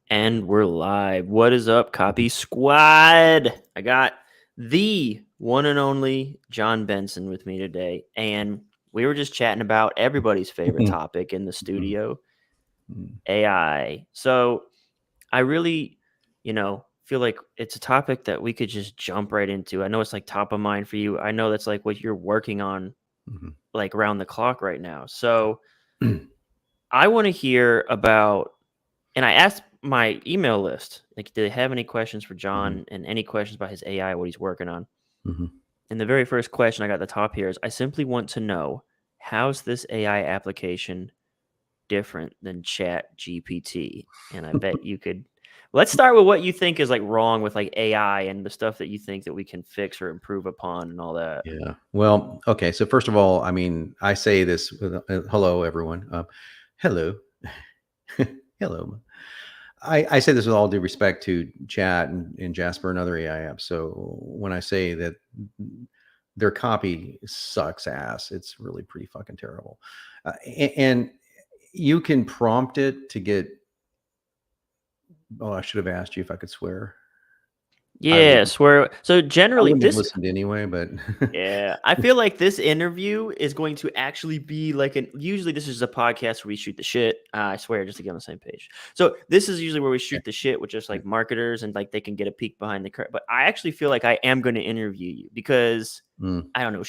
And we're live. What is up, Copy Squad? I got the one and only Jon Benson with me today. And we were just chatting about everybody's favorite topic in the studio, AI. So I really, feel like it's a topic that we could just jump right into. I know it's like top of mind for you. I know that's like what you're working on like around the clock right now. So I want to hear about, and I asked my email list, like, do they have any questions for Jon and any questions about his AI, what he's working on? And the very first question I got at the top here is, I simply want to know, how's this AI application different than ChatGPT? And I bet you could. Let's start with what you think is like wrong with like AI and the stuff that you think that we can fix or improve upon and all that. Yeah. Well, okay. So first of all, I mean, I say this with hello, everyone. Hello. Hello. I say this with all due respect to Chat and Jasper and other AI apps. So when I say that their copy sucks ass, it's really pretty fucking terrible. And you can prompt it to get. Oh, I should have asked you if I could swear. Yeah, swear. So I generally, wouldn't have this. listened anyway, but Yeah, I feel like this interview is going to actually be like usually this is a podcast where we shoot the shit. I swear, just to get on the same page. So this is usually where we shoot the shit with just like marketers and like they can get a peek behind the curtain. But I actually feel like I am going to interview you because I don't know.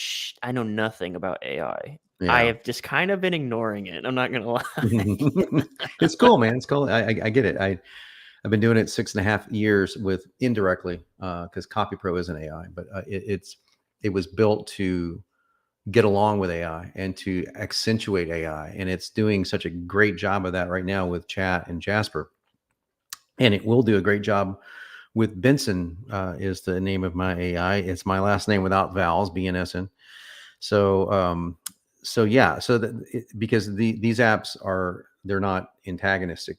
I know nothing about AI. I yeah. have just kind of been ignoring it. I'm not going to lie. It's cool, man. It's cool. I get it. I've been doing it 6.5 years with indirectly because CopyPro is an AI, but it was built to get along with AI and to accentuate AI, and it's doing such a great job of that right now with Chat and Jasper, and it will do a great job with Benson. Is the name of my AI? It's my last name without vowels, BNSN. So yeah, because these apps they're not antagonistic.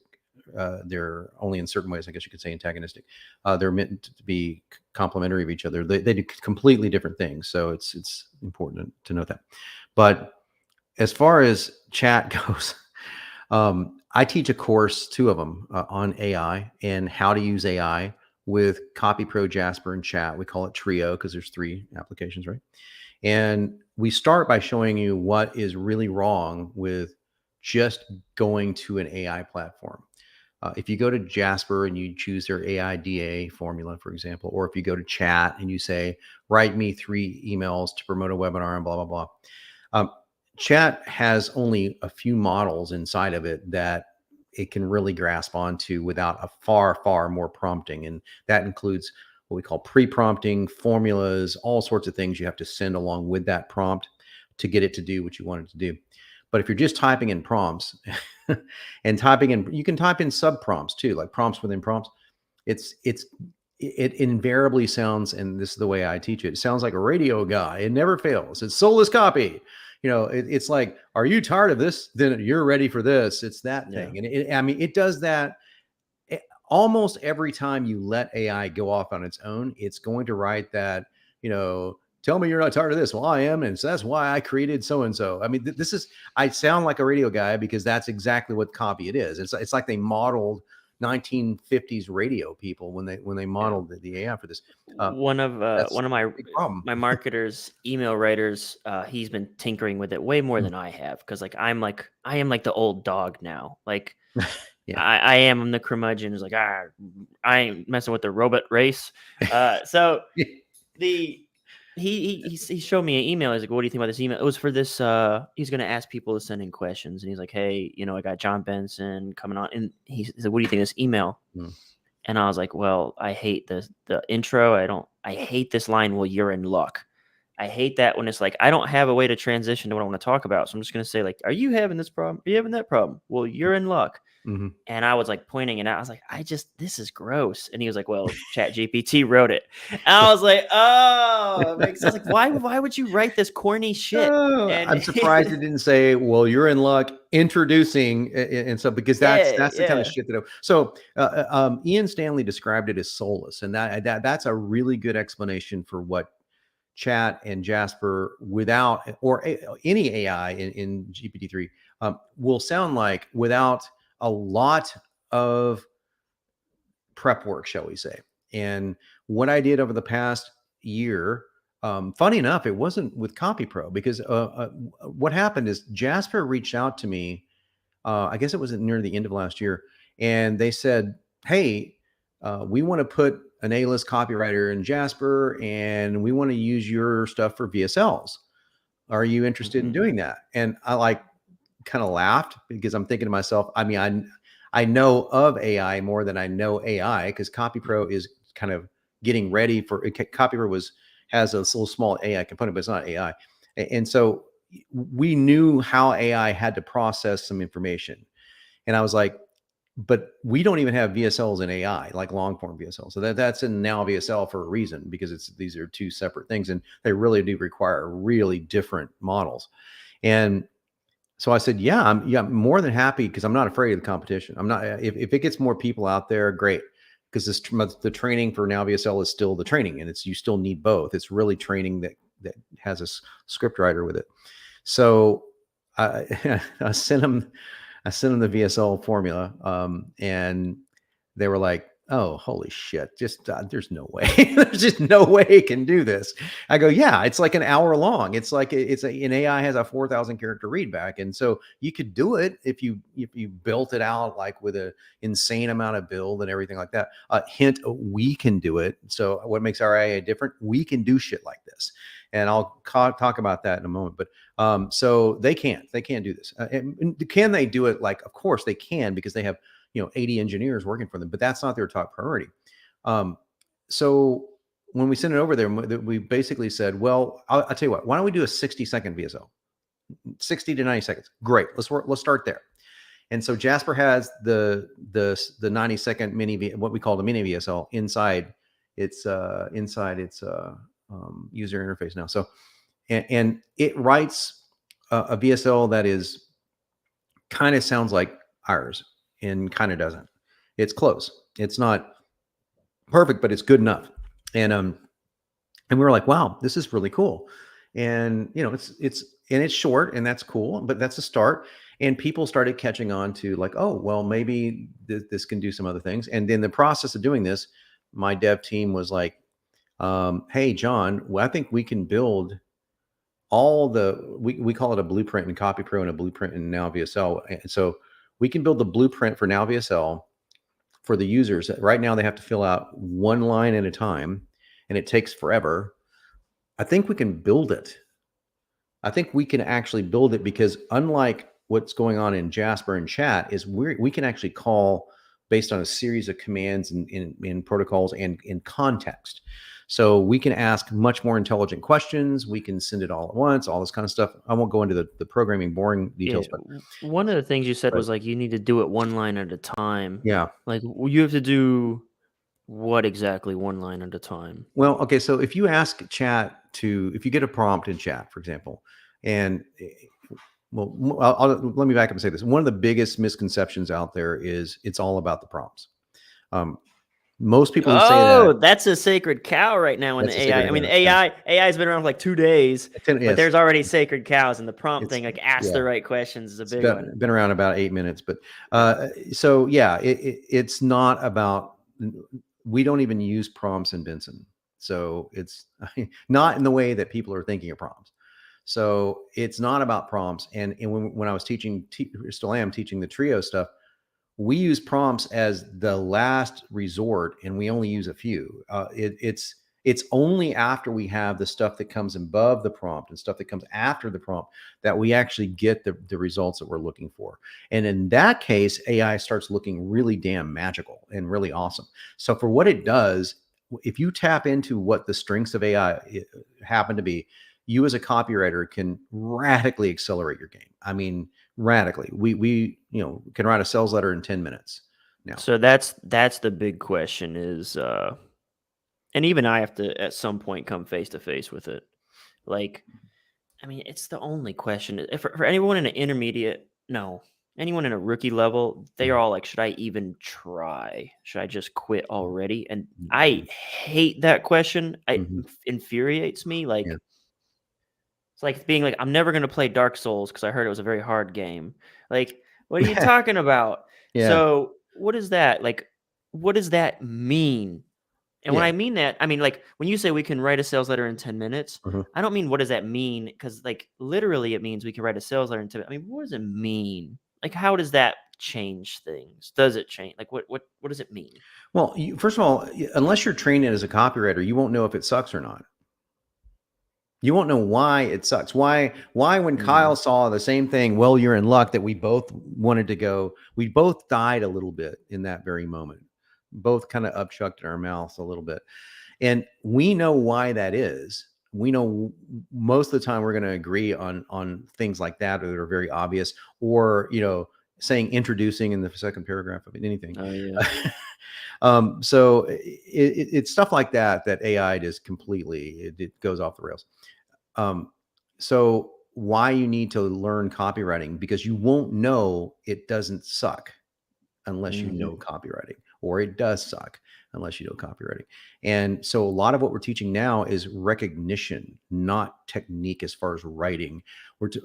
They're only in certain ways, I guess you could say, antagonistic. They're meant to be complementary of each other. They do completely different things. So it's important to note that. But as far as Chat goes, I teach a course, 2 of them, on AI and how to use AI with CopyPro, Jasper, and Chat. We call it Trio because there's 3 applications, right? And we start by showing you what is really wrong with just going to an AI platform. If you go to Jasper and you choose their AI DA formula, for example, or if you go to Chat and you say, write me 3 emails to promote a webinar and blah, blah, blah. Chat has only a few models inside of it that it can really grasp onto without a far, far more prompting. And that includes what we call pre-prompting, formulas, all sorts of things you have to send along with that prompt to get it to do what you want it to do. But if you're just typing in prompts and typing in, you can type in sub prompts too, like prompts within prompts. It invariably sounds, and this is the way I teach it, it sounds like a radio guy. It never fails. It's soulless copy. It's like, are you tired of this? Then you're ready for this. It's that thing. And I mean, it does that almost every time you let AI go off on its own. It's going to write that, tell me you're not tired of this. Well, I am. And so that's why I created so-and-so. I mean, I sound like a radio guy because that's exactly what copy it is. It's like they modeled 1950s radio people when they modeled the AI for this. One of my marketers, email writers, he's been tinkering with it way more than I have, because I am like the old dog now. Like yeah. I'm the curmudgeon who's like, I ain't messing with the robot race. So he showed me an email. He's like, what do you think about this email? It was for this. He's going to ask people to send in questions, and he's like, hey, I got Jon Benson coming on, and he said, what do you think of this email? And I was like, well, I hate the intro. I hate this line, well, you're in luck. I hate that when it's like, I don't have a way to transition to what I want to talk about. So I'm just going to say, like, are you having this problem? Are you having that problem? Well, you're in luck. And I was like pointing it out. I was like, this is gross. And he was like, well, ChatGPT wrote it. And I was like, oh, it makes sense. Like, why would you write this corny shit? And I'm surprised it didn't say, well, you're in luck, introducing. And so, because that's the kind of shit that. So Ian Stanley described it as soulless. And that's a really good explanation for what Chat and Jasper without, or any AI in GPT-3 will sound like, without a lot of prep work, shall we say. And what I did over the past year, funny enough, it wasn't with CopyPro, because what happened is Jasper reached out to me. I guess it was near the end of last year, and they said, "Hey, we want to put an A-list copywriter in Jasper, and we want to use your stuff for VSLs. Are you interested in doing that?" And I like kind of laughed, because I'm thinking to myself, I mean, I know of AI more than I know AI, because CopyPro is kind of getting ready for CopyPro has a little small AI component, but it's not AI. And so we knew how AI had to process some information. And I was like, but we don't even have VSLs in AI, like long form VSL. So that's in Now VSL for a reason, because these are two separate things, and they really do require really different models. And so I said, yeah, I'm more than happy, because I'm not afraid of the competition. I'm not, if it gets more people out there, great. Because the training for Now VSL is still the training, and you still need both. It's really training that has a script writer with it. So I I sent them the VSL formula, and they were like, "Oh, holy shit! Just there's no way. There's just no way it can do this." I go, "Yeah, it's like an hour long. It's like an AI has a 4,000 character readback, and so you could do it if you built it out like with an insane amount of build and everything like that. Hint: we can do it. So what makes our AI different? We can do shit like this." And I'll talk about that in a moment. But so they can't do this. And can they do it? Like, of course they can, because they have 80 engineers working for them, but that's not their top priority. So when we sent it over there, we basically said, well, I'll tell you what, why don't we do a 60-second VSL, 60 to 90 seconds. Great. Let's start there. And so Jasper has the 90-second mini, what we call the mini VSL inside its user interface now. So, and it writes a VSL that is kind of sounds like ours, and kind of doesn't. It's close. It's not perfect, but it's good enough. And we were like, wow, this is really cool. And it's short, and that's cool, but that's a start. And people started catching on to like, oh, well, maybe this can do some other things. And in the process of doing this, my dev team was like, hey, Jon, well, I think we can build we call it a blueprint in CopyPro and a blueprint in Now VSL. And so we can build the blueprint for Now VSL for the users. Right now, they have to fill out one line at a time, and it takes forever. I think we can build it. I think we can actually build it, because unlike what's going on in Jasper and Chat, is we can actually call based on a series of commands and in protocols and in context. So we can ask much more intelligent questions. We can send it all at once, all this kind of stuff. I won't go into the programming boring details. Yeah. But One of the things you said was like, you need to do it one line at a time. yeah. Like, you have to do what exactly one line at a time? Well, okay. So if you ask Chat if you get a prompt in Chat, for example, and well, let me back up and say this. One of the biggest misconceptions out there is it's all about the prompts. Most people who say that, that's a sacred cow right now in the AI. I mean, AI has been around for like 2 days, but there's already sacred cows, and the prompt thing, like ask the right questions, is a big one. Been around about 8 minutes, but so yeah, it's not about. We don't even use prompts in Benson, so it's not in the way that people are thinking of prompts. So it's not about prompts. And when I was teaching, still am teaching the trio stuff, we use prompts as the last resort, and we only use a few. It's only after we have the stuff that comes above the prompt and stuff that comes after the prompt that we actually get the results that we're looking for. And in that case, AI starts looking really damn magical and really awesome. So for what it does, if you tap into what the strengths of AI happen to be, you as a copywriter can radically accelerate your game. I mean, radically. We can write a sales letter in 10 minutes now. So that's the big question is, and even I have to at some point come face to face with it. Like, I mean, it's the only question for anyone in an intermediate, anyone in a rookie level, they are all like, should I even try? Should I just quit already? And I hate that question. It infuriates me. Like, it's like being like, I'm never going to play Dark Souls because I heard it was a very hard game. Like, what are you talking about? Yeah. So what is that? Like, what does that mean? And when Yeah. I mean that, I mean, like, when you say we can write a sales letter in 10 minutes, Mhm. I don't mean what does that mean? Because, like, literally it means we can write a sales letter in 10 I mean, what does it mean? Like, how does that change things? Does it change? Like, what does it mean? Well, first of all, unless you're trained as a copywriter, you won't know if it sucks or not. You won't know why it sucks. Why when Kyle Mhm. saw the same thing, well, you're in luck that we both wanted to go. We both died a little bit in that very moment. Both kind of upchucked in our mouths a little bit. And we know why that is. We know most of the time we're going to agree on things like that, or that are very obvious, or saying introducing in the second paragraph of anything. Oh, yeah. So it's stuff like that AI just completely it goes off the rails. So why you need to learn copywriting, because you won't know it doesn't suck unless you know Mhm. copywriting, or it does suck unless you know copywriting. And so a lot of what we're teaching now is recognition, not technique as far as writing.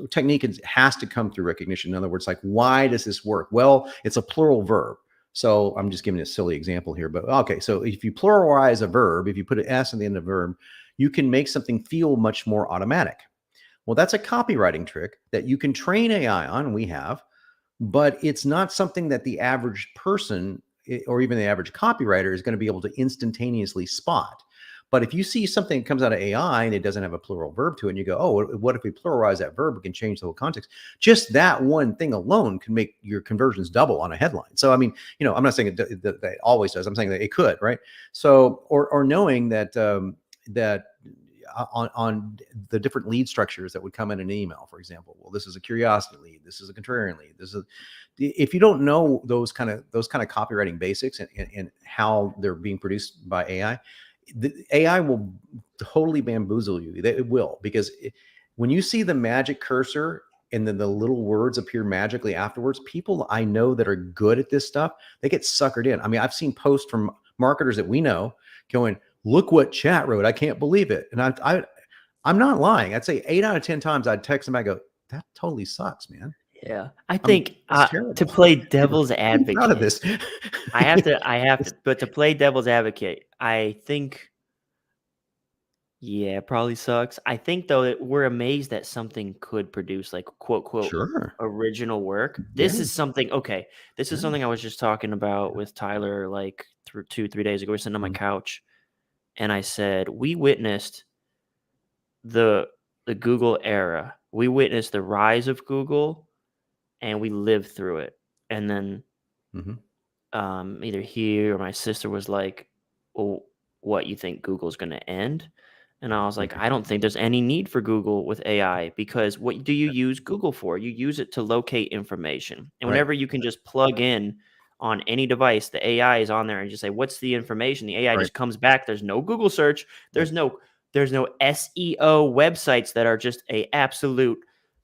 Technique has to come through recognition. In other words, like, why does this work? Well, it's a plural verb. So I'm just giving a silly example here, but okay. So if you pluralize a verb, if you put an S on the end of a verb, you can make something feel much more automatic. Well, that's a copywriting trick that you can train AI on. We have, but it's not something that the average person or even the average copywriter is going to be able to instantaneously spot. But if you see something that comes out of AI and it doesn't have a plural verb to it, and you go, oh, what if we pluralize that verb? We can change the whole context. Just that one thing alone can make your conversions double on a headline. So, I mean, I'm not saying that it always does. I'm saying that it could, right? So, or knowing that that on the different lead structures that would come in an email, for example. Well, this is a curiosity lead. This is a contrarian lead. This is if you don't know those kind of copywriting basics and how they're being produced by AI, the AI will totally bamboozle you. It will, because when you see the magic cursor and then the little words appear magically afterwards, people I know that are good at this stuff, they get suckered in. I mean, I've seen posts from marketers that we know going, look what chat wrote. I can't believe it. And I'm not lying. I'd say 8 out of 10 times I'd text them. I go, that totally sucks, man. Yeah. I I mean, think, it's to terrible. play You're devil's pretty proud of advocate, this. I have to, but to play devil's advocate, I think, yeah, it probably sucks. I think though that we're amazed that something could produce like quote quote Sure. original work. Yeah. This is something okay. This is Yeah. something I was just talking about with Tyler like through 2, 3 days ago. We're sitting on my Mhm. couch and I said, we witnessed the Google era. We witnessed the rise of Google and we lived through it. And then Mhm. either he or my sister was like, "Well, what you think Google's going to end?" And I was like, Mhm. "I don't think there's any need for Google with AI because what do you use Google for? You use it to locate information, and Right. whenever you can just plug in on any device, the AI is on there, and just say, "What's the information?" The AI Right. just comes back. There's no Google search. Yep. There's no SEO websites that are just a absolute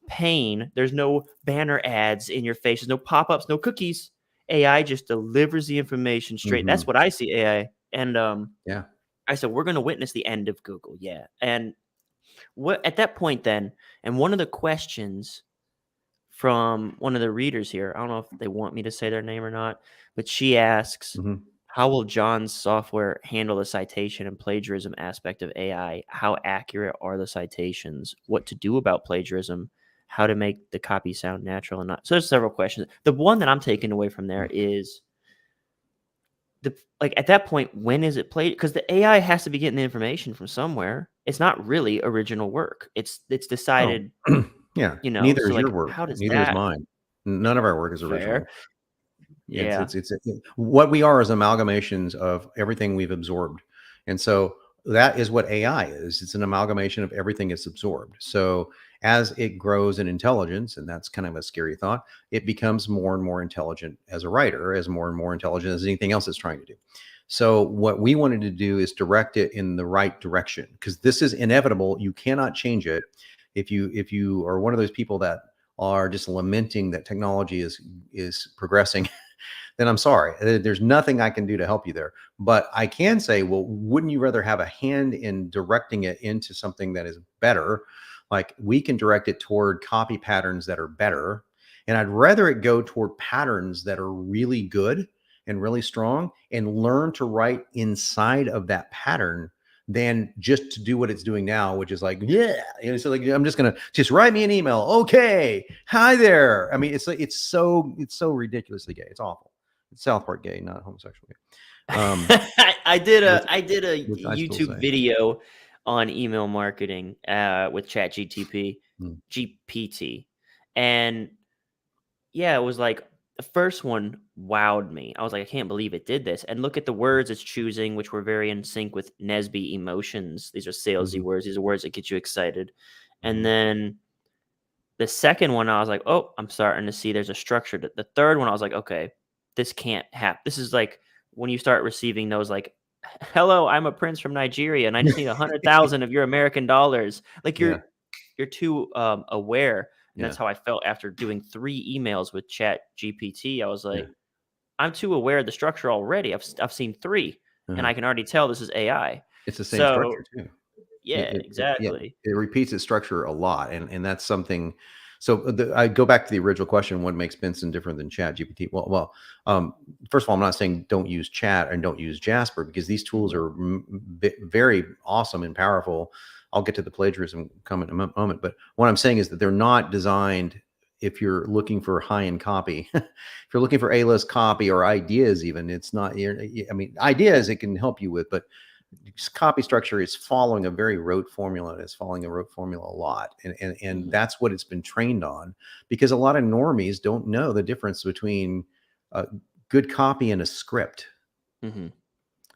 pain. There's no banner ads in your face. There's no pop-ups, no cookies. AI just delivers the information straight. That's Mhm. what I see AI. And Yeah. I said, we're going to witness the end of Google. Yeah. And what at that point then, and one of the questions from one of the readers here, I don't know if they want me to say their name or not, but she asks, Mhm. how will John's software handle the citation and plagiarism aspect of AI? How accurate are the citations? What to do about plagiarism? How to make the copy sound natural and not. So there's several questions. The one that I'm taking away from there is like at that point, when is it played? Because the AI has to be getting the information from somewhere. It's not really original work. It's Oh, decided, yeah. so Neither is your like work. how does Neither is that mine. None of our work is fair? original. Yeah. What we are is amalgamations of everything we've absorbed. And so that is what AI is. It's an amalgamation of everything it's absorbed. So as it grows in intelligence, and that's kind of a scary thought, it becomes more and more intelligent as a writer, as more and more intelligent as anything else it's trying to do. So what we wanted to do is direct it in the right direction, because this is inevitable. You cannot change it. If you are one of those people that are just lamenting that technology is progressing, then I'm sorry. There's nothing I can do to help you there. But I can say, well, wouldn't you rather have a hand in directing it into something that is better? Like, we can direct it toward copy patterns that are better. And I'd rather it go toward patterns that are really good and really strong and learn to write inside of that pattern than just to do what it's doing now, which is like, yeah, so like, I'm just gonna just write me an email. Okay, hi there. I mean, it's so ridiculously gay. It's awful. It's South Park gay, not homosexual gay. I did which, a which I still YouTube say. video on email marketing with ChatGPT, Hmm. GPT, and yeah, it was like the first one wowed me. I was like, I can't believe it did this. And look at the words it's choosing, which were very in sync with Nesby emotions. These are salesy Mhm. words. These are words that get you excited. And Mhm. then the second one, I was like, oh, I'm starting to see there's a structure. The third one, I was like, okay, this can't happen. This is like when you start receiving those like, hello, I'm a prince from Nigeria, and I just need 100,000 of your American dollars. Like Yeah, you're too aware, and yeah, that's how I felt after doing 3 emails with Chat GPT. I was yeah. like, I'm too aware of the structure already. I've seen 3, and Uh-huh. I can already tell this is AI. It's the same structure So too. yeah, Yeah, exactly. it repeats its structure a lot, and that's something. So I go back to the original question: what makes Benson different than Chat GPT? Um, first of all, I'm not saying don't use Chat and don't use Jasper, because these tools Mhm. are very awesome and powerful. I'll get to the plagiarism comment in a moment, but what I'm saying is that they're not designed. If you're looking for high-end copy, if you're looking for A-list copy or ideas, even it's not. I mean, ideas it can help you with, but copy structure is following a very rote formula. It's following a rote formula a lot, and Mhm. that's what it's been trained on. Because a lot of normies don't know the difference between uh, good copy and a script, Mhm.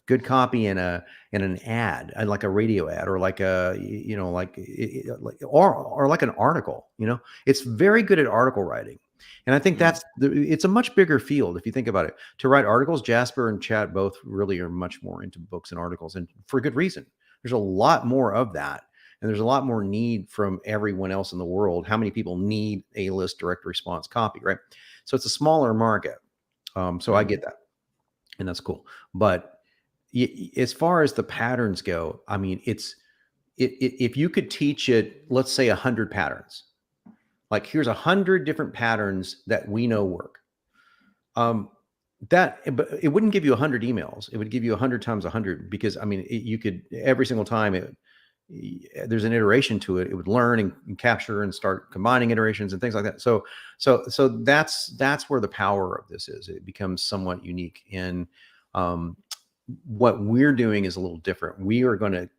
good copy and an ad, and like a radio ad, or like a or like an article. It's very good at article writing, and I think Mhm. it's a much bigger field if you think about it. To write articles, Jasper and Chat both really are much more into books and articles, and for good reason. There's a lot more of that, and there's a lot more need from everyone else in the world. How many people need A-list direct response copy, right? So it's a smaller market. So I Mhm. get that, and that's cool. But as far as the patterns go, I mean, if you could teach it, let's say 100 patterns, like here's 100 different patterns that we know work. Um, but it wouldn't give you 100 emails. It would give you 100 times 100, because I mean, you could every single time there's an iteration to it. It would learn and capture and start combining iterations and things like that. So that's where the power of this is. It becomes somewhat unique. And um, what we're doing is a little different. We are going to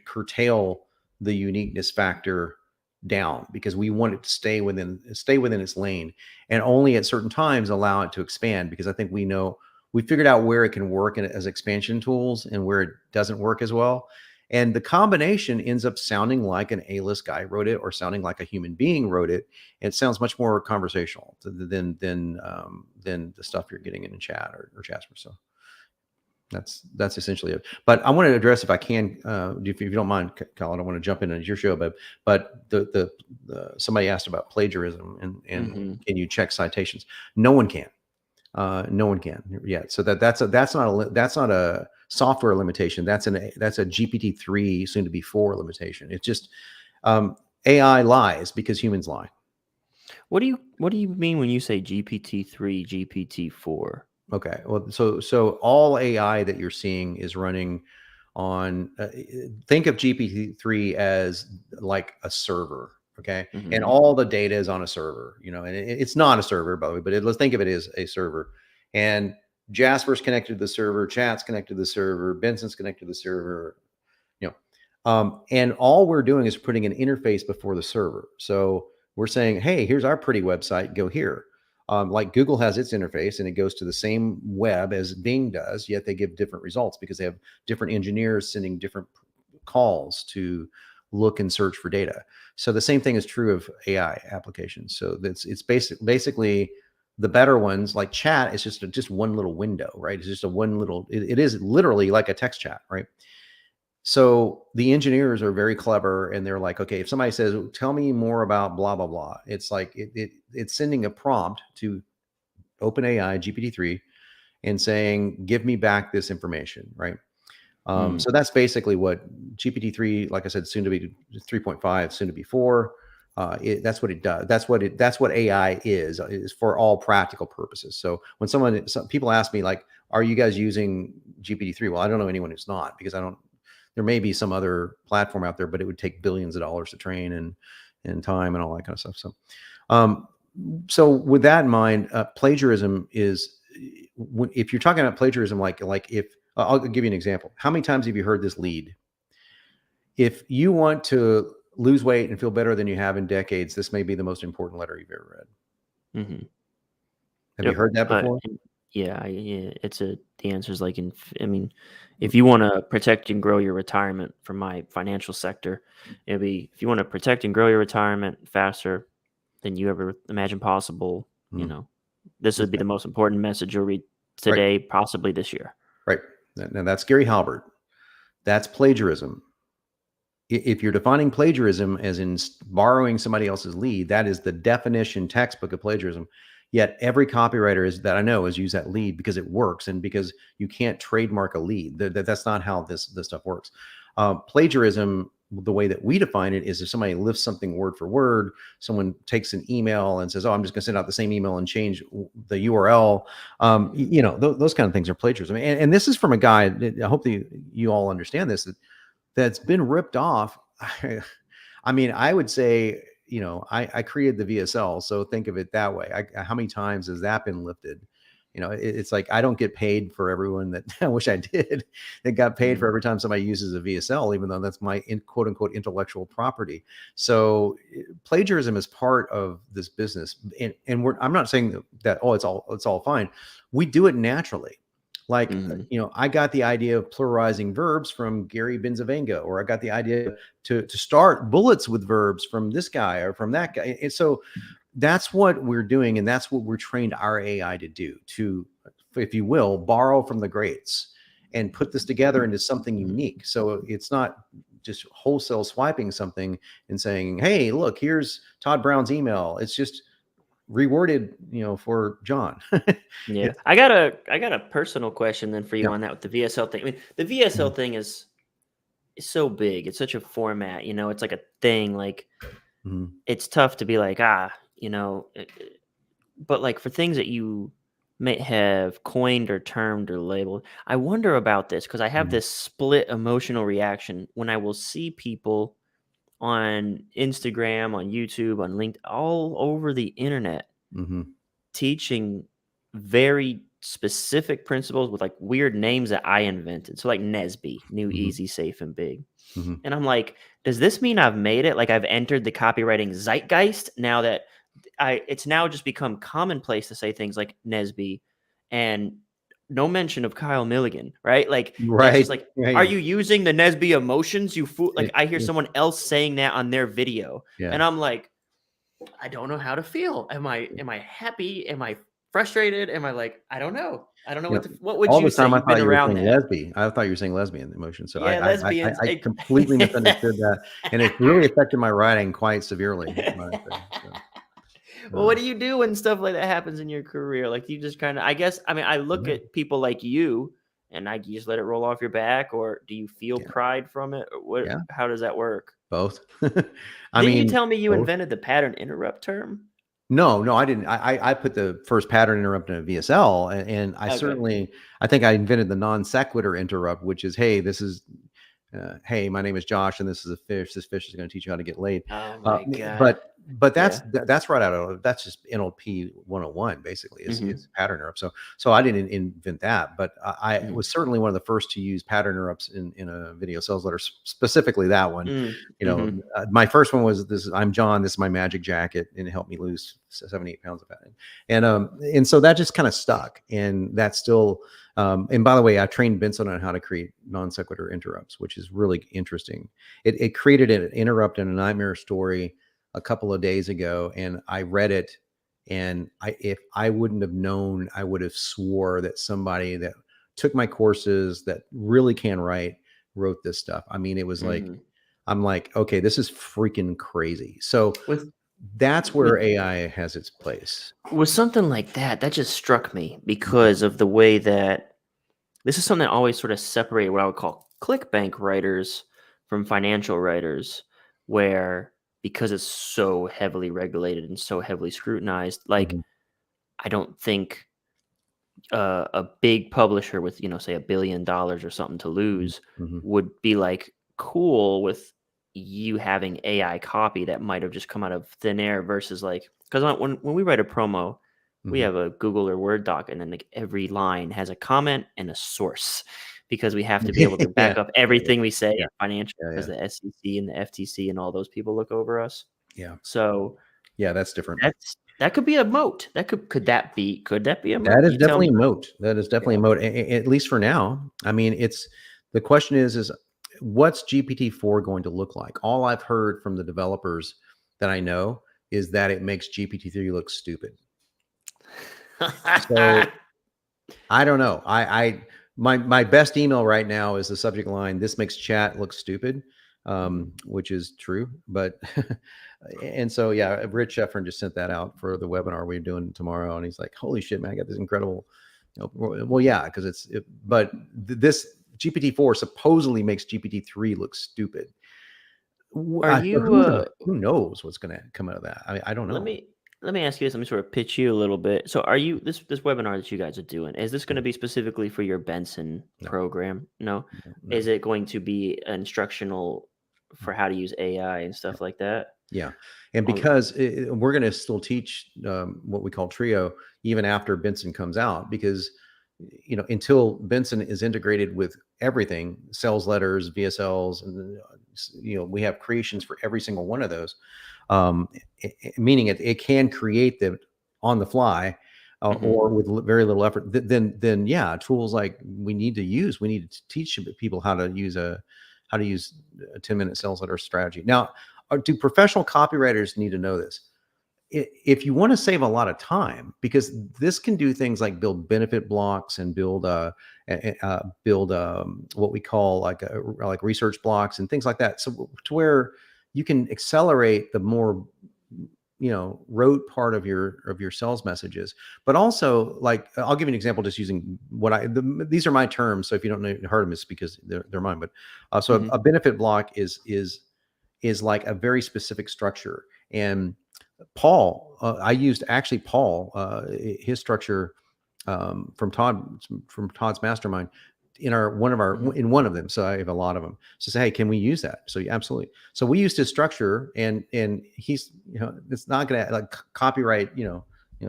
curtail the uniqueness factor down, because we want it to stay within its lane, and only at certain times allow it to expand, because I think we figured out where it can work as expansion tools and where it doesn't work as well. And the combination ends up sounding like an A-list guy wrote it, or sounding like a human being wrote it. It sounds much more conversational than the stuff you're getting in a chat or Jasper. So that's essentially it. But I want to address, if I can, if you don't mind, Colin, I want to jump in. It's your show, but somebody asked about plagiarism, and Mhm. can you check citations? No one can. No one can yet. So that's not a software limitation. That's a GPT-3 soon to be 4 limitation. It's just AI lies because humans lie. What do you mean when you say GPT-3, GPT-4? Okay. Well, so all AI that you're seeing is running on. Think of GPT-3 as like a server. Okay, and Mhm. all the data is on a server. And it's not a server, by the way, but let's think of it as a server. And Jasper's connected to the server, Chat's connected to the server, Benson's connected to the server. And all we're doing is putting an interface before the server. So we're saying, hey, here's our pretty website, go here. Like Google has its interface and it goes to the same web as Bing does, yet they give different results because they have different engineers sending different calls to look and search for data. So the same thing is true of AI applications. So it's basically the better ones, like Chat, is just one little window, right? It's just it is literally like a text chat, right? So the engineers are very clever, and they're like, okay, if somebody says, tell me more about blah blah blah, it's like it's sending a prompt to OpenAI GPT-3 and saying, give me back this information, right? Mm. So that's basically what GPT-3, like I said, soon to be 3.5, soon to be 4. That's what it does. That's what AI is for all practical purposes. So when some people ask me like, "Are you guys using GPT-3?" Well, I don't know anyone who's not, because I don't. There may be some other platform out there, but it would take billions of dollars to train and time and all that kind of stuff. So with that in mind, plagiarism is, if you're talking about plagiarism, like if I'll give you an example. How many times have you heard this lead? If you want to lose weight and feel better than you have in decades, this may be the most important letter you've ever read. Mm-hmm. Have you heard that before? Yeah. The answer is like, if you want to protect and grow your retirement, from my financial sector, it'd be, if you want to protect and grow your retirement faster than you ever imagine possible, this would be the most important message you'll read today, right, possibly this year. Right. Now that's Gary Halbert. That's plagiarism. If you're defining plagiarism as in borrowing somebody else's lead, that is the definition textbook of plagiarism. Yet every copywriter that I know has used that lead because it works, and because you can't trademark a lead. That's not how this stuff works. Plagiarism, the way that we define it, is if somebody lifts something word for word, someone takes an email and says, "Oh, I'm just going to send out the same email and change the URL." Those kind of things are plagiarism. And this is from a guy. I hope that you all understand this. That's been ripped off. I would say, I created the VSL, so think of it that way. How many times has that been lifted? It's like, I don't get paid for everyone that I wish I did. That got paid for every time somebody uses a VSL, even though that's my quote unquote intellectual property. So plagiarism is part of this business, and I'm not saying that it's all fine. We do it naturally. Like, I got the idea of pluralizing verbs from Gary Benzavenga, or I got the idea to start bullets with verbs from this guy or from that guy. And so that's what we're doing. And that's what we're trained our AI to do, to, if you will, borrow from the greats and put this together into something unique. So it's not just wholesale swiping something and saying, "Hey, look, here's Todd Brown's email." It's just reworded, for John. Yeah. I got a personal question then for you on that with the VSL thing. The VSL thing is so big. It's such a format, it's like a thing, like it's tough to be like, but like for things that you may have coined or termed or labeled, I wonder about this, because I have this split emotional reaction when I will see people on Instagram, on YouTube, on LinkedIn, all over the internet, teaching very specific principles with like weird names that I invented. So like Nesby, new, easy, safe, and big. And I'm like, does this mean I've made it? Like I've entered the copywriting zeitgeist now that it's now just become commonplace to say things like Nesby and no mention of Kyle Milligan, right? Like, it's just like, are you using the Nesby emotions? You fool! Like I hear someone else saying that on their video, and I'm like, I don't know how to feel. Am I happy? Am I frustrated? Am I like, I don't know. I don't know what would you say? You've been around that. Lesbian. I thought you were saying lesbian emotion. So lesbians. I completely misunderstood that, and it really affected my writing quite severely. Well, what do you do when stuff like that happens in your career? Like, you just kind of, I look at people like you, and you just let it roll off your back, or do you feel pride from it? Or what? Yeah. How does that work? Both. Didn't you tell me you invented the pattern interrupt term? No, I didn't. I put the first pattern interrupt in a VSL, and I think I invented the non sequitur interrupt, which is, hey, this is, hey, my name is Josh, and this is a fish. This fish is going to teach you how to get laid. Oh my God. But that's right out of, that's just NLP 101, basically. It's pattern interrupt. So I didn't invent that, but I was certainly one of the first to use pattern interrupts in a video sales letter, specifically that one. My first one was this: "I'm John. This is my magic jacket, and it helped me lose 78 pounds of fat." And so that just kind of stuck, and that's still. And by the way, I trained Benson on how to create non sequitur interrupts, which is really interesting. It created an interrupt in a nightmare story a couple of days ago, and I read it, and if I wouldn't have known, I would have swore that somebody that took my courses, that really can write, wrote this stuff. I mean, it was like, I'm like, okay, this is freaking crazy. So that's where AI has its place. With something like that just struck me because of the way that this is something that always sort of separated what I would call clickbank writers from financial writers, where because it's so heavily regulated and so heavily scrutinized, like Mhm. I don't think a big publisher with, say $1 billion or something to Mhm. lose Mhm. would be like cool with you having AI copy that might have just come out of thin air versus like, because when we write a promo, we Mhm. have a Google or Word doc, and then like every line has a comment and a source because we have to be able to Yeah. back up Yeah. Yeah. everything we say Yeah. in financial, Yeah. because Yeah. the SEC and the FTC and all those people look over us. Yeah. So Yeah. That's different. that could be a moat. Could that be a That moat? is You tell definitely me. a moat. That is definitely a Yeah. moat, at least for now. I mean, it's the question is what's GPT-4 going to look like? All I've heard from the developers that I know is that it makes GPT-3 look stupid. So I don't know. My best email right now is the subject line, "This makes chat look stupid," Mhm. which is true. But and so yeah, Rich Sheffrin just sent that out for the webinar we're doing tomorrow, and he's like, "Holy shit, man! I got this incredible." Well, yeah, because but this GPT-4 supposedly makes GPT-3 look stupid. Are So you who knows what's going to come out of that? I don't let know. me let me ask you this. Let me sort of pitch you a little bit. So are you this webinar that you guys are doing, is this going to be specifically for your Benson No, program? No. no, Is no. it going to be instructional for how to use AI and stuff like that? Yeah, and On because we're going to still teach what we call Trio even after Benson comes out, because until Benson is integrated with everything, sales letters, VSLs, and we have creations for every single one of those. Meaning it can create them on the fly, Mhm. or with very little effort. Then yeah, tools like we need to teach people how to use a 10-minute sales letter strategy. Now, do professional copywriters need to know this? If you want to save a lot of time, because this can do things like build benefit blocks and build what we call like research blocks and things like that, so to where you can accelerate the more rote part of your sales messages. But also, like, I'll give you an example just using these are my terms, so if you don't know heard them, it's because they're mine. But so Mhm. a benefit block is like a very specific structure. And I used actually Paul, his structure from Todd's mastermind in Mhm. one of them. So I have a lot of them. So say, hey, can we use that? So yeah, absolutely. So we used his structure, and he's it's not gonna like copyright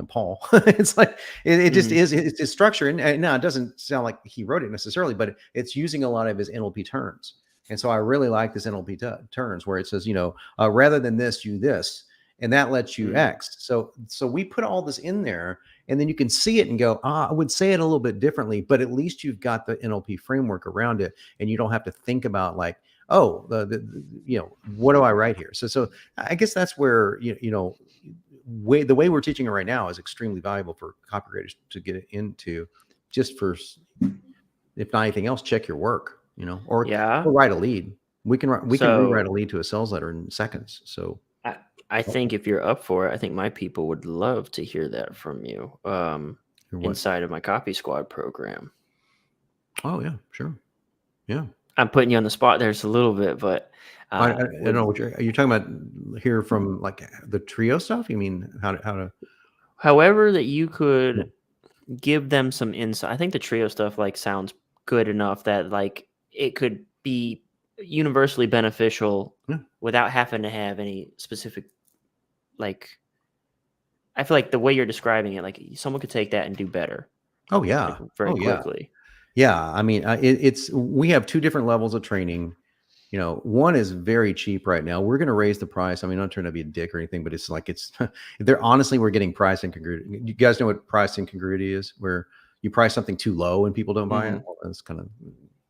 Paul. It's like it just Mhm. is, it's his structure, and now it doesn't sound like he wrote it necessarily, but it's using a lot of his NLP terms. And so I really like this NLP terms where it says, rather than this, you this, and that lets you Mhm. X. So we put all this in there, and then you can see it and go, I would say it a little bit differently, but at least you've got the NLP framework around it, and you don't have to think about like, oh, what do I write here? So I guess that's where the way we're teaching it right now is extremely valuable for copywriters to get it into, just for, if not anything else, check your work, Yeah. or write a lead. We can rewrite a So lead to a sales letter in seconds. So I I oh, think if you're up for it, I think my people would love to hear that from you, what? inside of my Copy Squad program. Oh yeah, sure, yeah. I'm putting you on the spot there just a little bit, but I don't know would what you're talking about here, from like the trio stuff. You mean how to? however that you Yeah, could give them some insight. I think the trio stuff like sounds good enough that like it could be universally beneficial yeah. without having to have any specific like I feel like the way you're describing it, like someone could take that and do better, Oh like yeah, very oh yeah, quickly. yeah. I mean, it's we have two different levels of training. One is very cheap right now. We're going to raise the price. I mean, I'm not trying to be a dick or anything, but it's like they're honestly, we're getting price incongruity. You guys know what price incongruity is, where you price something too low and people don't buy it. Mhm. Well, that's kind of,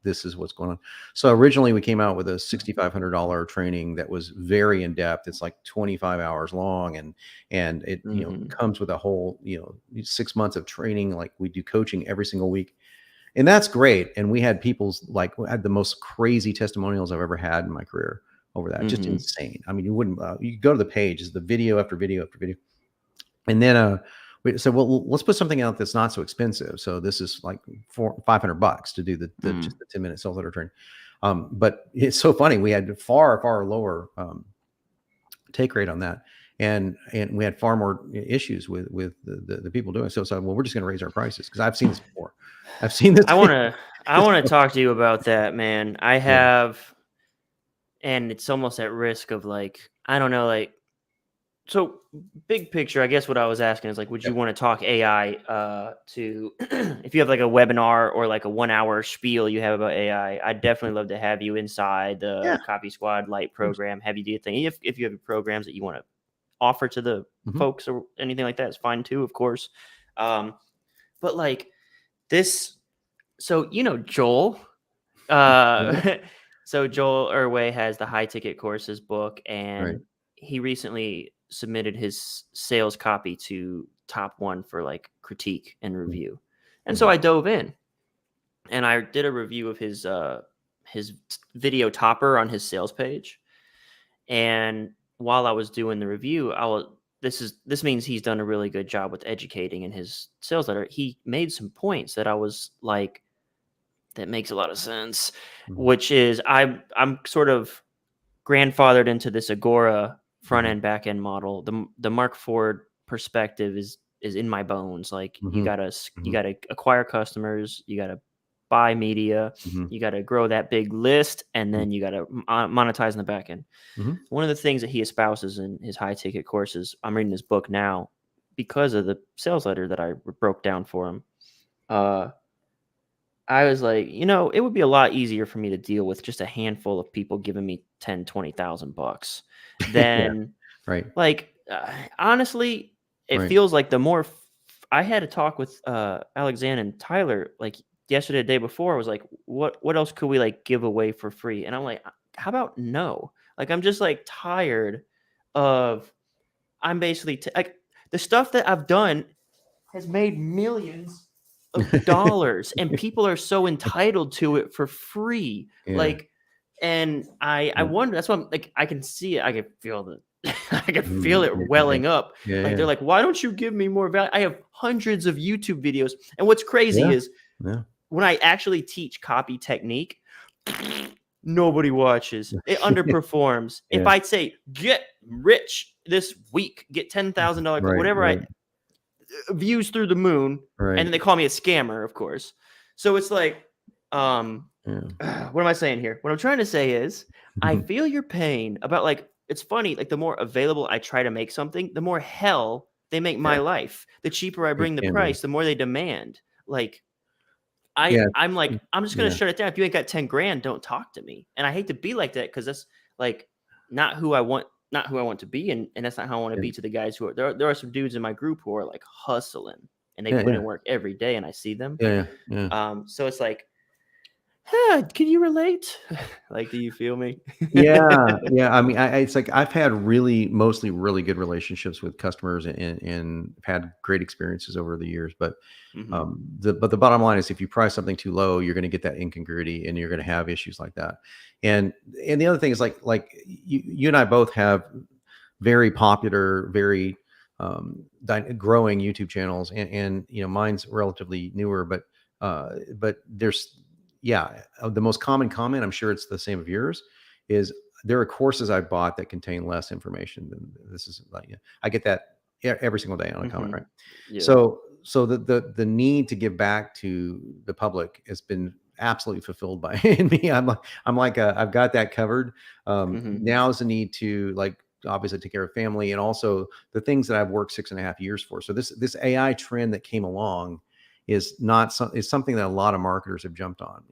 this is what's going on. So originally we came out with a $6,500 training that was very in depth. It's like 25 hours long, and it Mhm. comes with a whole 6 months of training. Like, we do coaching every single week, and that's great. And we had people's like had the most crazy testimonials I've ever had in my career over that. Just Mhm. insane. I mean, you wouldn't. You go to the page, is the video after video after video, and then we said, well, let's put something out that's not so expensive. So this is like $500 to do the Mm. just the 10-minute sales letter training. But it's so funny. We had far lower take rate on that. And we had far more issues with the people doing it. So well, we're just going to raise our prices, because I've seen this before. I've seen this. I want to talk to you about that, man. I have, and it's almost at risk of like, I don't know, like, so big picture, I guess what I was asking is like, would you want to talk AI to, if you have like a webinar or like a 1 hour spiel you have about AI, I'd definitely love to have you inside the Copy Squad Lite program, have you do your thing. If you have programs that you want to offer to the folks or anything like that, it's fine too, of course. But like this, so, Joel, so Joel Irway has the high ticket courses book, and he recently submitted his sales copy to Top One for like critique and review. And so I dove in and I did a review of his video topper on his sales page. And while I was doing the review, this means he's done a really good job with educating in his sales letter. He made some points that I was like, that makes a lot of sense, which is I'm sort of grandfathered into this Agora front end back end model. The Mark Ford perspective is in my bones. Like you gotta acquire customers, you gotta buy media, you gotta grow that big list, and then you gotta monetize in the back end. One of the things that he espouses in his high ticket courses, I'm reading this book now because of the sales letter that I broke down for him. I was like, it would be a lot easier for me to deal with just a handful of people giving me 10, 20,000 bucks than like, honestly, it feels like the more I had a talk with Alexander and Tyler like yesterday, the day before. I was like, what else could we like give away for free? And I'm like, how about no? Like, I'm just like tired of, I'm basically like the stuff that I've done has made millions of dollars, and people are so entitled to it for free. Like, and I wonder, that's why I'm like, I can see it. I can feel I can feel it welling up. Like, they're like, why don't you give me more value? I have hundreds of YouTube videos. And what's crazy is when I actually teach copy technique, nobody watches. It underperforms. If I say, get rich this week, get $10,000, whatever views through the moon, and then they call me a scammer, of course. So it's like, what am I saying here? What I'm trying to say is, I feel your pain about like, it's funny, like the more available I try to make something, the more hell they make my life. The cheaper I bring the price, the more they demand. Like, I'm like, I'm just gonna shut it down. If you ain't got 10 grand, don't talk to me. And I hate to be like that, because that's like not who I want to be, and that's not how I want to be to the guys who are there are some dudes in my group who are like hustling, and they put in work every day, and I see them. So it's like, can you relate? Like, do you feel me? I mean, it's like I've had mostly really good relationships with customers, and had great experiences over the years. But the bottom line is, if you price something too low, you're going to get that incongruity, and you're going to have issues like that. And the other thing is, like you and I both have very popular, very growing YouTube channels, and mine's relatively newer, but there's the most common comment, I'm sure it's the same of yours, is there are courses I bought that contain less information than this. Is like, I get that every single day on a comment, right? So the need to give back to the public has been absolutely fulfilled by me. I'm like I've got that covered. Now is the need to, like, obviously take care of family, and also the things that I've worked 6.5 years for. So this AI trend that came along is something that a lot of marketers have jumped on.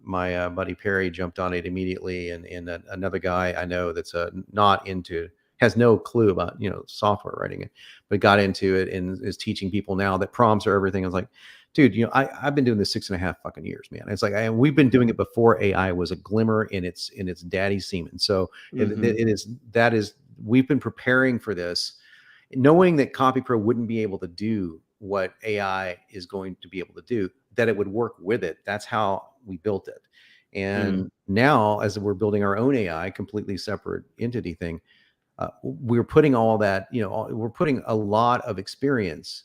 My buddy Perry jumped on it immediately, and another guy I know that's has no clue about software writing, but got into it and is teaching people now that prompts are everything. I was like, dude, I've been doing this 6.5 fucking years, man. It's like, we've been doing it before AI was a glimmer in its daddy semen. So we've been preparing for this, knowing that CopyPro wouldn't be able to do what AI is going to be able to do, that it would work with it. That's how we built it. And now, as we're building our own AI, completely separate entity thing, we're putting all that, we're putting a lot of experience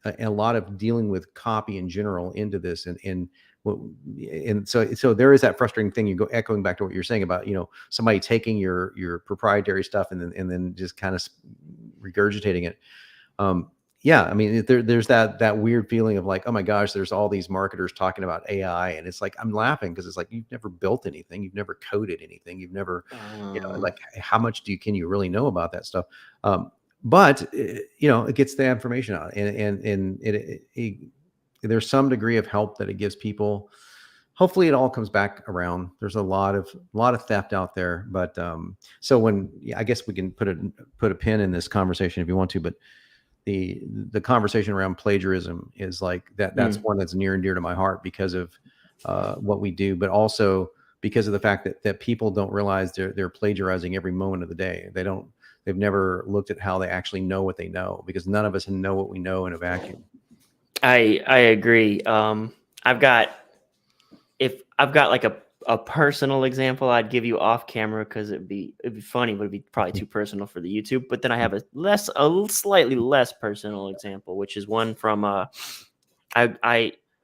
a lot of dealing with copy in general into this, and so there is that frustrating thing. You go echoing back to what you're saying about, somebody taking your proprietary stuff and then just kind of regurgitating it. Yeah, I mean, there's that weird feeling of like, oh my gosh, there's all these marketers talking about AI, and it's like I'm laughing because it's like you've never built anything, you've never coded anything, you've never, like how much can you really know about that stuff? But it gets the information out, and there's some degree of help that it gives people. Hopefully, it all comes back around. There's a lot of theft out there, but so I guess we can put a pin in this conversation if you want to, but the conversation around plagiarism is like that's one that's near and dear to my heart because of what we do, but also because of the fact that people don't realize they're plagiarizing every moment of the day. They've never looked at how they actually know what they know, because none of us know what we know in a vacuum. I agree. I've got like a personal example I'd give you off camera, because it'd be funny, but it'd be probably too personal for the YouTube. But then I have a slightly less personal example, which is one from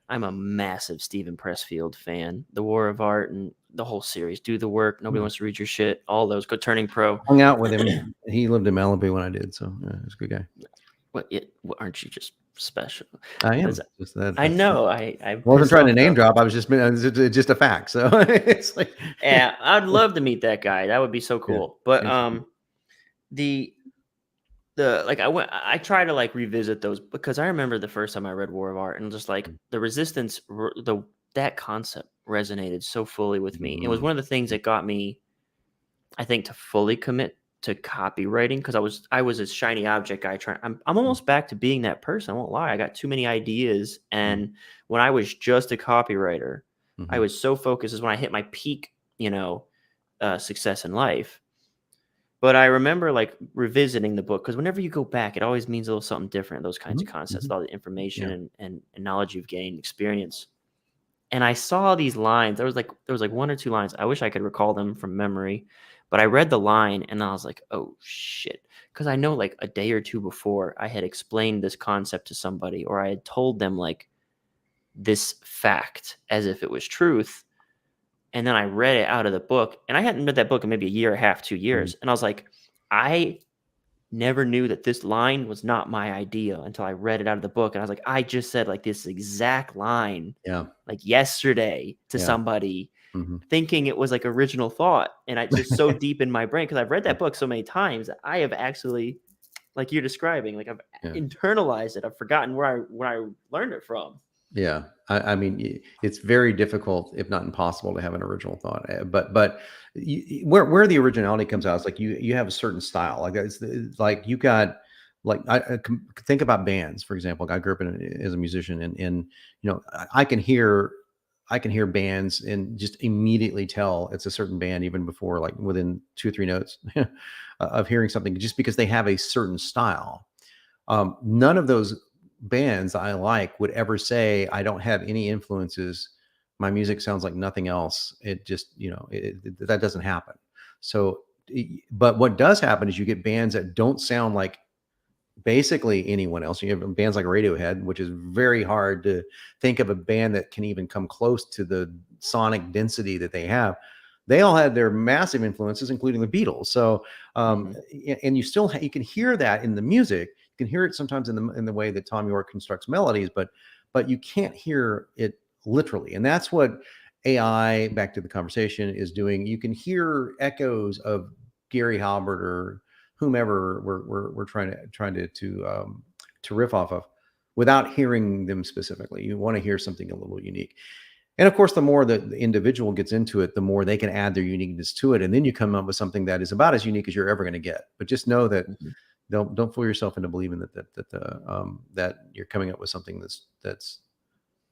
I'm a massive Stephen Pressfield fan. The War of Art and the whole series. Do the Work. Nobody wants to read your shit. All those. Go Turning Pro. Hung out with him. He lived in Malibu when I did, so he's a good guy. What? Aren't you just special? I am. I know. I wasn't trying to name drop. I was just a fact. So it's like, yeah, I'd love to meet that guy. That would be so cool. Yeah. But I try to like revisit those, because I remember the first time I read War of Art, and just like the resistance, that concept resonated so fully with me. It was one of the things that got me, I think, to fully commit to copywriting, because I was a shiny object guy. I'm almost back to being that person. I won't lie. I got too many ideas, and when I was just a copywriter, I was so focused. Is when I hit my peak, success in life. But I remember like revisiting the book, because whenever you go back, it always means a little something different. Those kinds of concepts, with all the information and knowledge you've gained, experience. And I saw these lines. There was like one or two lines. I wish I could recall them from memory, but I read the line and I was like, oh shit. Because I know like a day or two before I had explained this concept to somebody, or I had told them like this fact as if it was truth. And then I read it out of the book, and I hadn't read that book in maybe a year and a half, 2 years. And I was like, I never knew that this line was not my idea until I read it out of the book. And I was like, I just said like this exact line, like yesterday to somebody, thinking it was like original thought. And I just so deep in my brain, because I've read that book so many times, that I have actually, like you're describing, like I've internalized it. I've forgotten where I learned it from. Yeah. I mean, it's very difficult, if not impossible, to have an original thought. But where the originality comes out is like you have a certain style. Like it's like you got, like I think about bands, for example. I grew up as a musician, and I can hear bands and just immediately tell it's a certain band, even before, like within 2 or 3 notes of hearing something, just because they have a certain style. None of those bands I like would ever say I don't have any influences. My music sounds like nothing else. It just, that doesn't happen. So, but what does happen is you get bands that don't sound like basically anyone else. You have bands like Radiohead, which is very hard to think of a band that can even come close to the sonic density that they have. They all had their massive influences, including the Beatles. So, and you can hear that in the music. You can hear it sometimes in the way that Tom York constructs melodies, but you can't hear it literally. And that's what AI, back to the conversation, is doing. You can hear echoes of Gary Halbert or whomever we're trying to riff off of, without hearing them specifically. You want to hear something a little unique. And of course, the more the individual gets into it, the more they can add their uniqueness to it. And then you come up with something that is about as unique as you're ever going to get. But just know that don't fool yourself into believing that you're coming up with something that's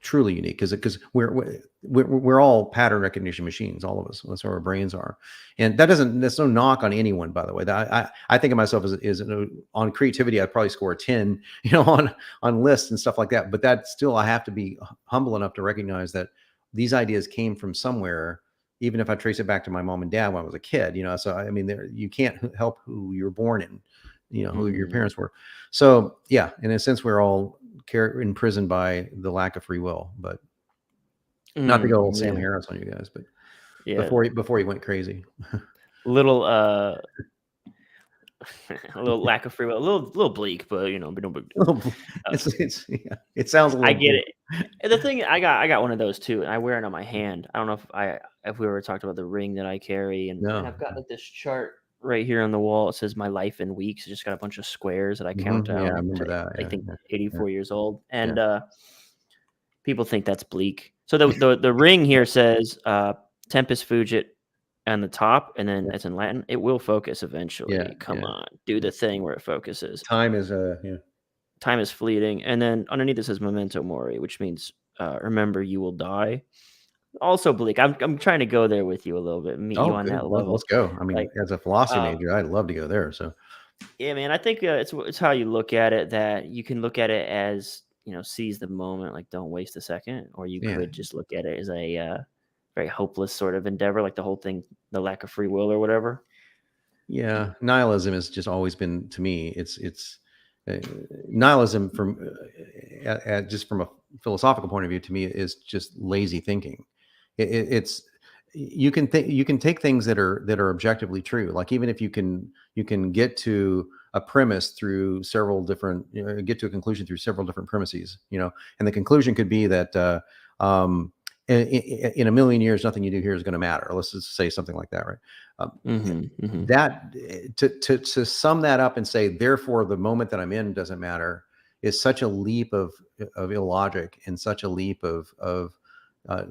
truly unique, because we're all pattern recognition machines, all of us. That's how our brains are. And that's no knock on anyone, by the way. I think of myself as on creativity, I'd probably score a 10, on lists and stuff like that. But that still, I have to be humble enough to recognize that these ideas came from somewhere, even if I trace it back to my mom and dad when I was a kid. So I mean, you can't help who you were born in, who your parents were. So yeah, in a sense, we're all imprisoned by the lack of free will. But not to go old Sam Yeah. Harris on you guys, but Yeah. before he went crazy. Little a little lack of free will, a little bleak, but but no big deal. Yeah, it sounds a I little get bleak. it. And the thing, I got one of those too, and I wear it on my hand. I don't know if we ever talked about the ring that I carry, and No. I've got like this chart right here on the wall. It says my life in weeks. It's just got a bunch of squares that I count Yeah, I down remember to, that. I Yeah, think, yeah, 84 years old, yeah. and people think that's bleak. So the ring here says tempus fugit on the top, and then it's in Latin. It will focus eventually. Yeah, Come yeah. on, do the thing where it focuses. Time is yeah. Time is fleeting, and then underneath it says memento mori, which means remember you will die. Also bleak. I'm trying to go there with you a little bit, meet you Oh, on good. that Let's level. go. I mean, Like, as a philosophy uh, major, I'd love to go there. So yeah, man. I think it's how you look at it. That you can look at it as seize the moment, like don't waste a second, or you yeah, could just look at it as a very hopeless sort of endeavor, like the whole thing, the lack of free will or whatever. yeah. Nihilism has just always been, to me, it's uh, nihilism from just from a philosophical point of view, to me, is just lazy thinking. It's you can think, you can take things that are objectively true, like even if you can get to a premise through several different, get to a conclusion through several different premises, and the conclusion could be that in a million years nothing you do here is going to matter. Let's just say something like that, right? um, Mm-hmm. that to sum that up and say therefore the moment that I'm in doesn't matter is such a leap of illogic, and such a leap of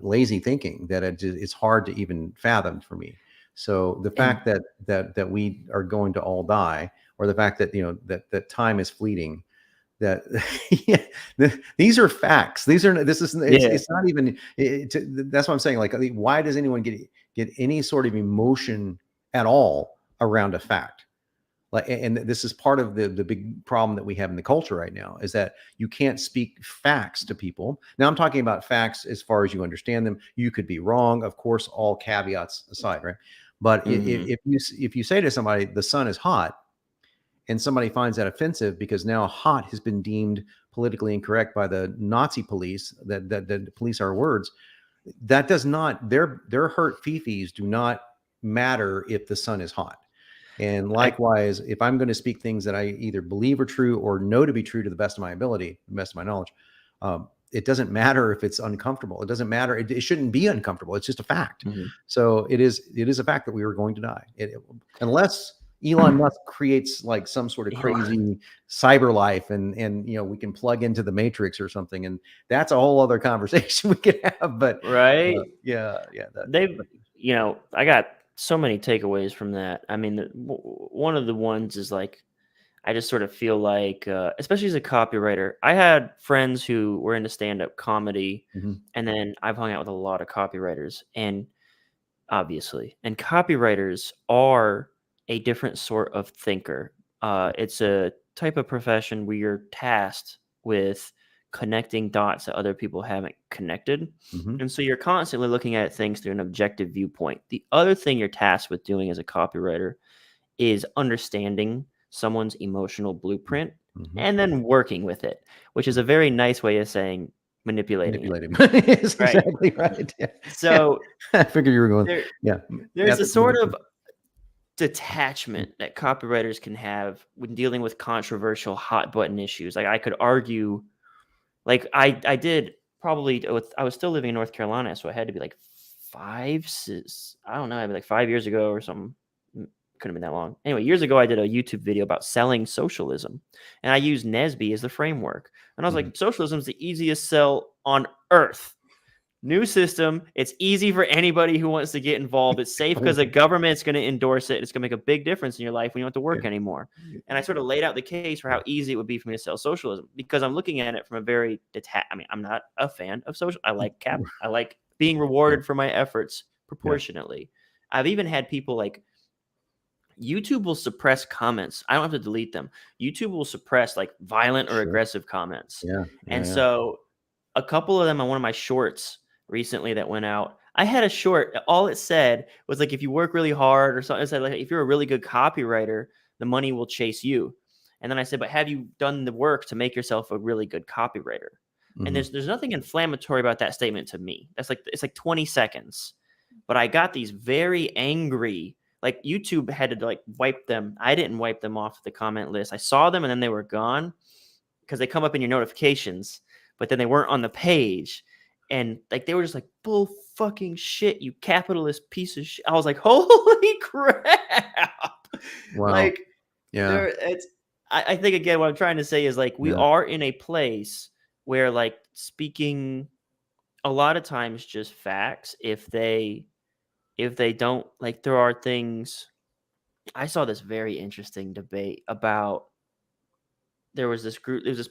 lazy thinking, that it's hard to even fathom for me. So the And fact that we are going to all die, or the fact that that time is fleeting, that yeah, these are facts. This is yeah, it's not even that's what I'm saying. Like, why does anyone get any sort of emotion at all around a fact? Like, and this is part of the big problem that we have in the culture right now, is that you can't speak facts to people. Now I'm talking about facts as far as you understand them. You could be wrong, of course, all caveats aside, right? But mm-hmm. if you say to somebody the sun is hot, and somebody finds that offensive because now hot has been deemed politically incorrect by the Nazi police, that police our words, that does not, their hurt fifis do not matter if the sun is hot. And I likewise, if I'm going to speak things that I either believe are true or know to be true to the best of my ability, the best of my knowledge, it doesn't matter if it's uncomfortable. It doesn't matter. It shouldn't be uncomfortable. It's just a fact. mhm. So it is a fact that we were going to die. Unless Elon Musk creates like some sort of crazy cyber life, and we can plug into the Matrix or something, and that's a whole other conversation we could have. But Right? yeah, They've, I got so many takeaways from that. I mean, one of the ones is like, I just sort of feel like, especially as a copywriter, I had friends who were into stand-up comedy, mhm, and then I've hung out with a lot of copywriters, and copywriters are a different sort of thinker. It's a type of profession where you're tasked with connecting dots that other people haven't connected. mhm, And so you're constantly looking at things through an objective viewpoint. The other thing you're tasked with doing as a copywriter is understanding someone's emotional blueprint mhm. and then working with it, which is a very nice way of saying manipulating it. Manipulate him. It's Right. exactly right. Yeah. Yeah. So I figured you were going. there, Yeah. there's a Ethical sort of manipulation. detachment that copywriters can have when dealing with controversial hot button issues. Like I could argue, like I did probably I was still living in North Carolina, so I had to be like I don't know, maybe like 5 years ago or something. Couldn't have been that long. Anyway, years ago I did a YouTube video about selling socialism, and I used Nesby as the framework. And I was Mhm. like, socialism is the easiest sell on earth. New system. It's easy for anybody who wants to get involved. It's safe because the government's going to endorse it. It's going to make a big difference in your life when you don't have to work Yeah. anymore. And I sort of laid out the case for how easy it would be for me to sell socialism, because I'm looking at it from a very detached. I mean, I'm not a fan of social. I like I like being Yeah. rewarded for my efforts Yeah. proportionately. I've even had people like, YouTube will suppress comments. I don't have to delete them. YouTube will suppress like violent or Sure. aggressive comments. Yeah. And Yeah. so a couple of them on one of my shorts recently that went out, I had a short, all it said was like, if you work really hard or something, it said like, if you're a really good copywriter, the money will chase you. And then I said, but have you done the work to make yourself a really good copywriter? And there's nothing inflammatory about that statement to me. It's like 20 seconds. But I got these very angry, like YouTube had to like wipe them. I didn't wipe them off the comment list. I saw them and then they were gone because they come up in your notifications, but then they weren't on the page. And like they were just like, bull fucking shit, you capitalist piece of shit. I was like, holy crap. Wow. Like, Yeah. I think again, what I'm trying to say is like we are in a place where like speaking a lot of times just facts, if they don't, like, there are things. I saw this very interesting debate about, there was this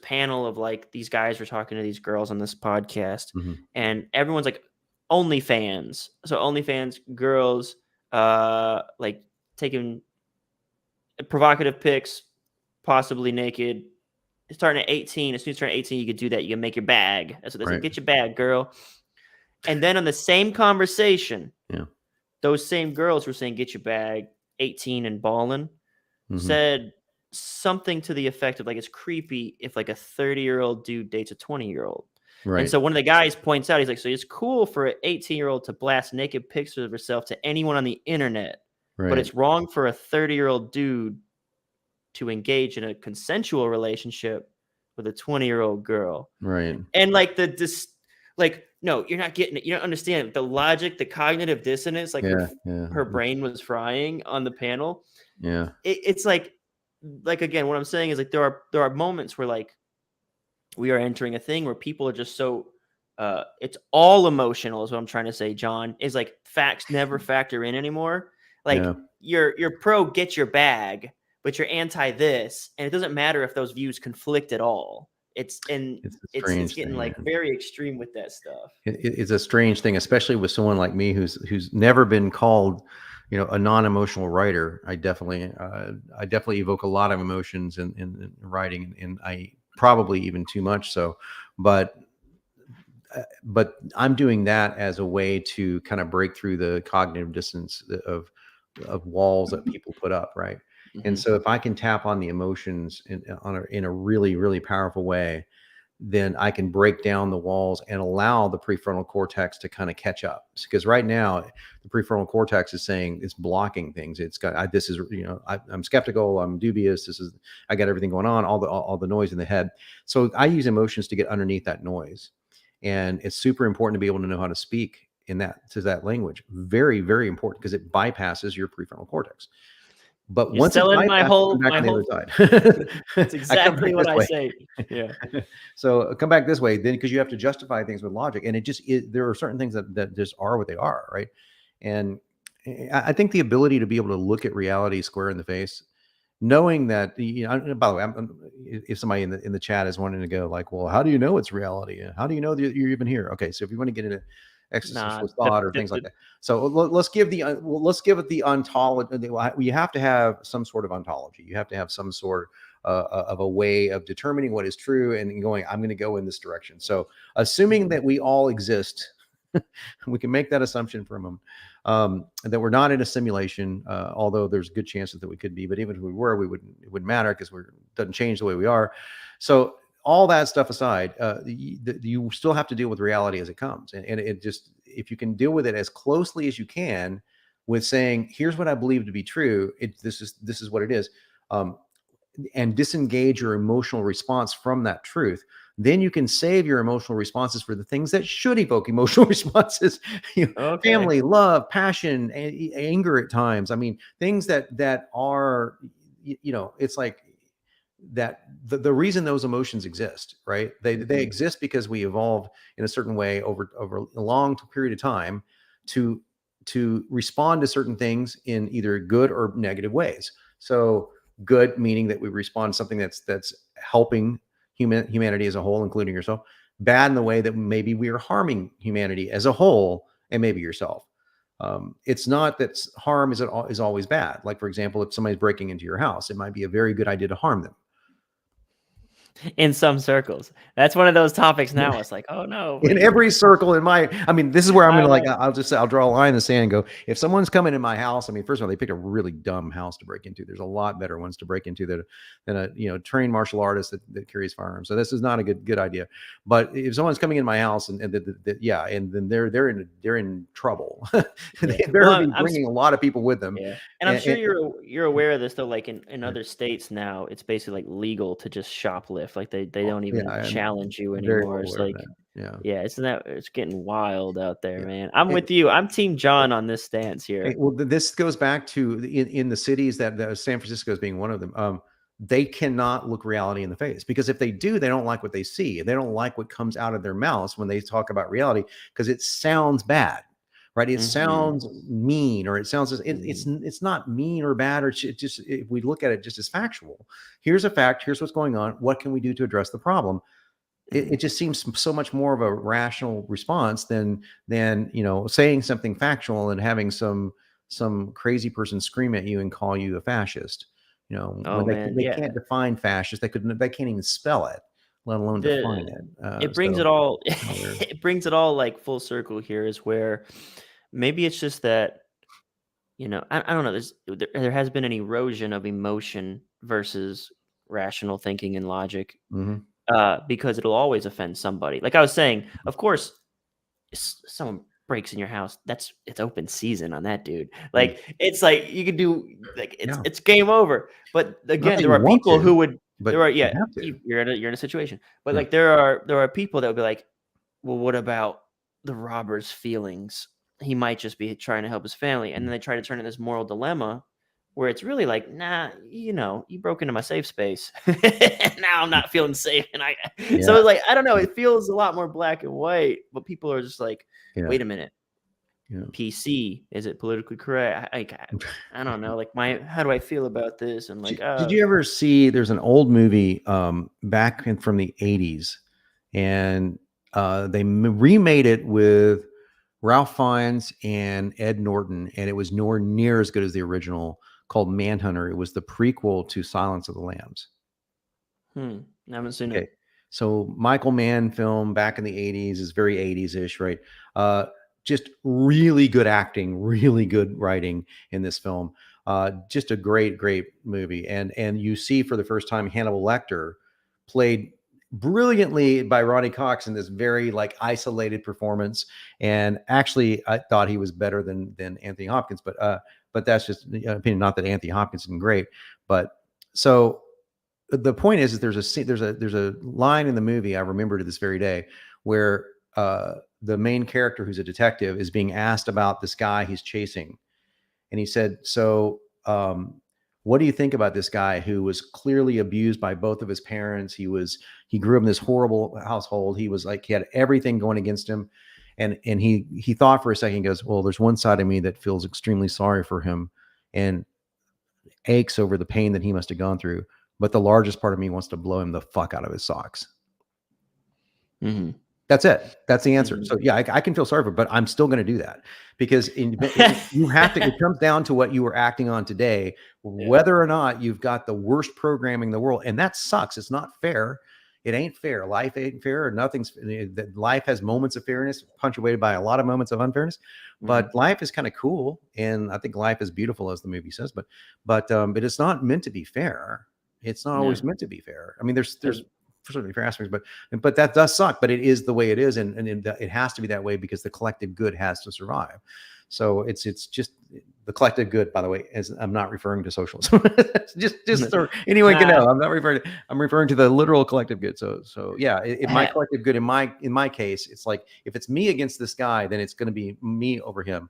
panel of like these guys were talking to these girls on this podcast, and everyone's like OnlyFans. So OnlyFans girls like taking provocative pics, possibly naked. Starting at 18, as soon as you turn 18, you could do that. You can make your bag. That's what they say. Get your bag, girl. And then on the same conversation, those same girls were saying, get your bag, 18 and ballin', said something to the effect of like, it's creepy if like a 30-year-old dude dates a 20-year-old. Right. And so one of the guys points out, he's like, so it's cool for an 18-year-old to blast naked pictures of herself to anyone on the internet, but it's wrong for a 30-year-old dude to engage in a consensual relationship with a 20-year-old girl. Right. And like like, no, you're not getting it. You don't understand the logic, the cognitive dissonance, like her brain was frying on the panel. Yeah. It's like again, what I'm saying is like there are moments where like we are entering a thing where people are just so it's all emotional is what I'm trying to say, John, is like facts never factor in anymore. Like you're pro get your bag, but you're anti this, and it doesn't matter if those views conflict at all. It's getting like very extreme with that stuff. It's a strange thing, especially with someone like me who's never been called, a non-emotional writer. I definitely evoke a lot of emotions in writing, and I probably even too much so. But I'm doing that as a way to kind of break through the cognitive distance of walls that people put up, right? And so if I can tap on the emotions in a really, really powerful way, then I can break down the walls and allow the prefrontal cortex to kind of catch up. Because right now, the prefrontal cortex is saying it's blocking things. It's got I'm skeptical. I'm dubious. I got everything going on. All the noise in the head. So I use emotions to get underneath that noise, and it's super important to be able to know how to speak in that language. Very, very important, because it bypasses your prefrontal cortex. But once it's bypassed, my whole side. That's exactly what I say. Yeah. So come back this way, then, because you have to justify things with logic, and there are certain things that just are what they are, right? And I think the ability to be able to look at reality square in the face, knowing that, by the way, if somebody in the chat is wanting to go like, well, how do you know it's reality? How do you know that you're even here? Okay, so if you want to get into existential thought or things like that. So let's give it the ontology. You have to have some sort of ontology. You have to have some sort of a way of determining what is true and going, I'm going to go in this direction. So assuming that we all exist, we can make that assumption for a moment, that we're not in a simulation, although there's good chances that we could be. But even if we were, it wouldn't matter, because it doesn't change the way we are. So all that stuff aside, you still have to deal with reality as it comes. And it just, if you can deal with it as closely as you can with saying, here's what I believe to be true, this is what it is, and disengage your emotional response from that truth, then you can save your emotional responses for the things that should evoke emotional responses. Family, love, passion, anger at times. I mean, things that are, it's like, that the reason those emotions exist, right? They exist because we evolved in a certain way over a long period of time to respond to certain things in either good or negative ways. So good meaning that we respond to something that's helping humanity as a whole, including yourself. Bad in the way that maybe we are harming humanity as a whole, and maybe yourself. It's not that harm is always bad. Like, for example, if somebody's breaking into your house, it might be a very good idea to harm them. In some circles. That's one of those topics now. It's like, oh no. In every circle I mean, this is where I'm I gonna like, know. I'll just say, I'll draw a line in the sand and go, if someone's coming in my house, I mean, first of all, they picked a really dumb house to break into. There's a lot better ones to break into than a, trained martial artist that carries firearms. So this is not a good idea. But if someone's coming in my house and yeah, and then they're in trouble. Yeah. They better Well, be bringing a lot of people with them. yeah, and I'm sure And you're aware of this though. Like in other states now, it's basically like legal to just shoplift. Like they don't yeah, even I'm challenge you very well anymore. It's aware of like, that. Yeah. yeah, it's getting wild out there, Yeah. man. I'm And, with you. I'm Team John on this stance here. well, this goes back to in the cities that San Francisco is being one of them. They cannot look reality in the face, because if they do, they don't like what they see. They don't like what comes out of their mouths when they talk about reality, because it sounds bad, right? It Hmm. sounds mean, or it sounds Hmm. it's not mean or bad, or just if we look at it just as factual. Here's a fact. Here's what's going on. What can we do to address the problem? It Hmm. just seems so much more of a rational response than saying something factual and having some crazy person scream at you and call you a fascist. When Oh man, they yeah. can't define fascist, they can't even spell it, let alone The define it. it brings So it all. it's kind of weird. It brings it all like full circle here. Is where maybe it's just that. I don't know. There has been an erosion of emotion versus rational thinking and logic, Hmm. because it'll always offend somebody. Like I was saying, of course, someone breaks in your house, it's open season on that dude. Yeah. Like it's like you could do like Yeah. it's game over. But Not again, that there you are want people to, who would. but There are you yeah. have to. You're in a situation, but Yeah. like there are people that would be like, well, what about the robber's feelings? He might just be trying to help his family. And then they try to turn it this moral dilemma where it's really like, nah, you broke into my safe space. Now I'm not feeling safe. And so Yeah. it's like, I don't know, it feels a lot more black and white, but people are just like, Yeah. wait a minute, Yeah. PC, is it politically correct? I don't know. Like how do I feel about this? And like, Did you ever see? There's an old movie from the '80s, and they remade it with Ralph Fiennes and Ed Norton, and it was nowhere near as good as the original, called Manhunter. It was the prequel to Silence of the Lambs. I haven't seen Okay. it. So Michael Mann film back in the '80s is very '80s-ish, right? Just really good acting, really good writing in this film. Just a great movie. And you see for the first time Hannibal Lecter played brilliantly by Ronnie Cox in this very like isolated performance. And actually, I thought he was better than Anthony Hopkins, but that's just an opinion. Not that Anthony Hopkins isn't great, but so the point is there's a line in the movie I remember to this very day where the main character, who's a detective, is being asked about this guy he's chasing, and he said, "So, what do you think about this guy who was clearly abused by both of his parents? He grew up in this horrible household. He was like he had everything going against him." And he thought for a second. He goes, "Well, there's one side of me that feels extremely sorry for him, and aches over the pain that he must have gone through. But the largest part of me wants to blow him the fuck out of his socks." Hmm. That's it. That's the answer. Hmm. So yeah, I can feel sorry for, but I'm still going to do that, because you have to. It comes down to what you were acting on today, Yeah. whether or not you've got the worst programming in the world, and that sucks. It's not fair. It ain't fair. Life ain't fair. Nothing's. Life has moments of fairness, punctuated by a lot of moments of unfairness. But Hmm. life is kind of cool, and I think life is beautiful, as the movie says. But it's not meant to be fair. It's not always No. meant to be fair. I mean, there's And certainly fair aspects, but that does suck. But it is the way it is, and it has to be that way because the collective good has to survive. So it's just the collective good. By the way, as I'm not referring to socialism, just so anyone can nah, know, I'm referring to the literal collective good. So yeah, my collective good in my case, it's like if it's me against this guy, then it's going to be me over him.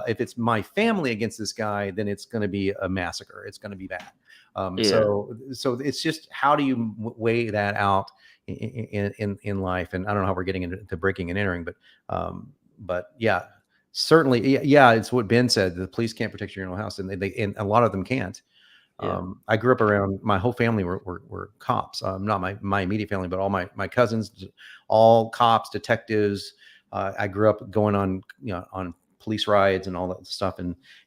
If it's my family against this guy, then it's going to be a massacre. It's going to be bad. yeah, So it's just, how do you weigh that out in life? And I don't know how we're getting into breaking and entering, but yeah, certainly, yeah, it's what Ben said. The police can't protect your own house, and and a lot of them can't. yeah, I grew up around, my whole family were cops. Not my immediate family, but all my cousins, all cops, detectives. I grew up going on on police rides and all that stuff,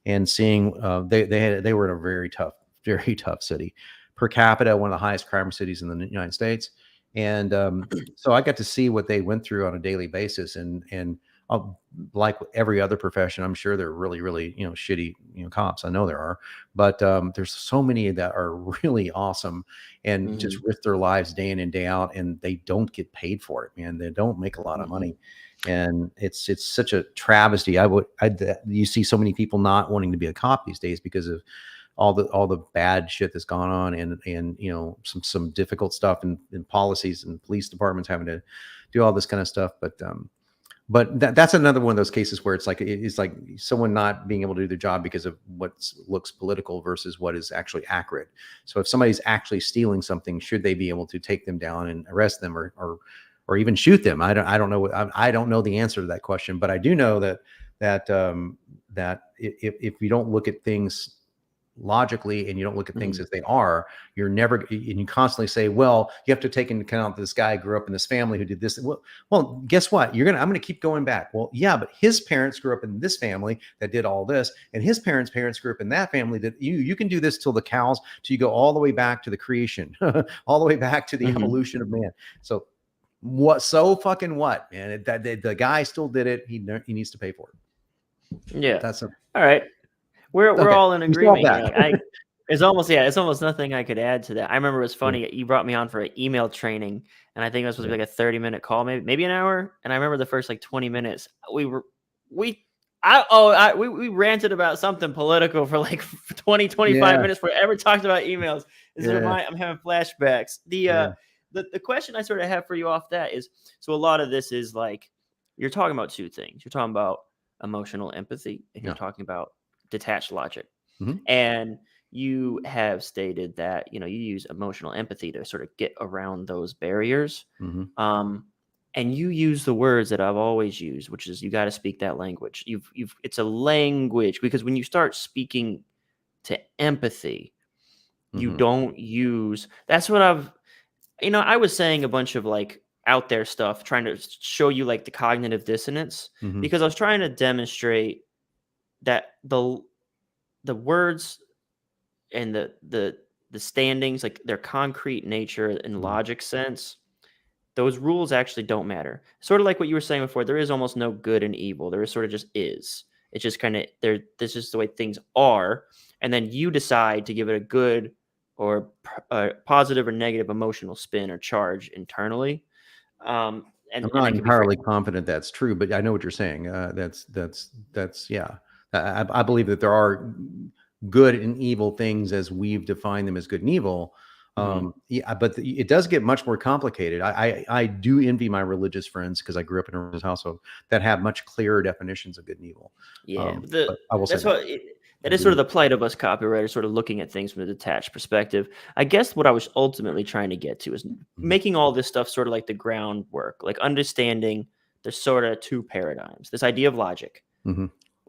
and seeing they were in a very tough city, per capita one of the highest crime cities in the United States. And so I got to see what they went through on a daily basis, and like every other profession, I'm sure there are really, really, shitty, cops. I know there are, but there's so many that are really awesome and just risk their lives day in and day out, and they don't get paid for it, man. They don't make a lot of money, and it's such a travesty. You see so many people not wanting to be a cop these days because of all the bad shit that's gone on, and some difficult stuff in policies, and police departments having to do all this kind of stuff. But that's another one of those cases where it's like someone not being able to do their job because of what looks political versus what is actually accurate. So if somebody's actually stealing something, should they be able to take them down and arrest them, or even shoot them? I don't know. I don't know the answer to that question, but I do know that if you don't look at things logically and you don't look at things as they are, you're never, and you constantly say, well, you have to take into account this guy grew up in this family who did this. Well, guess what? I'm going to keep going back. Well, yeah, but his parents grew up in this family that did all this, and his parents grew up in that family that you can do this till the cows, till you go all the way back to the creation, all the way back to the evolution of man. So what? So fucking what, man? The guy still did it. He needs to pay for it. Yeah. That's all right. We're Okay. all in agreement. It's almost nothing I could add to that. I remember it was funny. You brought me on for an email training, and I think it was supposed to be like a 30-minute call, maybe an hour. And I remember the first like 20 minutes, we ranted about something political for like 20, 25 minutes before we ever talked about emails. I'm having flashbacks. The question I sort of have for you off that is, so a lot of this is like, you're talking about two things. You're talking about emotional empathy, and you're talking about detached logic. And you have stated that, you use emotional empathy to sort of get around those barriers. And you use the words that I've always used, which is you got to speak that language. It's a language, because when you start speaking to empathy, you don't use, that's what I was saying a bunch of like out there stuff, trying to show you like the cognitive dissonance, because I was trying to demonstrate that the words and the standings, like their concrete nature and logic sense, those rules actually don't matter. Sort of like what you were saying before, there is almost no good and evil. There is sort of just is. It's just kind of there. This is the way things are. And then you decide to give it a good or positive or negative emotional spin or charge internally. And I'm not entirely confident that's true, but I know what you're saying. That's yeah. I believe that there are good and evil things as we've defined them as good and evil. Yeah, but it does get much more complicated. I do envy my religious friends, because I grew up in a religious household, that have much clearer definitions of good and evil. Yeah, I will say that is sort of the plight of us copywriters, sort of looking at things from a detached perspective. I guess what I was ultimately trying to get to is making all this stuff sort of like the groundwork, like understanding there's sort of two paradigms, this idea of logic.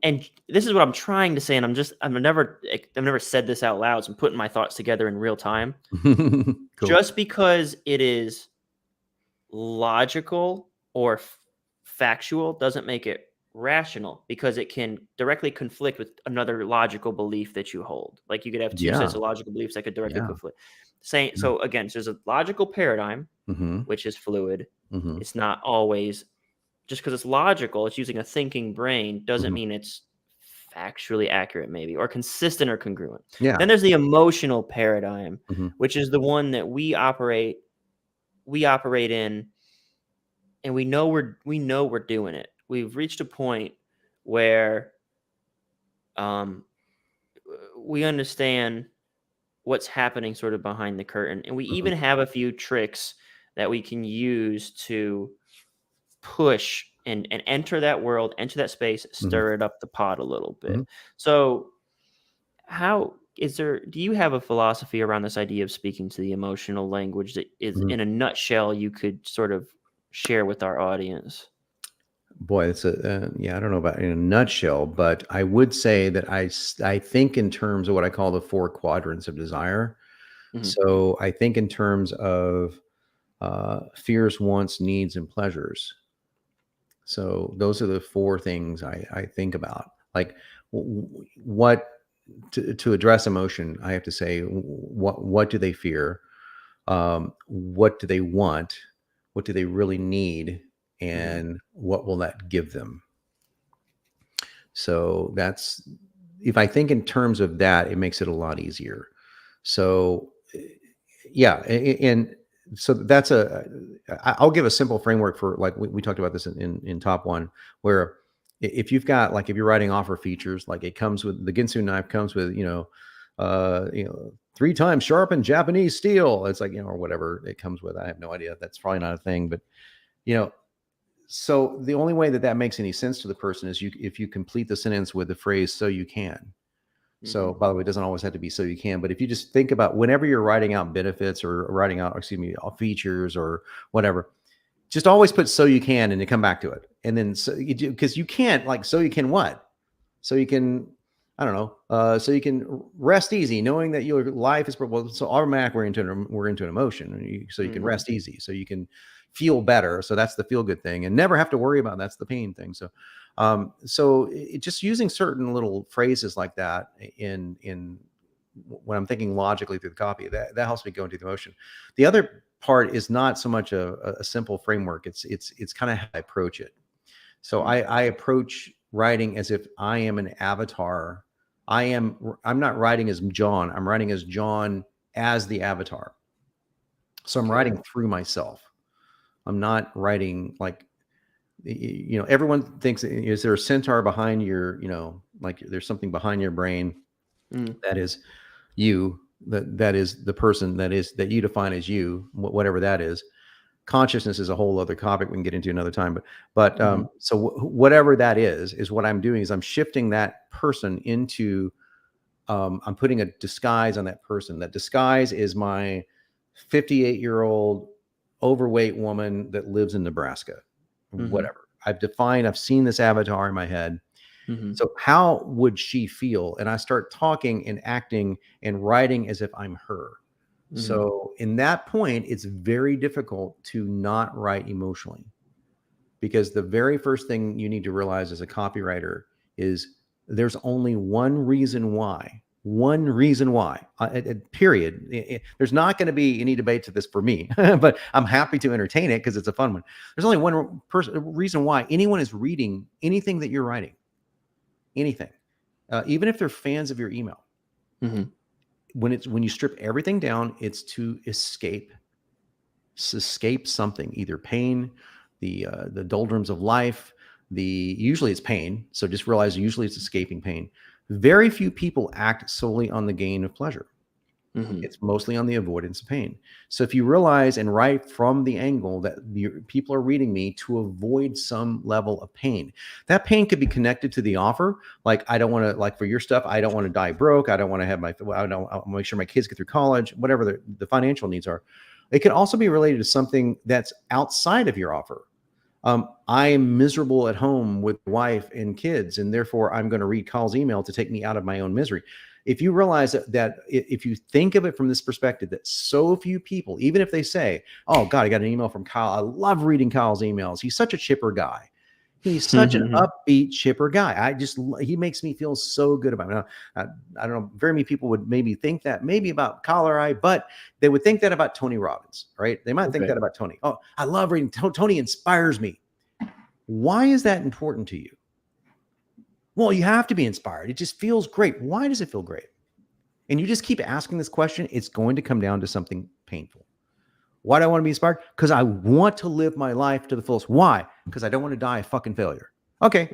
And this is what I'm trying to say, and I've never said this out loud, so I'm putting my thoughts together in real time. Cool. Just because it is logical or factual doesn't make it rational, because it can directly conflict with another logical belief that you hold. Like you could have two sets of logical beliefs that could directly conflict. So again, there's a logical paradigm, which is fluid. It's not always, just because it's logical, it's using a thinking brain, doesn't mean it's factually accurate, maybe, or consistent or congruent. Then there's the emotional paradigm, which is the one that we operate in, and we know we're doing it. We've reached a point where we understand what's happening sort of behind the curtain, and we even have a few tricks that we can use to push and enter that world, enter that space, stir it up the pot a little bit. So do you have a philosophy around this idea of speaking to the emotional language that is in a nutshell you could sort of share with our audience? Boy, it's I don't know about in a nutshell, but I would say that I think in terms of what I call the 4 quadrants of desire. So I think in terms of fears, wants, needs, and pleasures. So those are the 4 things I think about. Like what to address emotion, I have to say, what do they fear? What do they want? What do they really need? And what will that give them? So that's, if I think in terms of that, it makes it a lot easier. So yeah, and so that's I'll give a simple framework for, like we talked about this in top one, where if you've got, like, if you're writing offer features, like it comes with the Ginsu knife comes with, 3 times sharpened Japanese steel. It's like, or whatever it comes with. I have no idea. That's probably not a thing, but so the only way that makes any sense to the person is if you complete the sentence with the phrase "so you can." So, by the way, it doesn't always have to be "so you can," but if you just think about whenever you're writing out benefits or writing out, features or whatever, just always put "so you can" and you come back to it. And then so you do, because you can't, like, so you can what? So you can, I don't know. So you can rest easy, knowing that your life is, well, so automatic we're into an emotion. So you can rest easy. So you can feel better. So that's the feel good thing, and never have to worry about, that's the pain thing. So, just using certain little phrases like that in when I'm thinking logically through the copy, that helps me go into the emotion. The other part is not so much a simple framework. It's kind of how I approach it. So I approach writing as if I am an avatar. I'm not writing as Jon. I'm writing as Jon as the avatar. So I'm writing through myself. I'm not writing like, everyone thinks, is there a centaur behind your, like there's something behind your brain that is you, that is the person that you define as you, whatever that is. Consciousness is a whole other topic we can get into another time, but so whatever that is what I'm doing is I'm shifting that person into, I'm putting a disguise on that person. That disguise is my 58-year-old overweight woman that lives in Nebraska. Whatever. I've seen this avatar in my head. So how would she feel? And I start talking and acting and writing as if I'm her. So in that point, it's very difficult to not write emotionally, because the very first thing you need to realize as a copywriter is there's only one reason why, period. There's not going to be any debate to this for me, but I'm happy to entertain it because it's a fun one. There's only one reason why anyone is reading anything that you're writing, anything, even if they're fans of your email. When you strip everything down, it's to escape something, either pain, the doldrums of life, usually it's pain. So just realize usually it's escaping pain. Very few people act solely on the gain of pleasure. It's mostly on the avoidance of pain. So if you realize and write from the angle that people are reading me to avoid some level of pain, that pain could be connected to the offer. Like, I don't want to, like for your stuff, I don't want to die broke. I don't want to have I want to make sure my kids get through college, whatever the financial needs are. It could also be related to something that's outside of your offer. I am miserable at home with wife and kids, and therefore I'm going to read Kyle's email to take me out of my own misery. If you realize that if you think of it from this perspective, that so few people, even if they say, "Oh God, I got an email from Kyle. I love reading Kyle's emails. He's such a chipper guy. He's such an upbeat, chipper guy. He makes me feel so good about him." I don't know. Very many people would maybe think that maybe about Kyle or I, but they would think that about Tony Robbins, right? They might think that about Tony. "Oh, I love reading. Tony inspires me." Why is that important to you? Well, you have to be inspired. It just feels great. Why does it feel great? And you just keep asking this question, it's going to come down to something painful. Why do I want to be inspired? Because I want to live my life to the fullest. Why? Because I don't want to die a fucking failure. Okay,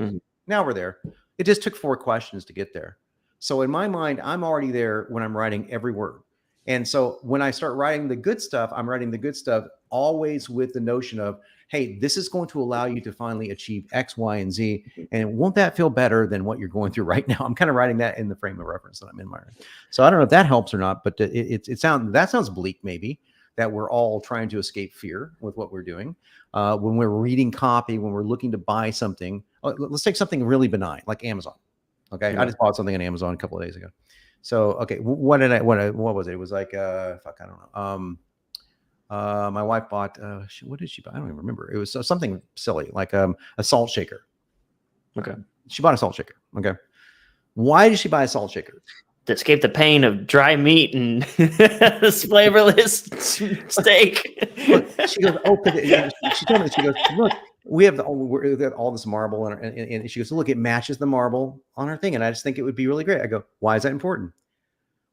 now we're there. It just took 4 questions to get there. So in my mind, I'm already there when I'm writing every word. And so when I start writing the good stuff, I'm writing the good stuff always with the notion of, hey, this is going to allow you to finally achieve X, Y, and Z. And won't that feel better than what you're going through right now? I'm kind of writing that in the frame of reference that I'm in. So I don't know if that helps or not, but that sounds bleak, maybe, that we're all trying to escape fear with what we're doing. When we're reading copy, when we're looking to buy something, let's take something really benign, like Amazon. Okay. Yeah. I just bought something on Amazon a couple of days ago. So, okay. What was it? It was like, I don't know. My wife bought, what did she buy? I don't even remember. It was something silly, like a salt shaker. Okay. She bought a salt shaker. Okay. Why did she buy a salt shaker? escape the pain of dry meat and flavorless steak. Look, she goes, oh, she told me, she goes, look, we have all this marble, and she goes, look, it matches the marble on her thing, and I just think it would be really great. I go, why is that important?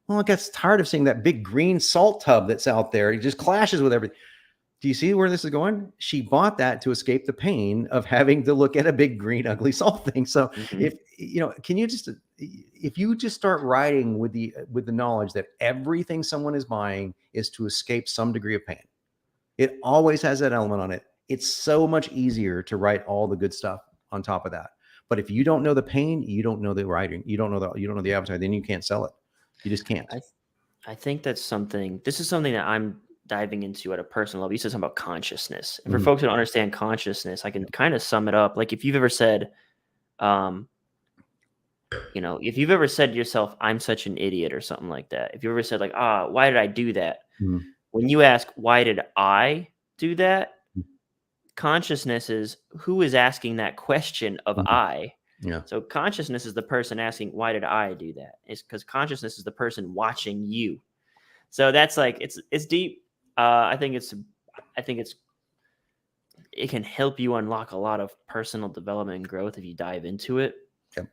Well, I gets tired of seeing that big green salt tub that's out there. It just clashes with everything. Do you see where this is going? She bought that to escape the pain of having to look at a big green ugly salt thing. So if you just start writing with the knowledge that everything someone is buying is to escape some degree of pain, it always has that element on it. It's so much easier to write all the good stuff on top of that. But if you don't know the pain, you don't know the writing, you don't know the advertising, then you can't sell it. You just can't. I think this is something that I'm diving into at a personal level. You said something about consciousness. And for folks who don't understand consciousness, I can kind of sum it up. Like if you've ever said, if you've ever said to yourself, I'm such an idiot or something like that. If you ever said like, why did I do that? When you ask, why did I do that? Consciousness is who is asking that question of I. Yeah. So consciousness is the person asking, why did I do that? It's because consciousness is the person watching you. So that's like, it's deep. I think it can help you unlock a lot of personal development and growth if you dive into it. Yep.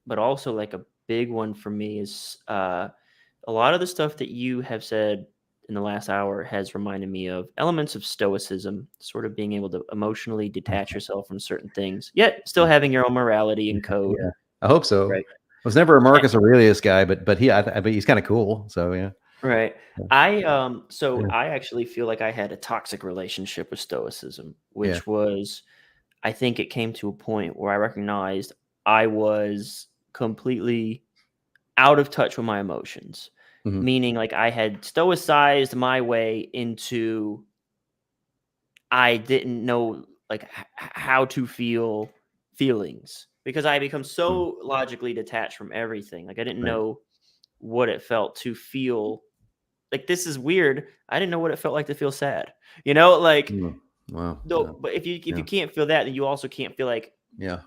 But also like a big one for me is a lot of the stuff that you have said in the last hour has reminded me of elements of stoicism, sort of being able to emotionally detach yourself from certain things, yet still having your own morality and code. Yeah. I hope so. Right. I was never a Marcus Aurelius guy, but he's kind of cool. So yeah. Right. I actually feel like I had a toxic relationship with stoicism, which was, I think it came to a point where I recognized I was completely out of touch with my emotions. Meaning like I had stoicized my way into, I didn't know like how to feel feelings because I had become so logically detached from everything. Like I didn't know what it felt to feel like, this is weird. I didn't know what it felt like to feel sad, like, wow. No, but if you can't feel that, then you also can't feel like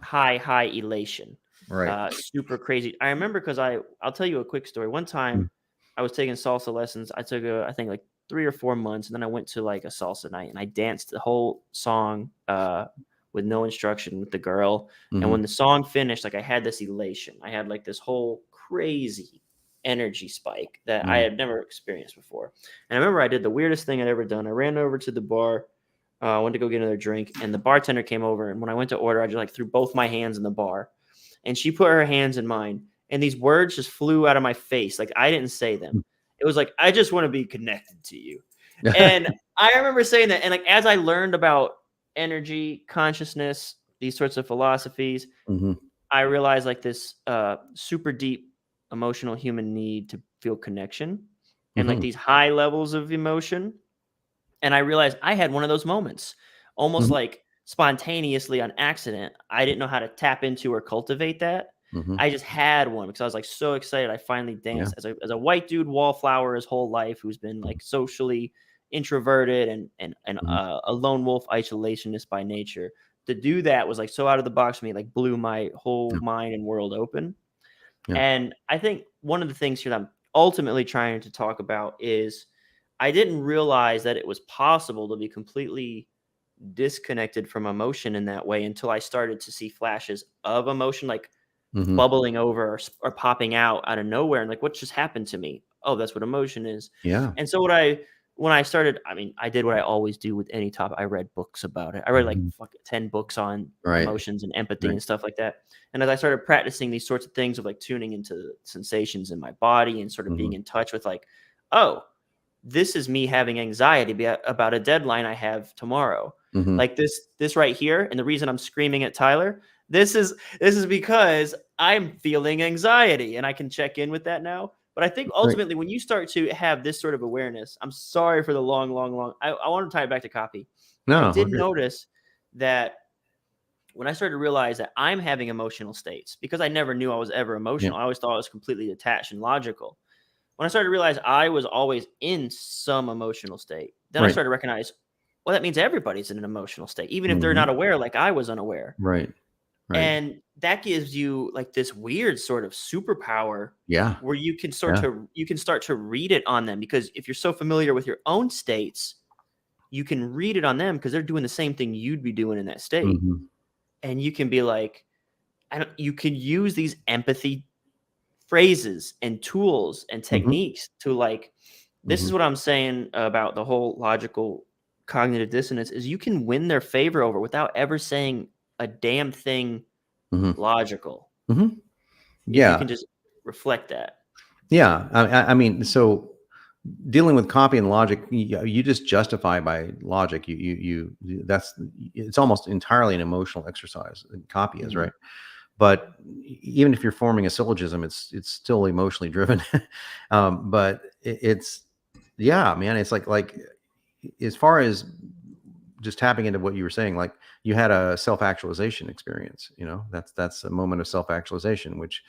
high elation. Right. Super crazy. I remember because I'll tell you a quick story. One time I was taking salsa lessons. I took I think like 3 or 4 months, and then I went to like a salsa night and I danced the whole song with no instruction with the girl. And when the song finished, like I had this elation. I had like this whole crazy energy spike that I had never experienced before. And I remember I did the weirdest thing I'd ever done. I ran over to the bar, went to go get another drink, and the bartender came over. And when I went to order, I just like threw both my hands in the bar, and she put her hands in mine, and these words just flew out of my face. Like I didn't say them. It was like, I just want to be connected to you. And I remember saying that. And like, as I learned about energy, consciousness, these sorts of philosophies, I realized like this super deep emotional human need to feel connection and like these high levels of emotion. And I realized I had one of those moments almost like spontaneously on accident. I didn't know how to tap into or cultivate that. I just had one because I was like so excited. I finally danced as a white dude wallflower his whole life, who's been like socially introverted and a lone wolf isolationist by nature. To do that was like so out of the box for me, like blew my whole mind and world open. And I think one of the things here that I'm ultimately trying to talk about is I didn't realize that it was possible to be completely disconnected from emotion in that way until I started to see flashes of emotion, like bubbling over or popping out of nowhere. And like, what just happened to me? Oh, that's what emotion is. Yeah. And so when I started, I mean, I did what I always do with any topic. I read books about it. I read like 10 books on emotions and empathy and stuff like that. And as I started practicing these sorts of things of like tuning into sensations in my body and sort of being in touch with like, oh, this is me having anxiety about a deadline I have tomorrow. Like this right here. And the reason I'm screaming at Tyler, this is because I'm feeling anxiety, and I can check in with that now. But I think ultimately when you start to have this sort of awareness, I'm sorry for the long, I want to tie it back to copy. No, I did notice that when I started to realize that I'm having emotional states, because I never knew I was ever emotional. I always thought I was completely detached and logical. When I started to realize I was always in some emotional state, then I started to recognize, well, that means everybody's in an emotional state, even if they're not aware, like I was unaware. Right. And that gives you like this weird sort of superpower Yeah. where you can Yeah. start to read it on them, because if you're so familiar with your own states, you can read it on them because they're doing the same thing you'd be doing in that state. Mhm. And you can be like, you can use these empathy phrases and tools and Mhm. techniques to like, this is Mhm. what I'm saying about the whole logical cognitive dissonance, is you can win their favor over without ever saying a damn thing Mhm. logical, Mhm. if you Yeah. can just reflect that. Yeah. I mean, so dealing with copy and logic, you just justify by logic. That's, it's almost entirely an emotional exercise. Copy is, Mhm. right. But even if you're forming a syllogism, it's still emotionally driven. But it's, yeah, man, it's like as far as just tapping into what you were saying, like you had a self-actualization experience, that's a moment of self-actualization, which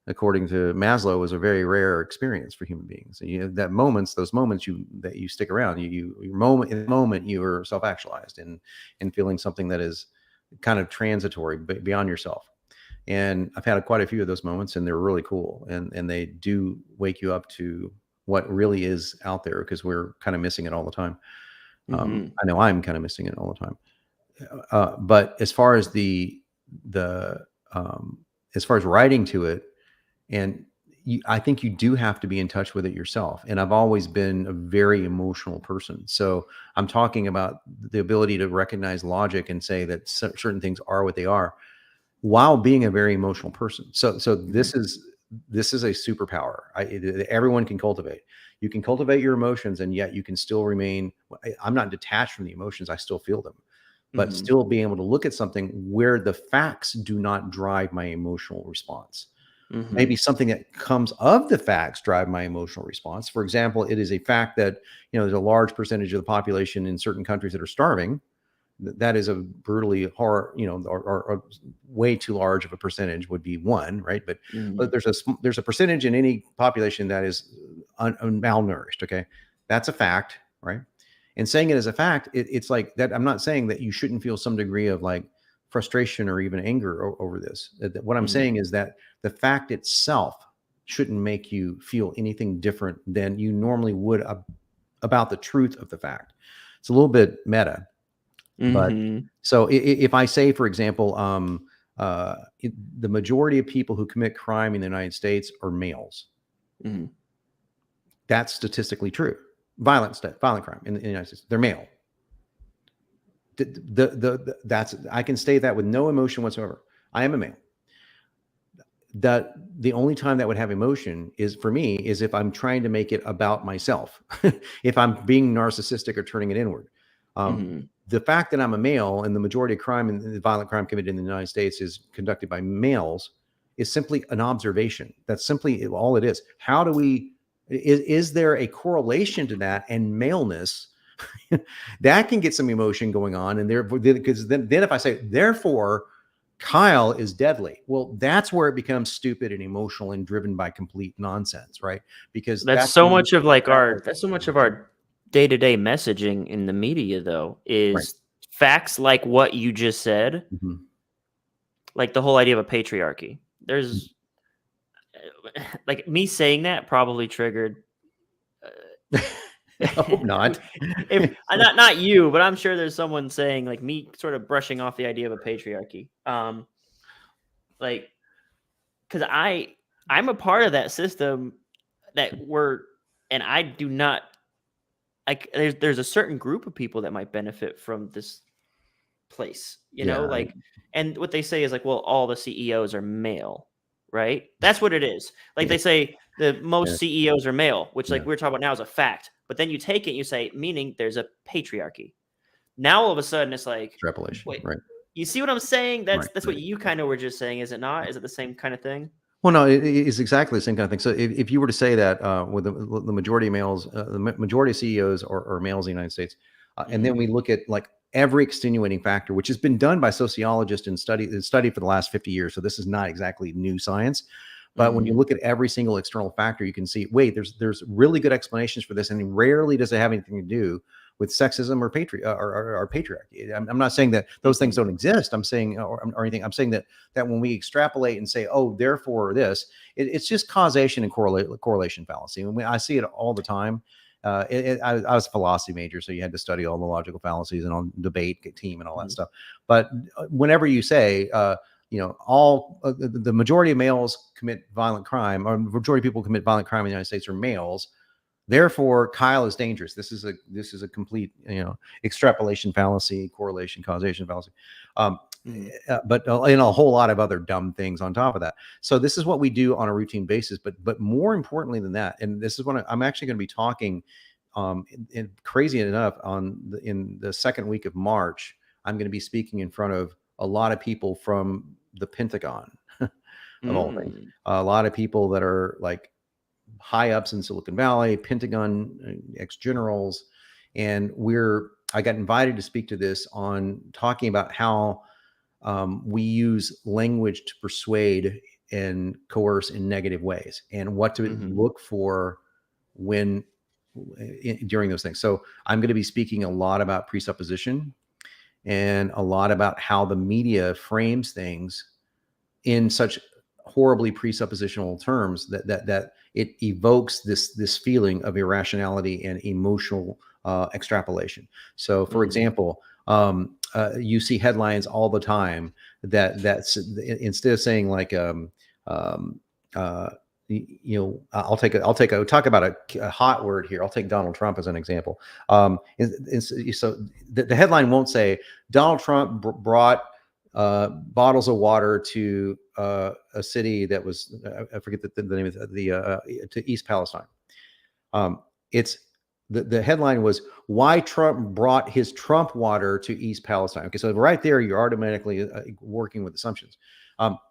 according to Maslow is a very rare experience for human beings. And those moments that you stick around, your moment in the moment you are self-actualized and feeling something that is kind of transitory beyond yourself. And I've had quite a few of those moments, and they're really cool. And they do wake you up to what really is out there, because we're kind of missing it all the time. Mhm. I know I'm kind of missing it all the time. But as far as the as far as writing to it, and I think you do have to be in touch with it yourself. And I've always been a very emotional person, so I'm talking about the ability to recognize logic and say that certain things are what they are, while being a very emotional person. So Mhm. this is a superpower. Everyone can cultivate. You can cultivate your emotions, and yet you can still remain. I'm not detached from the emotions. I still feel them, but Mhm. still being able to look at something where the facts do not drive my emotional response. Maybe Mhm. something that comes of the facts drive my emotional response. For example, it is a fact that there's a large percentage of the population in certain countries that are starving. That is a brutally hard, or way too large of a percentage would be one, right? But Mhm. there's a percentage in any population that is malnourished. Okay, that's a fact, right? And saying it as a fact, it's like that. I'm not saying that you shouldn't feel some degree of like frustration or even anger over this. What I'm Mhm. saying is that the fact itself shouldn't make you feel anything different than you normally would about the truth of the fact. It's a little bit meta, but Mhm. so if I say, for example, the majority of people who commit crime in the United States are males, Mhm. that's statistically true. Violent crime in the United States, they're male. That's, I can say that with no emotion whatsoever. I am a male. That the only time that would have emotion is for me is if I'm trying to make it about myself, if I'm being narcissistic or turning it inward. Mhm. The fact that I'm a male and the majority of crime and the violent crime committed in the United States is conducted by males is simply an observation. That's simply all it is. How do we? Is there a correlation to that and maleness? That can get some emotion going on, and therefore, because then if I say therefore Kyle is deadly, well, that's where it becomes stupid and emotional and driven by complete nonsense, right? Because That's that's so when much of like exactly that's so much of our day-to-day messaging in the media, though, right. is facts like what you just said, Mhm. like the whole idea of a patriarchy. There's like me saying that probably triggered I hope not. if not you, but I'm sure there's someone saying like me sort of brushing off the idea of a patriarchy. Like because I'm a part of that system that we're and I do not like there's a certain group of people that might benefit from this place, Yeah. like, and what they say is like, well, all the CEOs are male, right? That's what it is. Like Yeah. they say the Yeah. most CEOs are male, which like Yeah. we're talking about now is a fact. But then you take it and you say, meaning there's a patriarchy. Now all of a sudden it's like, Extrapolation. wait, Right. you see what I'm saying? Right. That's what Right. you kind of were just saying, is it not? Is it the same kind of thing? Well, no, it's exactly the same kind of thing. So if you were to say that with the majority of males, majority of CEOs are males in the United States, and then Hmm. we look at like every extenuating factor, which has been done by sociologists and study for the last 50 years. So this is not exactly new science. But when you Hmm. look at every single external factor, you can see, wait, there's really good explanations for this, and rarely does it have anything to do sexism or or patriarchy. I'm not saying that those things don't exist. I'm saying or anything. I'm saying that when we extrapolate and say, oh, therefore this, it's just causation and correlation fallacy. And I see it all the time. I was a philosophy major, so you had to study all the logical fallacies and on debate team and all that stuff. But whenever you say, all the majority of males commit violent crime, or majority of people commit violent crime in the United States are males. Therefore, Kyle is dangerous. This is a complete, extrapolation fallacy, correlation, causation fallacy. But in a whole lot of other dumb things on top of that. So this is what we do on a routine basis. But more importantly than that, and this is what I'm actually going to be talking. And crazy enough, in the second week of March, I'm going to be speaking in front of a lot of people from the Pentagon, of all things. A lot of people that are like high ups in Silicon Valley, Pentagon ex-generals, and I got invited to speak to this on talking about how we use language to persuade and coerce in negative ways, and what to look for during those things. So I'm going to be speaking a lot about presupposition and a lot about how the media frames things in such horribly presuppositional terms that it evokes this feeling of irrationality and emotional extrapolation. So, for example, you see headlines all the time that's instead of saying like I'll talk about a hot word here. I'll take Donald Trump as an example. So the headline won't say Donald Trump brought bottles of water to a city that was, I forget the name of to East Palestine. It's the headline was why Trump brought his Trump water to East Palestine. Okay, so right there you're automatically working with assumptions.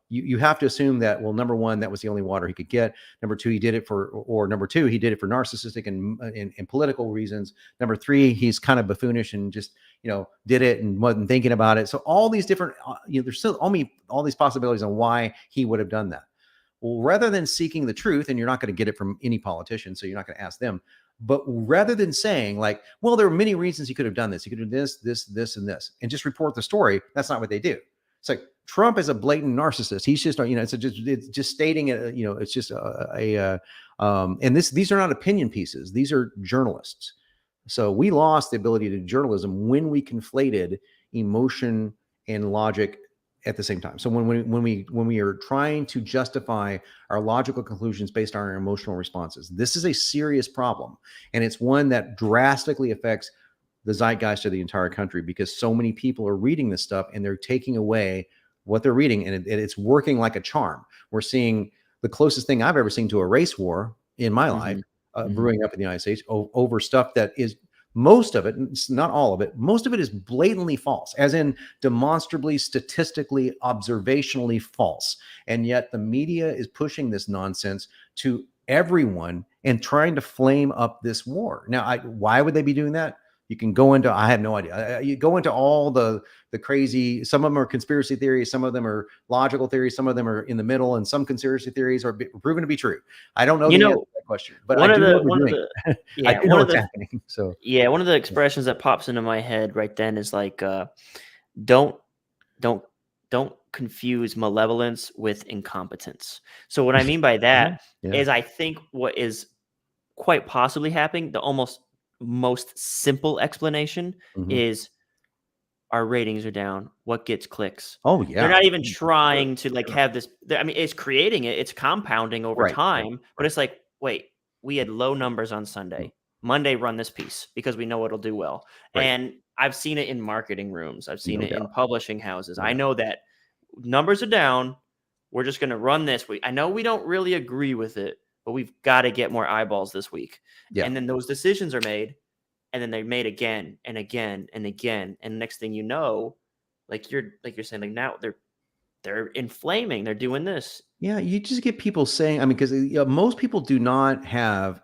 You have to assume that, well, number one, that was the only water he could get. Number two, he did it for narcissistic and political reasons. Number three, he's kind of buffoonish and just, did it and wasn't thinking about it. So all these different, there's still all these possibilities on why he would have done that. Well, rather than seeking the truth, and you're not going to get it from any politician, so you're not going to ask them, but rather than saying like, well, there are many reasons he could have done this. He could have done this, and this, and just report the story. That's not what they do. It's like Trump is a blatant narcissist. He's just, it's just stating it. It's just and these are not opinion pieces. These are journalists. So we lost the ability to journalism when we conflated emotion and logic at the same time. So when we are trying to justify our logical conclusions based on our emotional responses, this is a serious problem, and it's one that drastically affects the zeitgeist of the entire country, because so many people are reading this stuff and they're taking away what they're reading, and it's working like a charm. We're seeing the closest thing I've ever seen to a race war in my life brewing up in the United States over stuff that is, most of it, not all of it, most of it is blatantly false, as in demonstrably, statistically, observationally false. And yet the media is pushing this nonsense to everyone and trying to flame up this war. Now, why would they be doing that? You can go into, I have no idea. You go into all the crazy, some of them are conspiracy theories, some of them are logical theories, some of them are in the middle, and some conspiracy theories are proven to be true. I don't know the answer to that question, but I do know what's happening. So yeah, one of the expressions that pops into my head right then is like, don't confuse malevolence with incompetence. So what I mean by that is, I think what is quite possibly happening, the almost most simple explanation is our ratings are down. What gets clicks? Oh yeah. They're not even trying to like have this. I mean, it's creating it. It's compounding over time, but it's like, wait, we had low numbers on Sunday. Monday, run this piece because we know it'll do well. And I've seen it in marketing rooms. I've seen it in publishing houses. I know that numbers are down. We're just going to run this week. I know we don't really agree with it, but we've got to get more eyeballs this week. Yeah. And then those decisions are made, and then they're made again and again and again. And next thing you know, like you're saying, like now they're inflaming, they're doing this. Yeah. You just get people saying, I mean, because most people do not have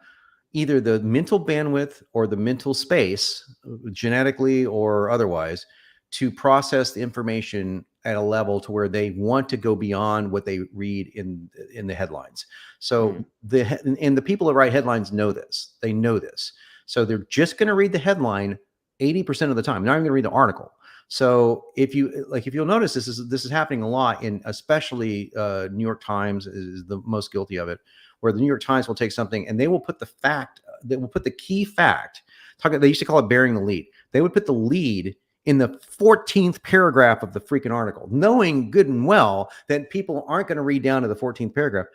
either the mental bandwidth or the mental space, genetically or otherwise, to process the information at a level to where they want to go beyond what they read in the headlines. So the people that write headlines know this. They know this. So they're just going to read the headline 80% of the time. Not even going to read the article. So if you'll notice, this is happening a lot in, especially New York Times is the most guilty of it, where the New York Times will take something and they will put the key fact. They used to call it bearing the lead. They would put the lead in the 14th paragraph of the freaking article, knowing good and well that people aren't going to read down to the 14th paragraph.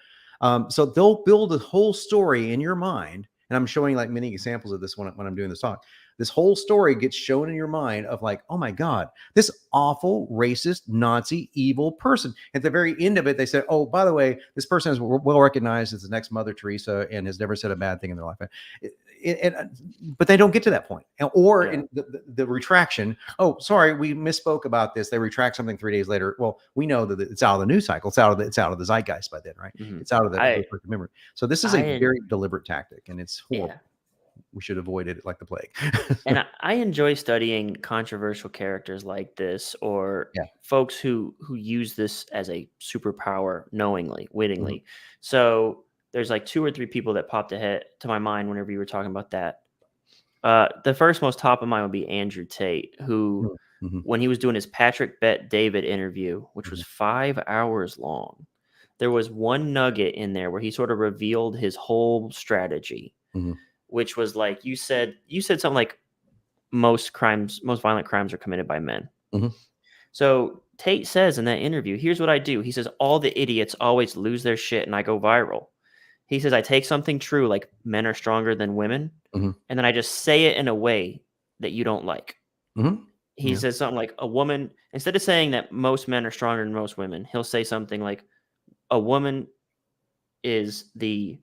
So they'll build a whole story in your mind. And I'm showing like many examples of this when I'm doing this talk. This whole story gets shown in your mind of like, oh my God, this awful, racist, Nazi, evil person. At the very end of it, they said, oh, by the way, this person is well recognized as the next Mother Teresa and has never said a bad thing in their life. But they don't get to that point. Or in the retraction, oh, sorry, we misspoke about this. They retract something 3 days later. Well, we know that it's out of the news cycle. It's out of the zeitgeist by then, right? It's out of the memory. So this is a very deliberate tactic, and it's horrible. Yeah. We should avoid it like the plague. And I enjoy studying controversial characters like this, or folks who use this as a superpower knowingly, wittingly. Mm-hmm. So there's like 2 or 3 people that popped ahead to my mind whenever you were talking about that. The first most top of mind would be Andrew Tate, who, when he was doing his Patrick Bet David interview, which was 5 hours long, there was one nugget in there where he sort of revealed his whole strategy. Which was like you said something like most violent crimes are committed by men. So Tate says in that interview, here's what I do. He says, all the idiots always lose their shit and I go viral. He says, I take something true, like men are stronger than women, and then I just say it in a way that you don't like. He says something like, a woman, instead of saying that most men are stronger than most women, he'll say something like, a woman is the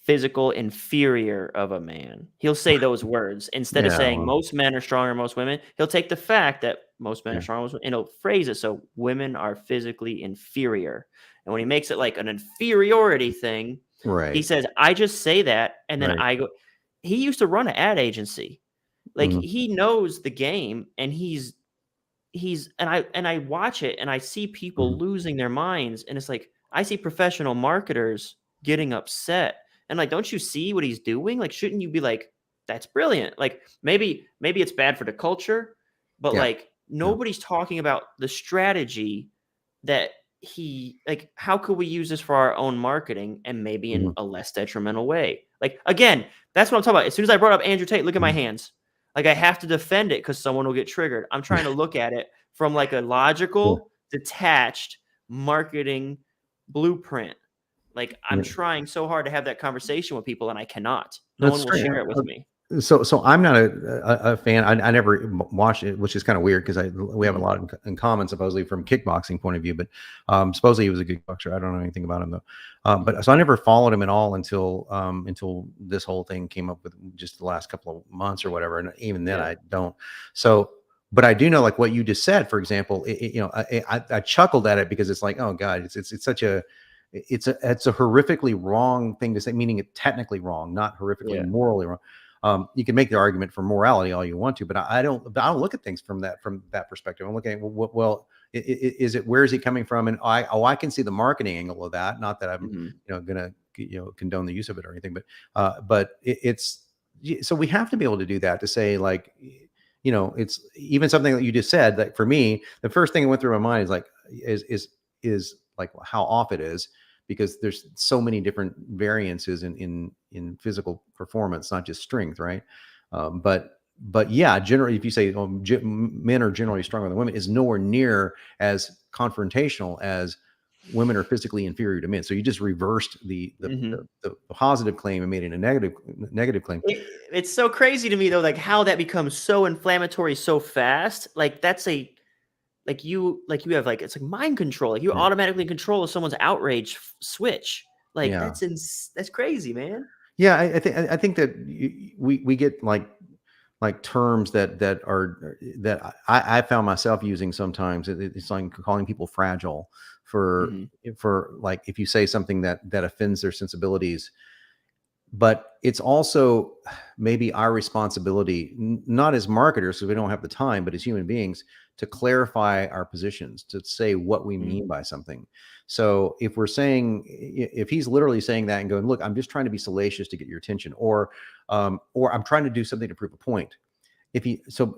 physical inferior of a man. He'll say those words instead of saying most men are stronger than most women. He'll take the fact that most men are stronger, and he'll phrase it so women are physically inferior. And when he makes it like an inferiority thing, he says, I just say that, and then I go. He used to run an ad agency, like he knows the game, and he's and I watch it, and I see people losing their minds, and it's like I see professional marketers getting upset. And like, don't you see what he's doing? Like, shouldn't you be like, that's brilliant? Like, maybe it's bad for the culture, but like nobody's talking about the strategy that like, how could we use this for our own marketing and maybe in a less detrimental way? Like, again, that's what I'm talking about. As soon as I brought up Andrew Tate, look at my hands. Like, I have to defend it because someone will get triggered. I'm trying to look at it from like a logical, detached marketing blueprint. Like, I'm trying so hard to have that conversation with people, and I cannot. No one will share it with me. So I'm not a fan. I never watched it, which is kind of weird because we have a lot in common, supposedly from kickboxing point of view. But supposedly he was a good boxer. I don't know anything about him though. But so I never followed him at all until this whole thing came up with just the last couple of months or whatever. And even then, I don't. So. But I do know, like what you just said, for example, I chuckled at it because it's like, oh God, it's such a. It's a horrifically wrong thing to say, meaning it technically wrong, not horrifically morally wrong. You can make the argument for morality all you want to, but I don't look at things from that perspective. I'm looking at, where is he coming from? And I can see the marketing angle of that. Not that I'm gonna condone the use of it or anything, but it's so we have to be able to do that, to say like, it's even something that you just said. Like for me, the first thing that went through my mind is like is like how off it is, because there's so many different variances in physical performance, not just strength, right? But yeah, generally, if you say men are generally stronger than women, is nowhere near as confrontational as women are physically inferior to men. So you just reversed the positive claim and made it a negative claim. It's so crazy to me though, like how that becomes so inflammatory so fast. Like that's like you have like, it's like mind control. Like you automatically control someone's outrage switch. Like that's crazy, man. Yeah, I think that we get like terms that I found myself using sometimes. It's like calling people fragile for like if you say something that offends their sensibilities. But it's also maybe our responsibility, not as marketers, because we don't have the time, but as human beings, to clarify our positions, to say what we mean by something. So if we're saying, if he's literally saying that and going, look, I'm just trying to be salacious to get your attention, or I'm trying to do something to prove a point.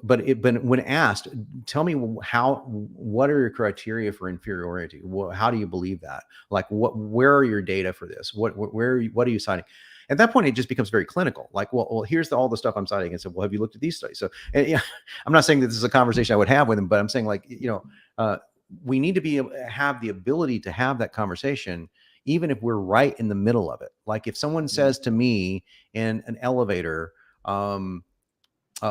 but when asked, tell me what are your criteria for inferiority? How do you believe that? Like, where are your data for this? What are you citing? At that point, it just becomes very clinical. Like, well, here's all the stuff I'm citing. And so, well, have you looked at these studies? So, and, yeah, I'm not saying that this is a conversation I would have with him, but I'm saying, like, we need to have the ability to have that conversation, even if we're right in the middle of it. Like, if someone says to me in an elevator,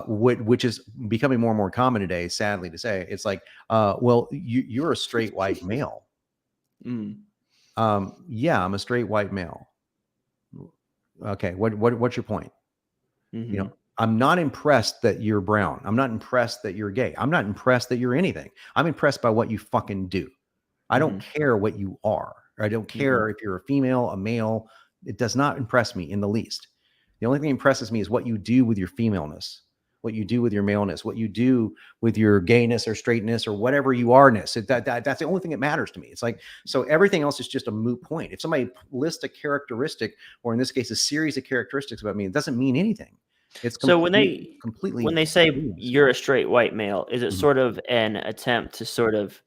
which is becoming more and more common today, sadly to say, it's like, well, you're a straight white male. Yeah, I'm a straight white male. Okay, what's your point? I'm not impressed that you're brown. I'm not impressed that you're gay. I'm not impressed that you're anything. I'm impressed by what you fucking do. I don't care what you are. I don't care if you're a female, a male. It does not impress me in the least. The only thing that impresses me is what you do with your femaleness, what you do with your maleness, what you do with your gayness or straightness or whatever you are-ness. That's the only thing that matters to me. It's like, so everything else is just a moot point. If somebody lists a characteristic, or in this case, a series of characteristics about me, it doesn't mean anything. It's so when they say meaningless. You're a straight white male, is it sort of an attempt to sort of,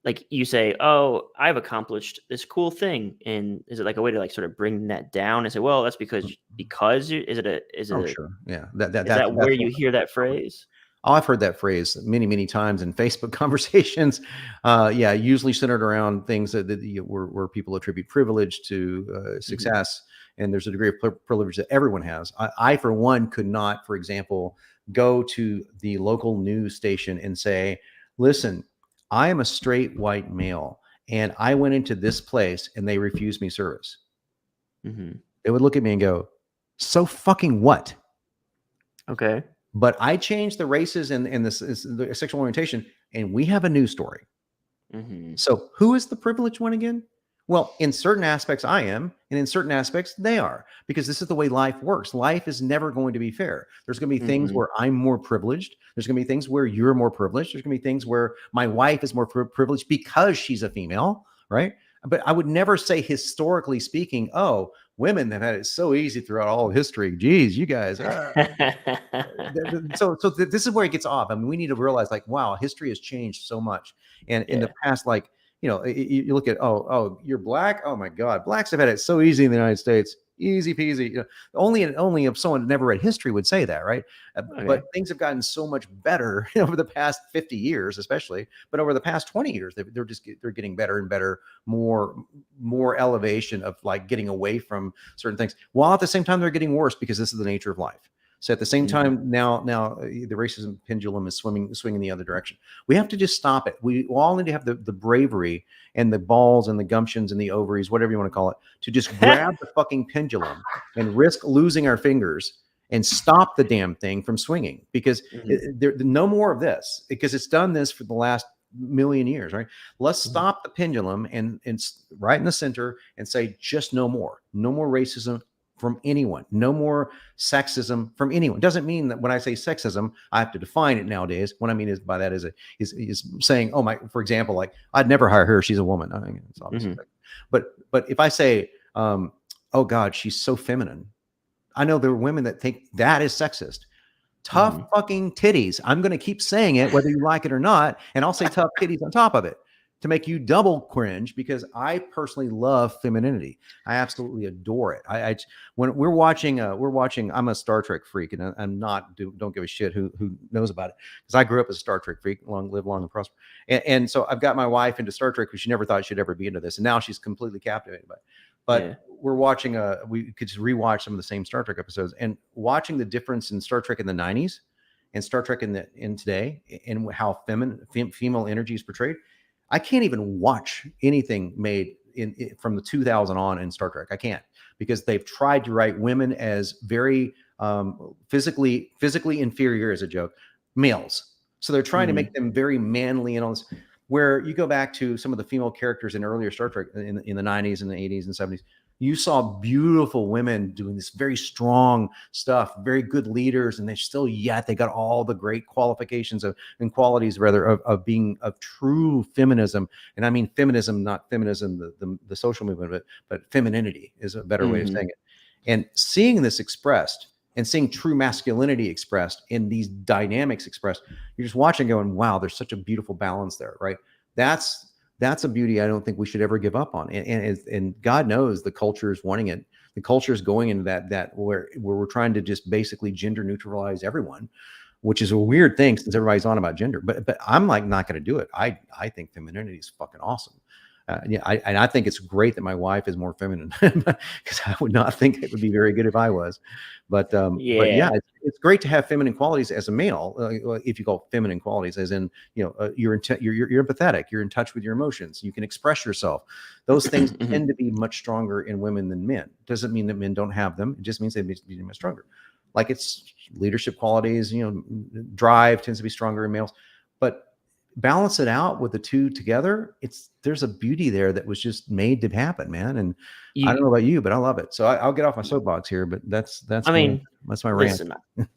like, you say, oh, I've accomplished this cool thing, and is it like a way to, like, sort of bring that down and say, well, that's because you, is it Sure, yeah, is that where you hear that phrase? Oh, I've heard that phrase many, many times in Facebook conversations. Yeah, usually centered around things where people attribute privilege to success, and there's a degree of privilege that everyone has. I, for one, could not, for example, go to the local news station and say, listen, I am a straight white male, and I went into this place and they refused me service. They would look at me and go, so fucking what? Okay. But I changed the races and the sexual orientation, and we have a news story. So who is the privileged one again? Well, in certain aspects I am, and in certain aspects they are, because this is the way life works. Life is never going to be fair. There's going to be things where I'm more privileged. There's going to be things where you're more privileged. There's going to be things where my wife is more privileged because she's a female, right? But I would never say, historically speaking, oh, women have had it so easy throughout all of history. Geez, you guys. So this is where it gets off. I mean, we need to realize, like, wow, history has changed so much. And in the past, like, you look at, oh, you're black. Oh my God, blacks have had it so easy in the United States. Easy peasy. Only if someone never read history would say that, right? But things have gotten so much better over the past 50 years, especially. But over the past 20 years, they're getting better and better. More elevation of, like, getting away from certain things, while at the same time they're getting worse, because this is the nature of life. So at the same time, now the racism pendulum is swinging the other direction. We have to just stop it. We all need to have the bravery and the balls and the gumptions and the ovaries, whatever you want to call it, to just grab the fucking pendulum and risk losing our fingers and stop the damn thing from swinging, because no more of this, because it's done this for the last million years, right? Let's stop the pendulum and right in the center and say, just no more racism from anyone, no more sexism from anyone. Doesn't mean that when I say sexism, I have to define it nowadays. What I mean by that is saying, oh my, for example, like, I'd never hire her, she's a woman. I mean, it's obviously, but if I say, oh God, she's so feminine, I know there are women that think that is sexist. Tough fucking titties. I'm going to keep saying it whether you like it or not, and I'll say tough titties on top of it to make you double cringe, because I personally love femininity. I absolutely adore it. When we're watching, I'm a Star Trek freak, and I'm not, don't give a shit who knows about it, because I grew up as a Star Trek freak, live long and prosper. And so I've got my wife into Star Trek, because she never thought she'd ever be into this, and now she's completely captivated by it. But we're watching, we could just rewatch some of the same Star Trek episodes, and watching the difference in Star Trek in the 90s and Star Trek in today, and how female energy is portrayed. I can't even watch anything made from the 2000 on in Star Trek. I can't, because they've tried to write women as very physically inferior, as a joke, males. So they're trying to make them very manly and all this. Where you go back to some of the female characters in earlier Star Trek in the 90s and the 80s and 70s, you saw beautiful women doing this very strong stuff, very good leaders, and they got all the great qualifications and qualities, rather, of being of true feminism. And I mean feminism, not feminism, the social movement, but femininity is a better way of saying it. And seeing this expressed and seeing true masculinity expressed in these dynamics expressed. You're just watching going, wow, there's such a beautiful balance there, right? That's a beauty I don't think we should ever give up on. And God knows the culture is wanting it. The culture is going into that where we're trying to just basically gender neutralize everyone, which is a weird thing since everybody's on about gender. But I'm like not going to do it. I think femininity is fucking awesome. Yeah, I think it's great that my wife is more feminine because I would not think it would be very good if I was. But yeah, it's great to have feminine qualities as a male. If you call it feminine qualities, as in you're empathetic, you're in touch with your emotions, you can express yourself. Those things tend to be much stronger in women than men. Doesn't mean that men don't have them. It just means they be much stronger. Like it's leadership qualities, drive tends to be stronger in males, but balance it out with the two together. There's a beauty there that was just made to happen, man. And I don't know about you, but I love it. So I'll get off my soapbox here, but that's my rant.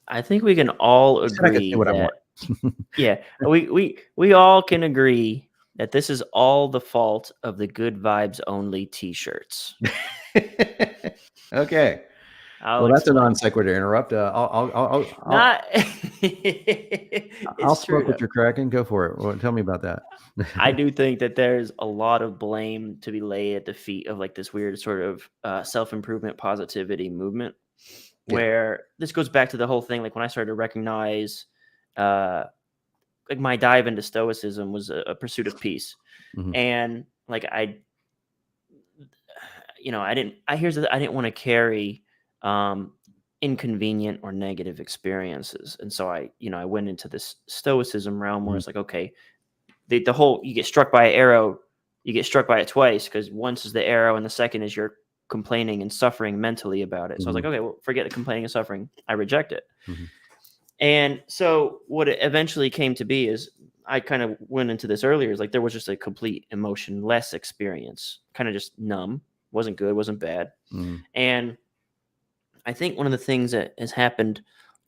I think we can all agree that yeah, we all can agree that this is all the fault of the good vibes only t-shirts. Okay. Well, that's a non sequitur to interrupt. I'll smoke what you're cracking. Go for it. Well, tell me about that. I do think that there's a lot of blame to be laid at the feet of like this weird sort of self-improvement positivity movement, where this goes back to the whole thing. Like when I started to recognize, like my dive into stoicism was a pursuit of peace, and like I didn't want to carry inconvenient or negative experiences. And so I went into this stoicism realm where it's like, okay, the whole, you get struck by an arrow, you get struck by it twice, because once is the arrow and the second is you're complaining and suffering mentally about it. So I was like, okay, well, forget the complaining and suffering. I reject it. And so what it eventually came to be is, I kind of went into this earlier, is like there was just a complete emotionless experience, kind of just numb, wasn't good, wasn't bad. And I think one of the things that has happened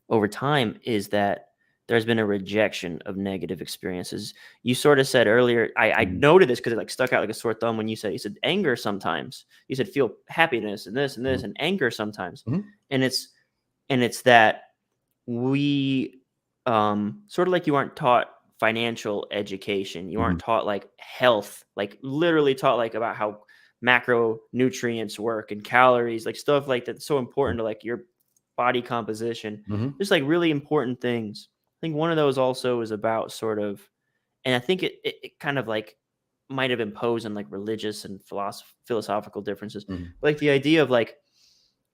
over time is that there's been a rejection of negative experiences. You sort of said earlier, I noted this because it like stuck out like a sore thumb when you said anger sometimes. You said feel happiness and this and this and anger sometimes. And it's that we sort of like you aren't taught financial education. You aren't taught like health, like literally taught like about how macronutrients work and calories, like stuff like that's so important to like your body composition. Just like really important things. I think one of those also is about sort of, and I think it kind of like might have imposed on like religious and philosophical differences, but like the idea of like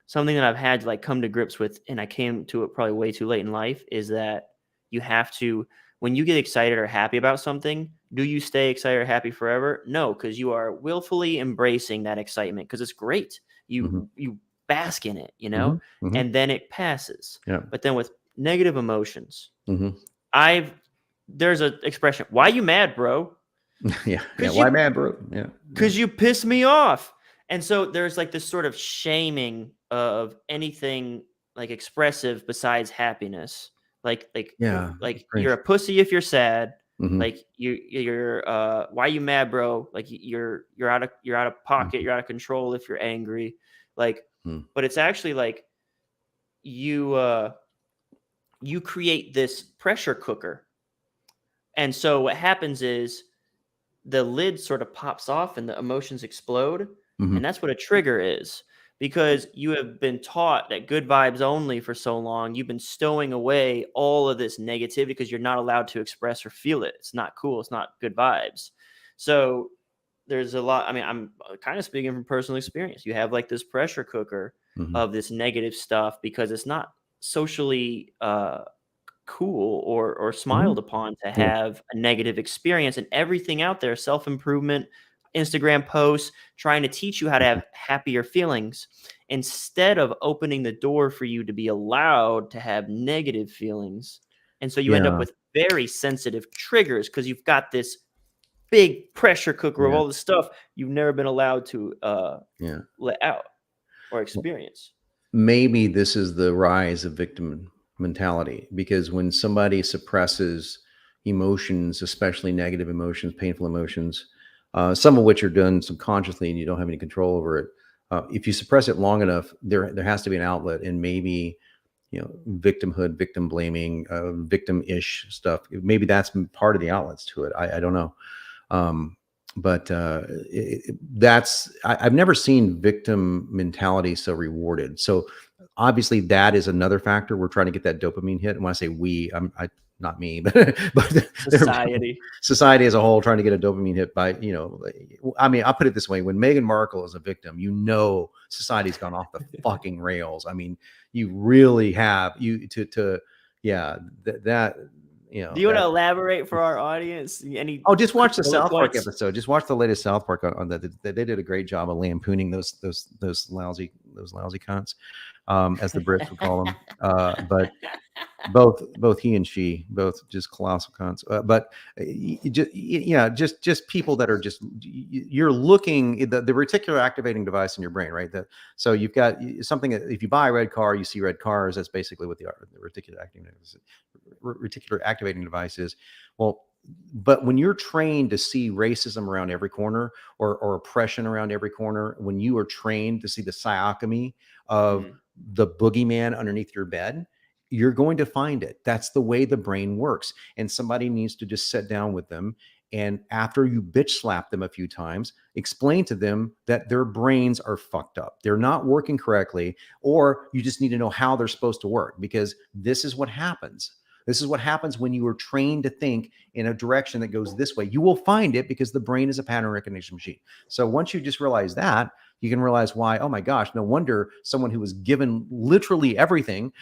something that I've had to like come to grips with, and I came to it probably way too late in life, is that you have to, when you get excited or happy about something, do you stay excited or happy forever? No, because you are willfully embracing that excitement because it's great. You bask in it, and then it passes. But then with negative emotions, there's an expression, why you mad, bro? Why mad, bro? Because you piss me off. And so there's like this sort of shaming of anything like expressive besides happiness. Like you're a pussy if you're sad. Like you're why you mad, bro? Like you're out of pocket, you're out of control if you're angry. Like, but it's actually like you create this pressure cooker. And so what happens is the lid sort of pops off and the emotions explode. And that's what a trigger is. Because you have been taught that good vibes only for so long, you've been stowing away all of this negativity because you're not allowed to express or feel it. It's not cool. It's not good vibes. So there's a lot. I mean, I'm kind of speaking from personal experience. You have like this pressure cooker of this negative stuff because it's not socially cool or smiled upon to have a negative experience, and everything out there, self-improvement, Instagram posts trying to teach you how to have happier feelings instead of opening the door for you to be allowed to have negative feelings. And so you end up with very sensitive triggers because you've got this big pressure cooker of all the stuff you've never been allowed to let out or experience. Maybe this is the rise of victim mentality, because when somebody suppresses emotions, especially negative emotions, painful emotions, some of which are done subconsciously and you don't have any control over it. If you suppress it long enough, there has to be an outlet, and maybe victimhood, victim blaming, victim-ish stuff. Maybe that's part of the outlets to it. I don't know. But I've never seen victim mentality so rewarded. So obviously that is another factor. We're trying to get that dopamine hit. And when I say we, not me, but Society. society as a whole trying to get a dopamine hit by, I mean, I'll put it this way. When Meghan Markle is a victim, society's gone off the fucking rails. I mean, you really have yeah, that, Do you want to elaborate for our audience? Any? Oh, just watch the bullet South Park points? episode. Just watch the latest South Park on that. They did a great job of lampooning those lousy cunts, as the Brits would call them. But both he and she, both just colossal cunts. Just people that are just, you're looking the reticular activating device in your brain, right? So you've got something that if you buy a red car, you see red cars. That's basically what the reticular activating device is. Well, but when you're trained to see racism around every corner, or oppression around every corner, when you are trained to see the psychotomy of the boogeyman underneath your bed, you're going to find it. That's the way the brain works. And somebody needs to just sit down with them, and after you bitch slap them a few times, explain to them that their brains are fucked up. They're not working correctly, or you just need to know how they're supposed to work, because this is what happens. This is what happens when you are trained to think in a direction that goes this way. You will find it because the brain is a pattern recognition machine. So once you just realize that, you can realize why, oh my gosh, no wonder someone who was given literally everything,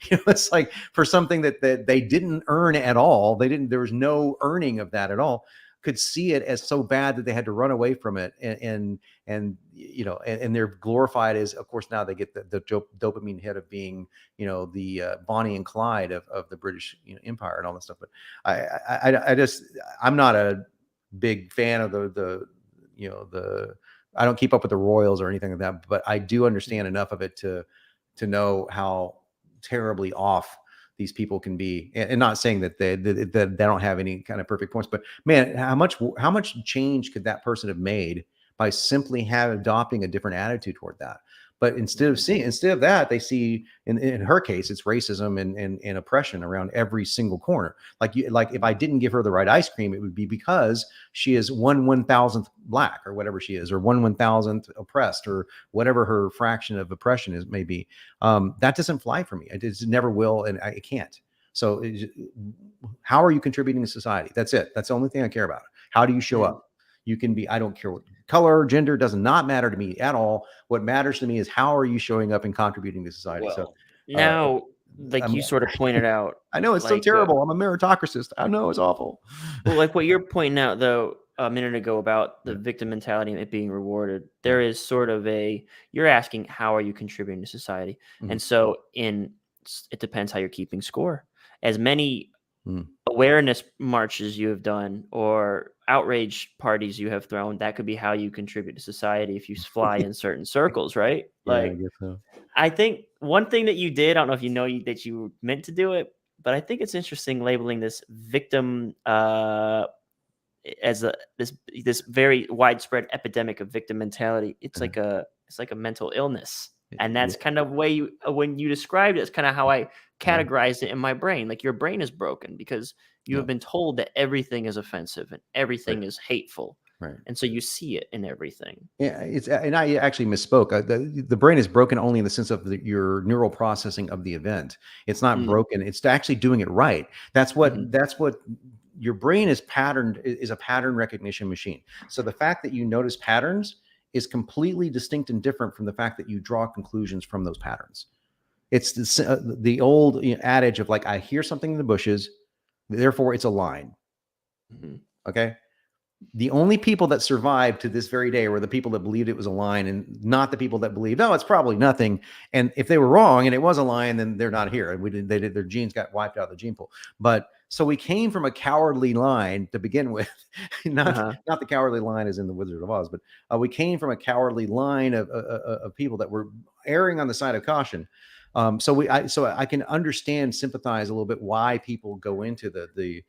it's like for something that they didn't earn at all. There was no earning of that at all, could see it as so bad that they had to run away from it. And they're glorified as, of course, now they get the dopamine hit of being, the Bonnie and Clyde of the British Empire and all that stuff. But I'm not a big fan of I don't keep up with the royals or anything like that, but I do understand enough of it to know how terribly off these people can be, and not saying that they don't have any kind of perfect points, but man, how much change could that person have made by simply adopting a different attitude toward that? But instead of that, they see in her case, it's racism and oppression around every single corner. Like if I didn't give her the right ice cream, it would be because she is 1/1000th black, or whatever she is, or 1/1000th oppressed, or whatever her fraction of oppression is, maybe. That doesn't fly for me. It just never will, and I can't. So how are you contributing to society? That's it. That's the only thing I care about. How do you show up? You can be, I don't care what color, gender, does not matter to me at all. What matters to me is how are you showing up and contributing to society? Well, So now, you sort of pointed out, I know it's so terrible. I'm a meritocratist. I know it's awful. Well, like what you're pointing out, though, a minute ago about the victim mentality and it being rewarded, there is sort of you're asking, how are you contributing to society? And so it depends how you're keeping score. As many awareness marches you have done or outrage parties you have thrown, that could be how you contribute to society if you fly in certain circles, right? Yeah, I guess so. I think one thing that you did, I don't know if you know that you meant to do it, but I think it's interesting labeling this victim as this very widespread epidemic of victim mentality. It's like a mental illness. And that's kind of when you described it, it's kind of how I categorized it in my brain. Like your brain is broken because you have been told that everything is offensive and everything is hateful. Right. And so you see it in everything. Yeah, and I actually misspoke. The brain is broken only in the sense of your neural processing of the event. It's not broken. It's actually doing it right. That's what your brain is a pattern recognition machine. So the fact that you notice patterns is completely distinct and different from the fact that you draw conclusions from those patterns. It's the old adage of like, I hear something in the bushes, therefore it's a line. Okay. The only people that survived to this very day were the people that believed it was a line, and not the people that believed, oh, it's probably nothing. And if they were wrong and it was a line, then they're not here. Their genes got wiped out of the gene pool. But so we came from a cowardly line to begin with, not the cowardly line as in the Wizard of Oz, but we came from a cowardly line of people that were erring on the side of caution. So I can understand, sympathize a little bit why people go into the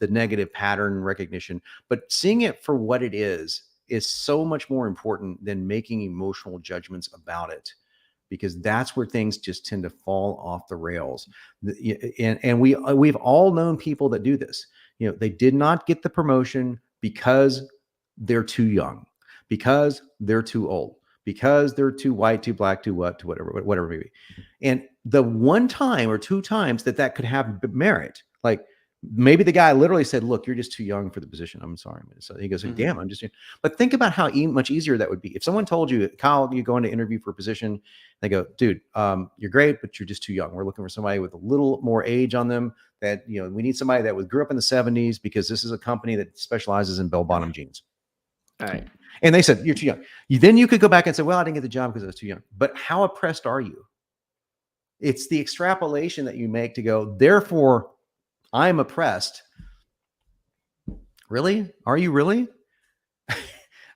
negative pattern recognition, but seeing it for what it is so much more important than making emotional judgments about it, because that's where things just tend to fall off the rails. And we've all known people that do this. They did not get the promotion because they're too young, because they're too old, because they're too white, too black, too whatever maybe. And the one time or two times that could have merit, like maybe the guy literally said, look, you're just too young for the position. I'm sorry. So he goes, damn, I'm just, but think about how much easier that would be. If someone told you, Kyle, you go into interview for a position, they go, dude, you're great, but you're just too young. We're looking for somebody with a little more age on them, that, we need somebody that grew up in the 70s, because this is a company that specializes in bell-bottom jeans. All right. And they said, you're too young. Then you could go back and say, well, I didn't get the job because I was too young. But how oppressed are you? It's the extrapolation that you make to go, therefore, I'm oppressed. Really? Are you really?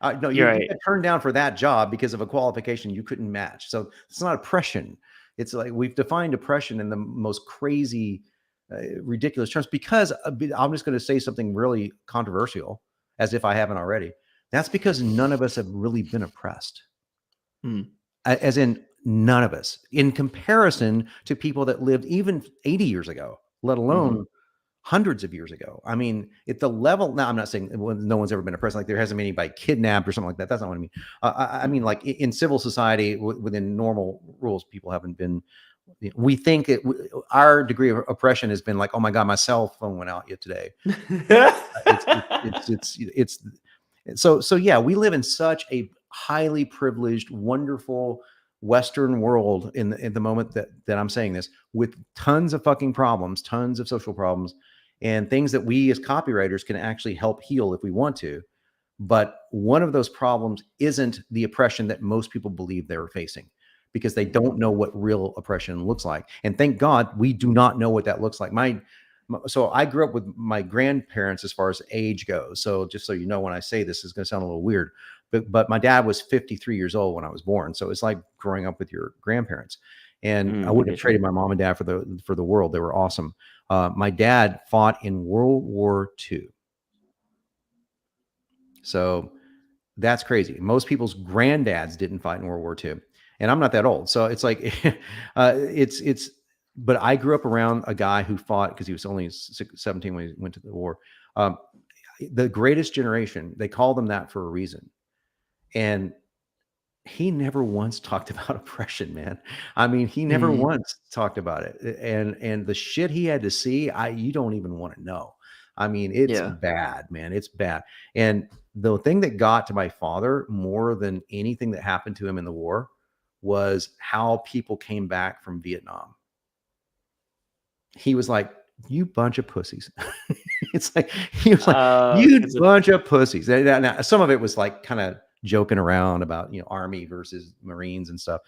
No, you got turned down for that job because of a qualification you couldn't match. So it's not oppression. It's like we've defined oppression in the most crazy, ridiculous terms, because I'm just going to say something really controversial, as if I haven't already. That's because none of us have really been oppressed. As in, none of us, in comparison to people that lived even 80 years ago, let alone hundreds of years ago. I mean, at the level, now I'm not saying no one's ever been oppressed, like there hasn't been anybody kidnapped or something like that. That's not what I mean. I mean, like in civil society, within normal rules, people haven't been, we think our degree of oppression has been like, oh my God, my cell phone went out yet today. So yeah, we live in such a highly privileged, wonderful Western world in the moment that I'm saying this, with tons of fucking problems, tons of social problems, and things that we as copywriters can actually help heal if we want to. But one of those problems isn't the oppression that most people believe they're facing, because they don't know what real oppression looks like. And thank God we do not know what that looks like. So I grew up with my grandparents as far as age goes. So just so you know, when I say this is going to sound a little weird, but my dad was 53 years old when I was born. So it's like growing up with your grandparents. And I wouldn't have traded my mom and dad for the world. They were awesome. My dad fought in World War II. So that's crazy. Most people's granddads didn't fight in World War II. And I'm not that old. So it's like, but I grew up around a guy who fought, because he was only 17 when he went to the war. The greatest generation, they call them that for a reason. And he never once talked about oppression, man. I mean, he never once talked about it. And the shit he had to see, you don't even want to know. I mean, it's bad, man. It's bad. And the thing that got to my father more than anything that happened to him in the war was how people came back from Vietnam. He was like, you bunch of pussies. It's like, he was like, you bunch of pussies. Now, some of it was like kind of joking around about, Army versus Marines and stuff.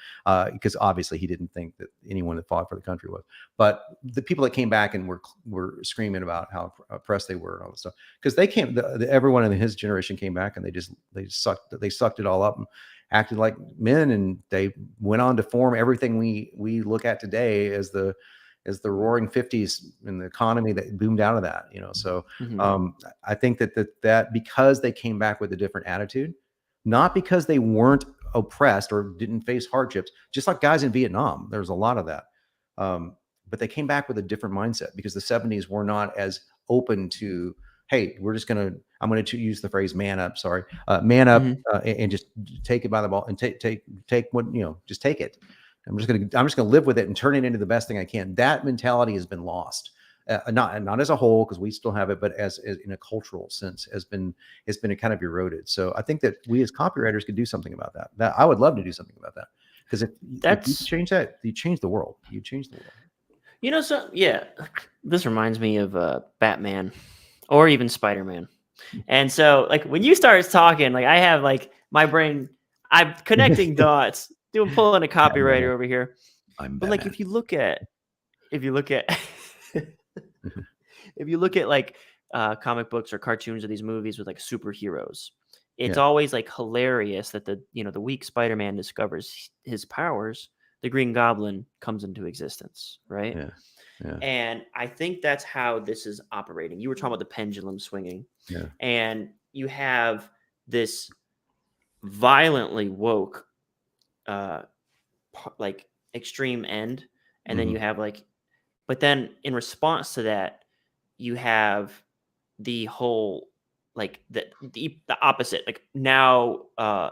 Because obviously he didn't think that anyone that fought for the country was. But the people that came back and were screaming about how oppressed they were and all this stuff, because they came, everyone in his generation came back and they sucked it all up and acted like men, and they went on to form everything we look at today as the roaring 50s and the economy that boomed out of that, So I think that because they came back with a different attitude, not because they weren't oppressed or didn't face hardships, just like guys in Vietnam, there's a lot of that. But they came back with a different mindset, because the 70s were not as open to, hey, I'm going to use the phrase man up, man up, and just take it by the ball and take what, just take it. I'm just going to live with it and turn it into the best thing I can. That mentality has been lost, not as a whole, because we still have it, but as in a cultural sense has been kind of eroded. So I think that we as copywriters could do something about that. That I would love to do something about that, because if you change that, you change the world. You change the world. So yeah, this reminds me of Batman, or even Spider-Man. And so, like, when you start talking, like, I have like my brain, I'm connecting dots. Pulling a copywriter over here. But like, if you look at like comic books or cartoons or these movies with like superheroes, it's always like hilarious that the weak Spider-Man discovers his powers, the Green Goblin comes into existence, right? Yeah. And I think that's how this is operating. You were talking about the pendulum swinging, and you have this violently woke like extreme end, and then Mhm. you have like, but then in response to that, you have the whole like the opposite. Like now,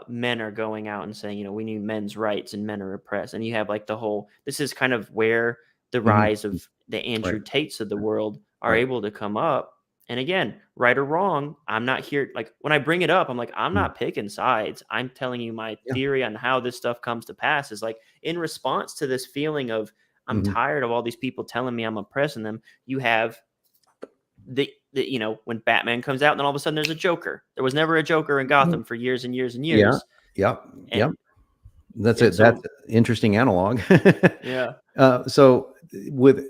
men are going out and saying, we need men's rights and men are oppressed, and you have like the whole. This is kind of where the Mhm. rise of the Right. Andrew Tates of the world are Right. able to come up. And again, right or wrong, I'm not here. Like when I bring it up, I'm like, I'm Mhm. not picking sides. I'm telling you my Yeah. theory on how this stuff comes to pass is like in response to this feeling of I'm Mhm. tired of all these people telling me I'm oppressing them. You have when Batman comes out, and then all of a sudden there's a Joker. There was never a Joker in Mm. Gotham for years and years and Yeah. years. Yep. Yep. And That's and it. That's so an interesting analog. yeah. So with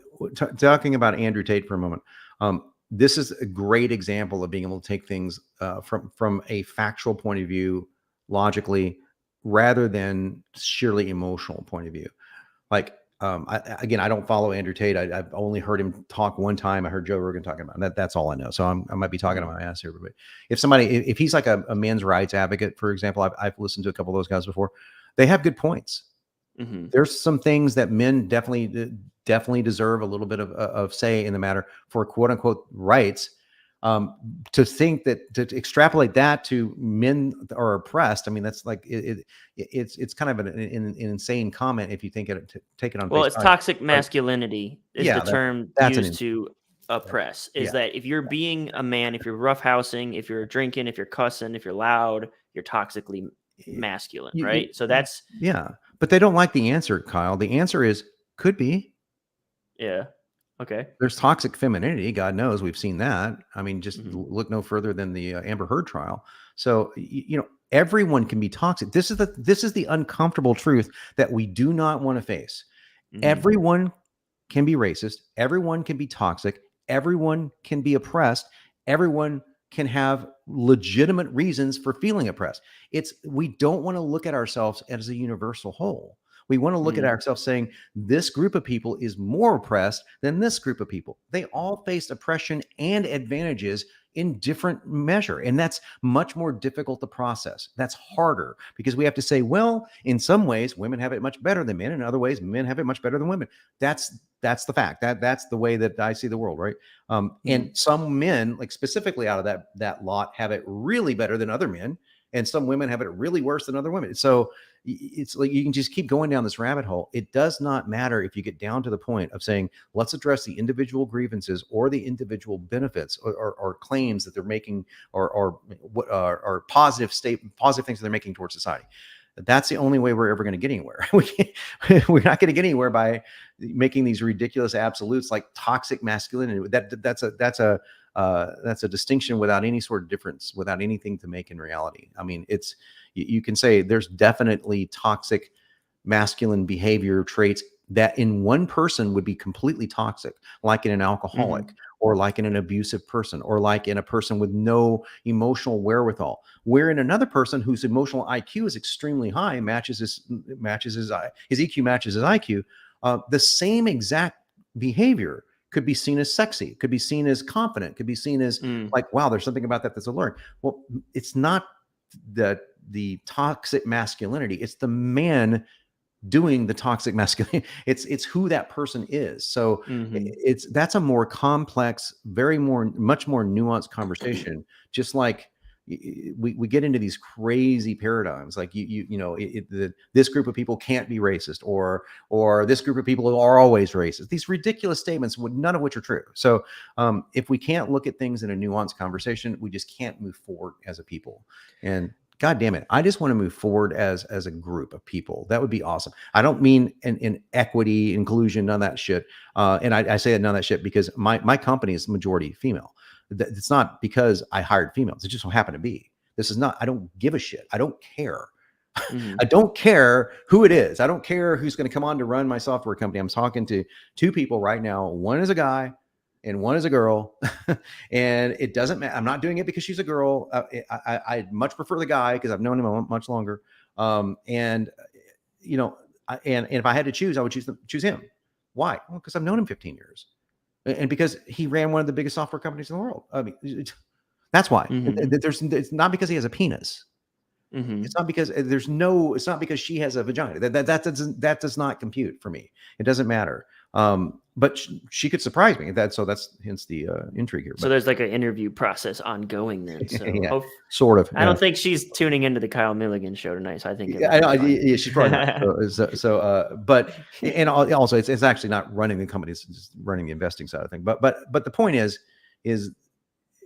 talking about Andrew Tate for a moment, this is a great example of being able to take things from a factual point of view, logically, rather than sheerly emotional point of view. Like, again, I don't follow Andrew Tate. I've only heard him talk one time. I heard Joe Rogan talking about him. That's all I know. So I might be talking Mhm, to my ass here. But if he's like a men's rights advocate, for example, I've listened to a couple of those guys before. They have good points. mhm. There's some things that men definitely deserve a little bit of say in the matter for quote unquote rights. To think that to extrapolate that to men are oppressed, I mean that's like it's kind of an insane comment if you think take it on Well, face it's value. toxic But masculinity is the yeah, term that's an used to right. oppress. Is Yeah, that if you're being a man, if you're roughhousing, if you're drinking, if you're cussing, if you're loud, you're toxically you, masculine, you right? So that's yeah, but they don't like the answer, Kyle. The answer is could be. yeah. Okay. There's toxic femininity. God knows we've seen that. I mean, just Mhm, look no further than the Amber Heard trial. So everyone can be toxic. This is the uncomfortable truth that we do not want to face. mhm, Everyone can be racist. Everyone can be toxic. Everyone can be oppressed. Everyone can have legitimate reasons for feeling oppressed. We don't want to look at ourselves as a universal whole. We want to look at mhm, ourselves saying this group of people is more oppressed than this group of people. They all face oppression and advantages in different measure. And that's much more difficult to process. That's harder because we have to say, well, in some ways, women have it much better than men. In other ways, men have it much better than women. That's the fact. That's the way that I see the world, right? And mhm. some men, like specifically out of that lot, have it really better than other men, and some women have it really worse than other women. So it's like you can just keep going down this rabbit hole. It does not matter if you get down to the point of saying, let's address the individual grievances or the individual benefits or claims that they're making or what are positive things that they're making towards society. That's the only way we're ever going to get anywhere. We're not going to get anywhere by making these ridiculous absolutes like toxic masculinity. That's a distinction without any sort of difference, without anything to make in reality. I mean, you can say there's definitely toxic masculine behavior traits that in one person would be completely toxic, like in an alcoholic, Mhm. or like in an abusive person, or like in a person with no emotional wherewithal. Where in another person whose emotional IQ is extremely high, his EQ matches his IQ, the same exact behavior could be seen as sexy, could be seen as confident, could be seen as Mm. like, wow, there's something about that that's alluring. Well, it's not the toxic masculinity; it's the man doing the toxic masculinity. It's who that person is. So Mhm. that's a more complex, much more nuanced conversation. Just like we get into these crazy paradigms, like this group of people can't be racist, or this group of people are always racist. These ridiculous statements, none of which are true. So if we can't look at things in a nuanced conversation, we just can't move forward as a people. And God damn it, I just want to move forward as a group of people. That would be awesome. I don't mean in equity, inclusion, none of that shit. And I say none of that shit because my company is majority female. It's not because I hired females. It just so happened to be. This is not. I don't give a shit. I don't care. I Mhm. don't care who it is. I don't care who's going to come on to run my software company. I'm talking to two people right now. One is a guy and one is a girl. And it doesn't matter. I'm not doing it because she's a girl. I much prefer the guy because I've known him much longer. And you know, and if I had to choose, I would choose him. Why? Well, because I've known him 15 years, and because he ran one of the biggest software companies in the world. I mean, that's why. Mhm. It's not because he has a penis. It's not because it's not because she has a vagina. That does not compute for me. It doesn't matter. But she could surprise me. That's hence the intrigue here. So But there's like an interview process ongoing then. So yeah, sort of. I don't think she's tuning into the Kyle Milligan show tonight. So I think Yeah, I know, yeah, she's probably not. But and also it's actually not running the company; it's just running the investing side of things. But the point is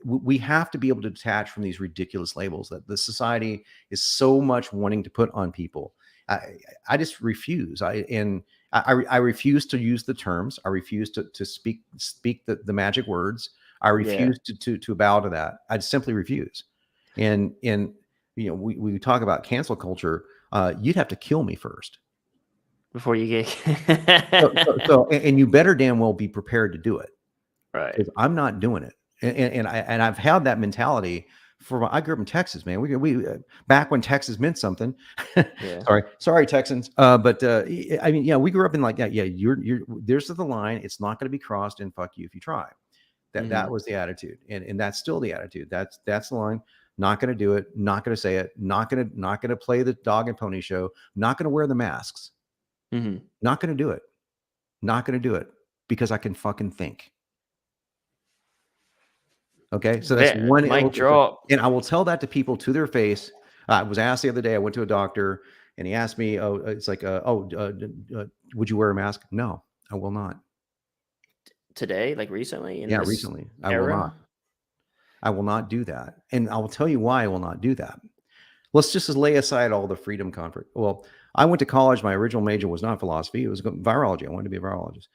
we have to be able to detach from these ridiculous labels that the society is so much wanting to put on people. I just refuse. I refuse to use the terms. I refuse to speak the magic words. I refuse to bow to that. I simply refuse. And we talk about cancel culture. You'd have to kill me first before you get. and you better damn well be prepared to do it, right? Because I'm not doing it. And I've had that mentality I grew up in Texas, man. We back when Texas meant something. Yeah. Sorry, Texans. But I mean, yeah, we grew up in like that. Yeah, there's the line. It's not going to be crossed, and fuck you if you try. That was the attitude, and that's still the attitude. That's the line. Not going to do it. Not going to say it. Not going to play the dog and pony show. Not going to wear the masks. Not going to do it. Not going to do it because I can fucking think. Okay, so that's one mic drop. And I will tell that to people to their face. I was asked the other day. I went to a doctor, and he asked me, "Oh, it's like, would you wear a mask?" No, I will not. Today, like recently? Yeah, recently. I will not. I will not do that, and I will tell you why I will not do that. Let's just lay aside all the freedom conflict. Well, I went to college. My original major was not philosophy; it was virology. I wanted to be a virologist.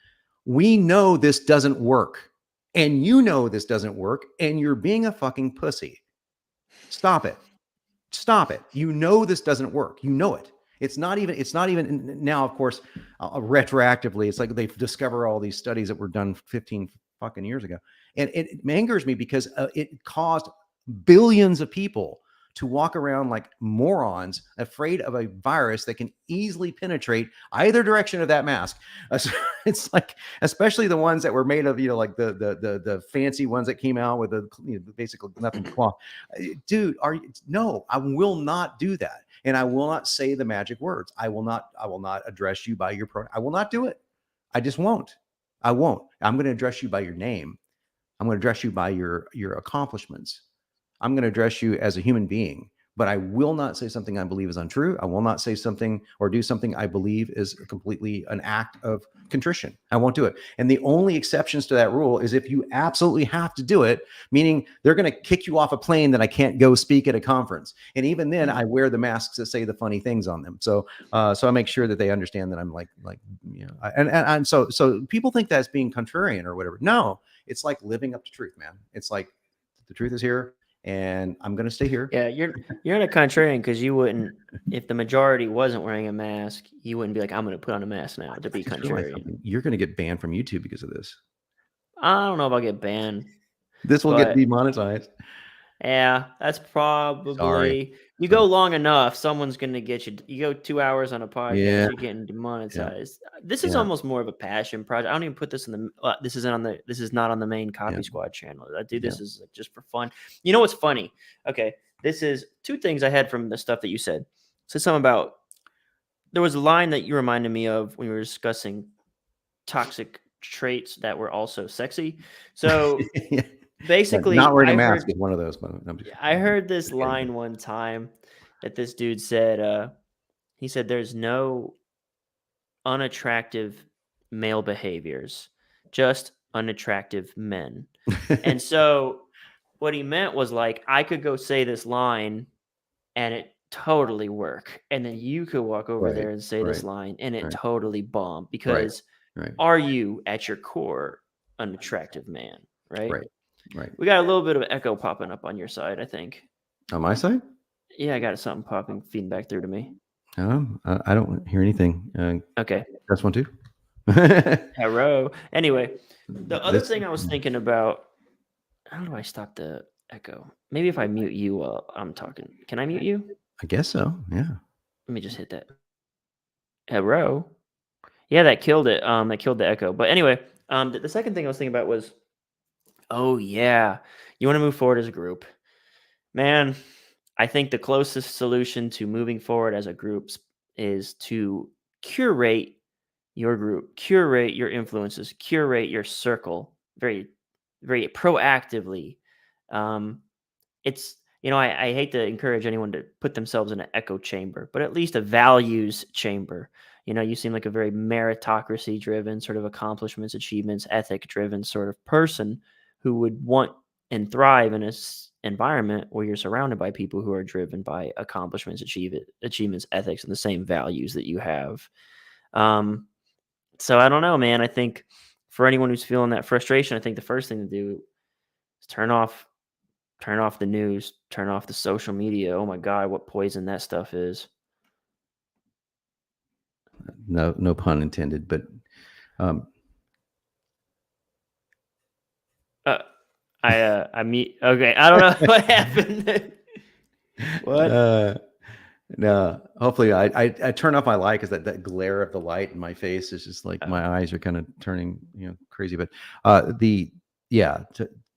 We know this doesn't work. And you know this doesn't work, and you're being a fucking pussy. Stop it. Stop it. You know this doesn't work. You know it. It's not even now, of course, retroactively, it's like they discover all these studies that were done 15 fucking years ago. And it angers me because it caused billions of people to walk around like morons, afraid of a virus that can easily penetrate either direction of that mask. It's like, especially the ones that were made of, like the fancy ones that came out with basically nothing cloth. Dude, no, I will not do that. And I will not say the magic words. I will not address you by your pronoun. I will not do it. I just won't. I won't. I'm going to address you by your name. I'm going to address you by your accomplishments. I'm going to address you as a human being, but I will not say something I believe is untrue. I will not say something or do something I believe is completely an act of contrition. I won't do it. And the only exceptions to that rule is if you absolutely have to do it, meaning they're going to kick you off a plane that I can't go speak at a conference. And even then I wear the masks that say the funny things on them. So I make sure that they understand that I'm and so people think that's being contrarian or whatever. No, it's like living up to truth, man. It's like the truth is here. And I'm going to stay here. Yeah, you're not a contrarian because you wouldn't, if the majority wasn't wearing a mask, you wouldn't be like, I'm going to put on a mask now to be contrarian. You're going to get banned from YouTube because of this. I don't know if I'll get banned. This will get demonetized. Yeah, that's probably, you go long enough, someone's going to get you. You go 2 hours on a podcast, you're getting demonetized. Yeah. This is almost more of a passion project. I don't even put this in the, this is not on the main Copy Squad channel. I do this is just for fun. You know what's funny? Okay, this is two things I had from the stuff that you said. So something about, there was a line that you reminded me of when we were discussing toxic traits that were also sexy. So basically, not wearing a mask is one of those. I heard this line one time that this dude said, he said, there's no unattractive male behaviors, just unattractive men. And so what he meant was like, I could go say this line and it totally work. And then you could walk over there and say this line and it totally bomb because are you at your core an attractive man? Right. We got a little bit of echo popping up on your side, I think. On my side? Yeah, I got something popping, feeding back through to me. I don't hear anything. Okay. That's one too. Hello. Anyway, the other thing I was thinking about, how do I stop the echo? Maybe if I mute you while I'm talking. Can I mute you? I guess so. Yeah. Let me just hit that. Hello. Yeah, that killed it. That killed the echo. But anyway, the second thing I was thinking about was, oh yeah, you want to move forward as a group, man. I think the closest solution to moving forward as a group is to curate your group, curate your influences, curate your circle very, very proactively. Um, it's, I hate to encourage anyone to put themselves in an echo chamber, but at least a values chamber. You seem like a very meritocracy driven, sort of accomplishments, achievements, ethic driven sort of person who would want and thrive in a environment where you're surrounded by people who are driven by accomplishments, achievements, ethics, and the same values that you have. So I don't know, man. I think for anyone who's feeling that frustration, I think the first thing to do is turn off the news, turn off the social media. Oh my God, what poison that stuff is. No pun intended, but Okay, I don't know what happened. What? No, hopefully I turn off my light because that glare of the light in my face is just like my eyes are kind of turning crazy. But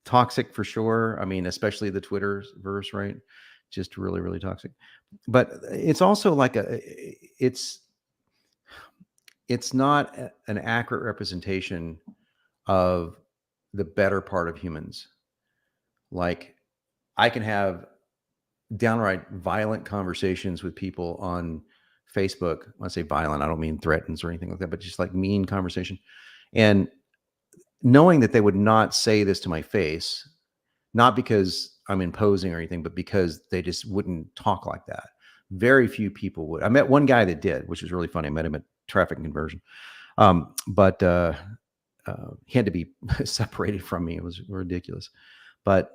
toxic for sure. I mean, especially the Twitter verse, right? Just really, really toxic. But it's also like it's not an accurate representation of the better part of humans. Like I can have downright violent conversations with people on Facebook. When I say violent, I don't mean threatens or anything like that, but just like mean conversation. And knowing that they would not say this to my face, not because I'm imposing or anything, but because they just wouldn't talk like that. Very few people would. I met one guy that did, which was really funny. I met him at traffic conversion. But he had to be separated from me. It was ridiculous. But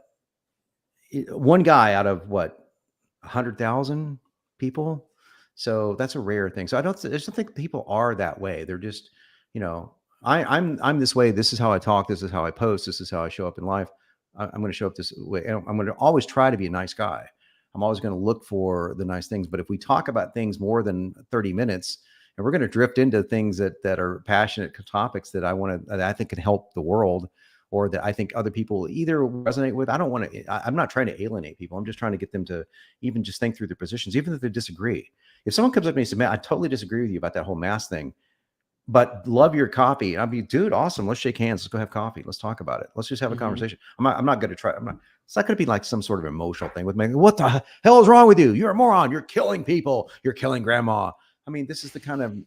one guy out of 100,000 people. So that's a rare thing. So I just don't think people are that way. They're just, I'm this way. This is how I talk. This is how I post. This is how I show up in life. I'm going to show up this way. I'm going to always try to be a nice guy. I'm always going to look for the nice things. But if we talk about things more than 30 minutes, and we're going to drift into things that are passionate topics that I think can help the world, or that I think other people either resonate with. I'm not trying to alienate people. I'm just trying to get them to even just think through their positions, even if they disagree. If someone comes up to me and says, man, I totally disagree with you about that whole mask thing, but love your copy. I'll be, dude, awesome. Let's shake hands. Let's go have coffee. Let's talk about it. Let's just have a conversation. I'm not going to try. It's not going to be like some sort of emotional thing with me. What the hell is wrong with you? You're a moron. You're killing people. You're killing grandma. I mean, this is the kind of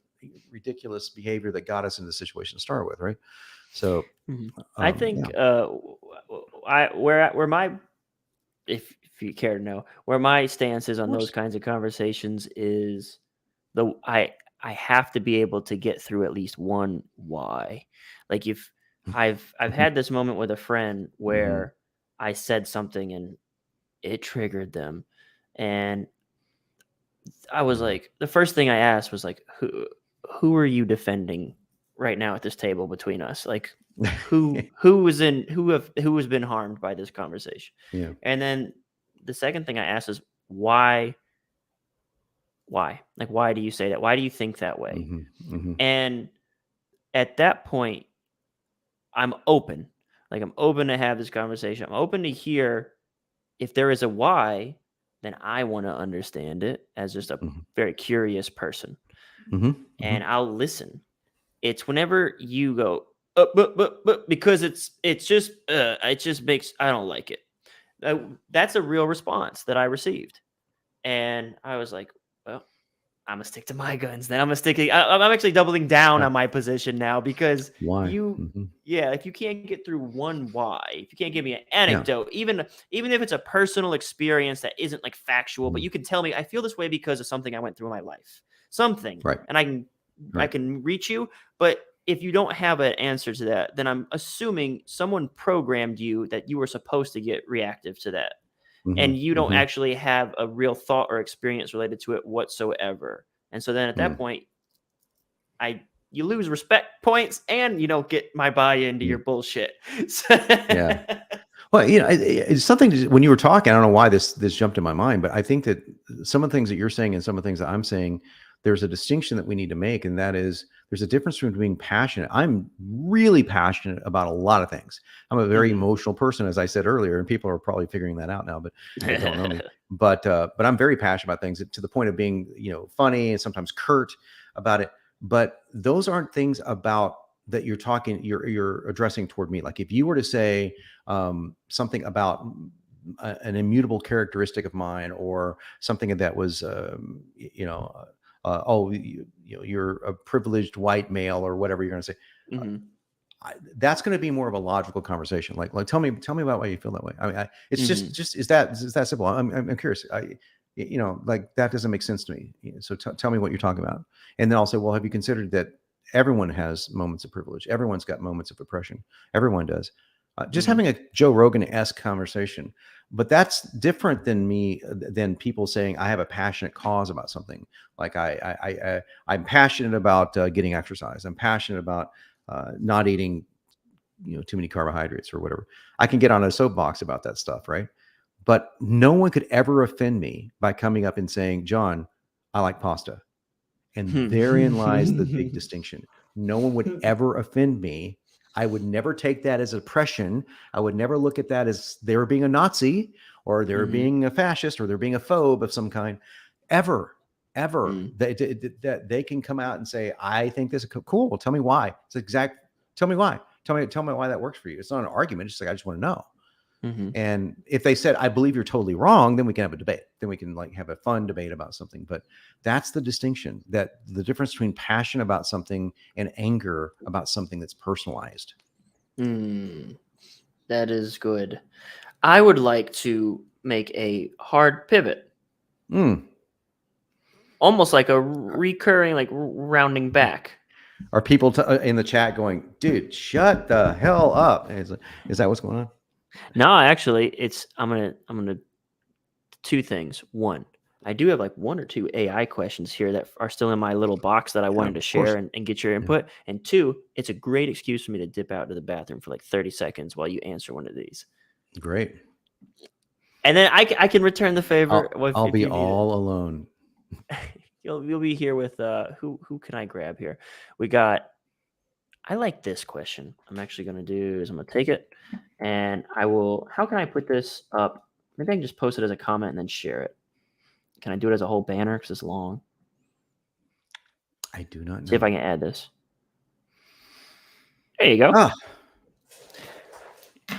ridiculous behavior that got us in the situation to start with, right? So I think if you care to know, where my stance is on those kinds of conversations is I have to be able to get through at least one why. Like if I've had this moment with a friend where I said something and it triggered them, and I was like, the first thing I asked was like, who are you defending right now at this table between us? Like who has been harmed by this conversation? Yeah. And then the second thing I asked is why? Like, why do you say that? Why do you think that way? And at that point, I'm open. Like, I'm open to have this conversation. I'm open to hear if there is a why, then I want to understand it as just a very curious person. And I'll listen. It's whenever you go, but because it just makes, I don't like it. That's a real response that I received. And I was like, well, I'm gonna stick to my guns. Then I'm actually doubling down on my position now, because why? If you can't get through one why, if you can't give me an anecdote, even if it's a personal experience that isn't like factual, but you can tell me I feel this way because of something I went through in my life, something, right? And I can reach you. But if you don't have an answer to that, then I'm assuming someone programmed you that you were supposed to get reactive to that. And you don't actually have a real thought or experience related to it whatsoever. And so then at that point, you lose respect points, and you don't get my buy-in to your bullshit. Yeah. Well, it's something when you were talking, I don't know why this jumped in my mind, but I think that some of the things that you're saying and some of the things that I'm saying, there's a distinction that we need to make, and that is there's a difference between being passionate. I'm really passionate about a lot of things. I'm a very emotional person, as I said earlier, and people are probably figuring that out now, but they don't know me. But I'm very passionate about things to the point of being, funny and sometimes curt about it. But those aren't things about that you're addressing toward me. Like if you were to say something about an immutable characteristic of mine, or something that was, you're a privileged white male, or whatever you're going to say. That's going to be more of a logical conversation. Like tell me about why you feel that way. I mean, it's just is that simple? I'm curious. Like that doesn't make sense to me. So tell me what you're talking about, and then I'll say, well, have you considered that everyone has moments of privilege? Everyone's got moments of oppression. Everyone does. Just having a Joe Rogan-esque conversation. But that's different than people saying I have a passionate cause about something. Like I'm passionate about getting exercise. I'm passionate about not eating, too many carbohydrates or whatever. I can get on a soapbox about that stuff, right? But no one could ever offend me by coming up and saying, John, I like pasta. And therein lies the big distinction. No one would ever offend me. I would never take that as oppression. I would never look at that as they were being a Nazi, or they're being a fascist, or they're being a phobe of some kind. Ever. They can come out and say, I think this is cool. Well, tell me why. Tell me why. Tell me why that works for you. It's not an argument. It's like, I just want to know. And if they said, I believe you're totally wrong, then we can have a debate. Then we can have a fun debate about something. But that's the distinction, that the difference between passion about something and anger about something that's personalized. That is good. I would like to make a hard pivot. Almost like a recurring, like rounding back. Are people in the chat going, dude, shut the hell up? Is that what's going on? No, actually, I'm gonna two things. One, I do have like one or two AI questions here that are still in my little box that I wanted to share and get your input. And two, it's a great excuse for me to dip out to the bathroom for like 30 seconds while you answer one of these. Great. And then I can return the favor. I'll be all alone. You'll be here with who can I grab here? We got. I like this question. I'm actually going to do is I'm going to take it and I will. How can I put this up? Maybe I can just post it as a comment and then share it. Can I do it as a whole banner because it's long? I do not know. See if I can add this. There you go.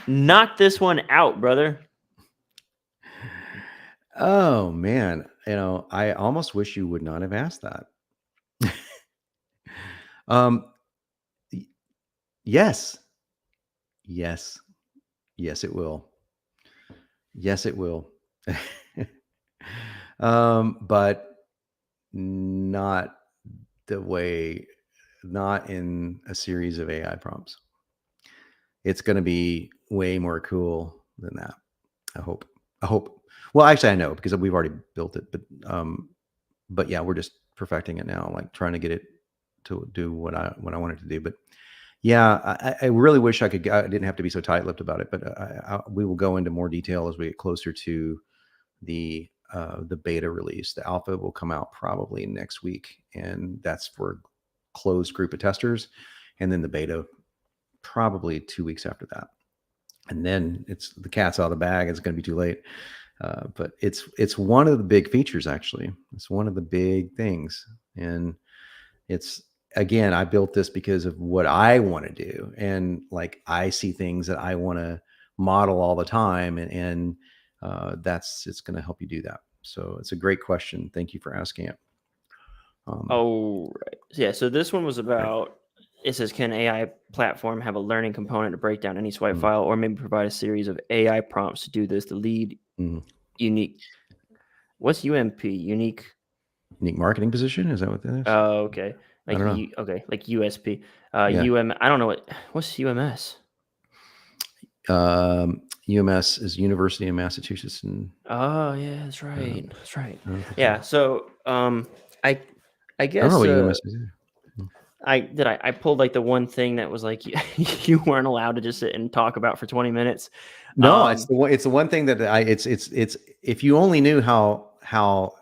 Knock this one out, brother. Oh, man. I almost wish you would not have asked that. Yes. Yes, it will. Yes, it will. But not in a series of AI prompts. It's going to be way more cool than that. I hope. Well, actually, I know because we've already built it, but yeah, we're just perfecting it now, like trying to get it to do what I want it to do. But yeah, I really wish I didn't have to be so tight-lipped about it, but we will go into more detail as we get closer to the beta release. The alpha will come out probably next week, and that's for a closed group of testers. And then the beta probably 2 weeks after that. And then it's the cat's out of the bag. It's going to be too late. But it's one of the big features, actually. It's one of the big things. And it's, again, I built this because of what I want to do. And like, I see things that I want to model all the time. And it's going to help you do that. So it's a great question. Thank you for asking it. Right. Yeah. So this one was about, it says, can AI platform have a learning component to break down any swipe file, or maybe provide a series of AI prompts to do this? The lead unique. What's UMP? Unique marketing position? Is that what that is? Oh, okay. Like I don't know. Okay, like USP. I don't know what's UMS. UMS is University of Massachusetts. Oh yeah, that's right. That's right. Yeah. So I guess I don't know what UMS is. I pulled like the one thing that was like you weren't allowed to just sit and talk about for 20 minutes. No, it's the one thing that it's if you only knew how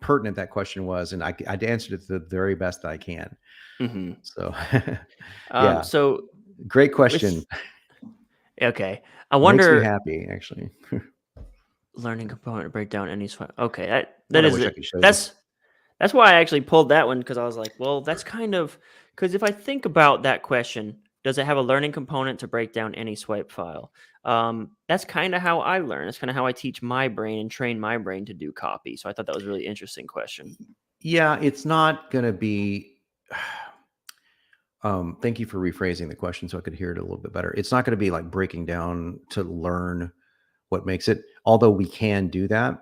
pertinent that question was, and I answered it the very best that I can. Hmm. So, yeah, So great with question. okay, I Makes me wonder happy, actually. learning component breakdown any swipe. Okay, that God, I is wish I it. could show you. That's why I actually pulled that one because I was like, well, that's kind of because if I think about that question, does it have a learning component to break down any swipe file? That's kind of how I learn. That's kind of how I teach my brain and train my brain to do copy. So I thought that was a really interesting question. Yeah, it's not going to be. Thank you for rephrasing the question so I could hear it a little bit better. It's not going to be like breaking down to learn what makes it, although we can do that.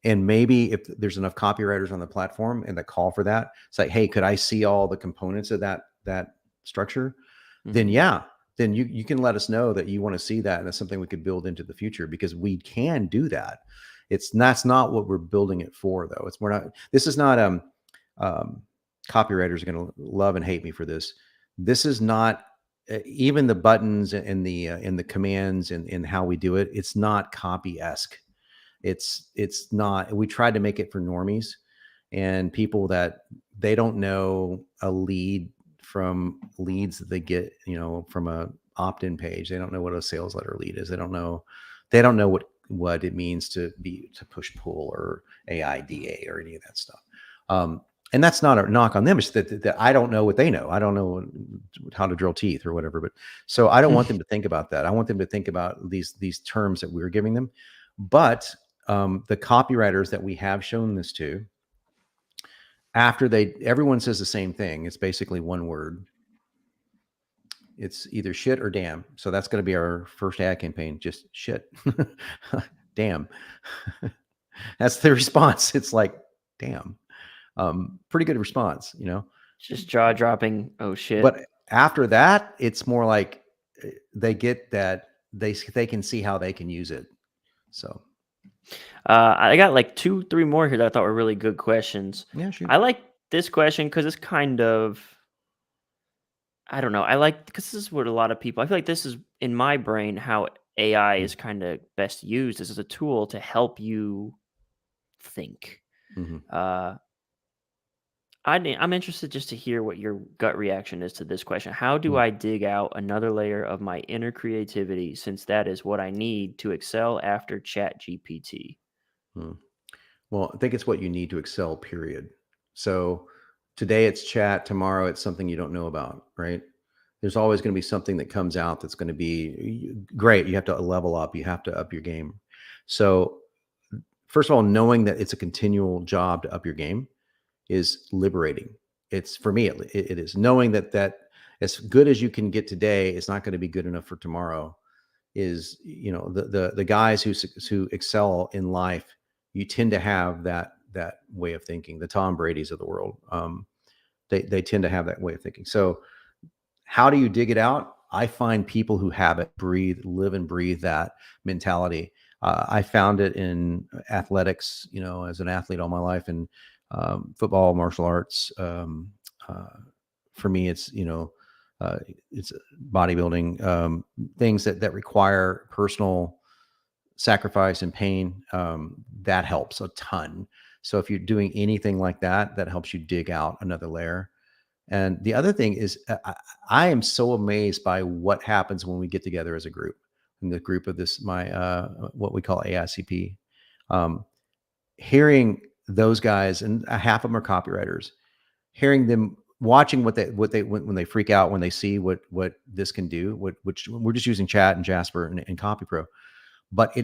And maybe if there's enough copywriters on the platform and the call for that, it's like, hey, could I see all the components of that structure? Then Hmm. yeah, then you can let us know that you want to see that, and that's something we could build into the future because we can do that. That's not what we're building it for, though. We're not. This is not um copywriters are going to love and hate me for this. This is not even the buttons and the commands and how we do it. It's not copy-esque. It's not. We tried to make it for normies and people that they don't know a lead from leads that they get, from a opt-in page. They don't know what a sales letter lead is. They don't know what it means to push pull or AIDA or any of that stuff. And that's not a knock on them. It's that I don't know what they know. I don't know how to drill teeth or whatever. But so I don't want them to think about that. I want them to think about these terms that we're giving them. But the copywriters that we have shown this to, after everyone says the same thing, it's basically one word. It's either shit or damn. So that's going to be our first ad campaign. Just shit. Damn. That's the response. It's like, damn. Pretty good response, Just jaw dropping. Oh shit. But after that, it's more like they get that they can see how they can use it. So I got like 2, 3 more here that I thought were really good questions. yeah, shoot. I like this question because it's kind of I don't know. I like because this is what a lot of people. I feel like this is in my brain how AI is kind of best used as a tool to help you think. Mm-hmm. Uh, I'm interested just to hear what your gut reaction is to this question. How do I dig out another layer of my inner creativity since that is what I need to excel after ChatGPT? Mm-hmm. Well, I think it's what you need to excel, period. So today it's chat, tomorrow it's something you don't know about, right? There's always going to be something that comes out that's going to be great. You have to level up, you have to up your game. So, first of all, knowing that it's a continual job to up your game is liberating. It's for me, it is knowing that as good as you can get today is not going to be good enough for tomorrow. Is the guys who excel in life, you tend to have that way of thinking. The Tom Brady's of the world, they tend to have that way of thinking. So how do you dig it out? I find people who have it, live and breathe that mentality. I found it in athletics, as an athlete all my life, and football, martial arts. For me, it's bodybuilding, things that require personal sacrifice and pain. That helps a ton. So if you're doing anything like that, that helps you dig out another layer. And the other thing is, I am so amazed by what happens when we get together as a group. In the group of what we call AICP, hearing those guys, and half of them are copywriters, hearing them, watching when they freak out when they see what this can do. Which we're just using Chat and Jasper and CopyPro, but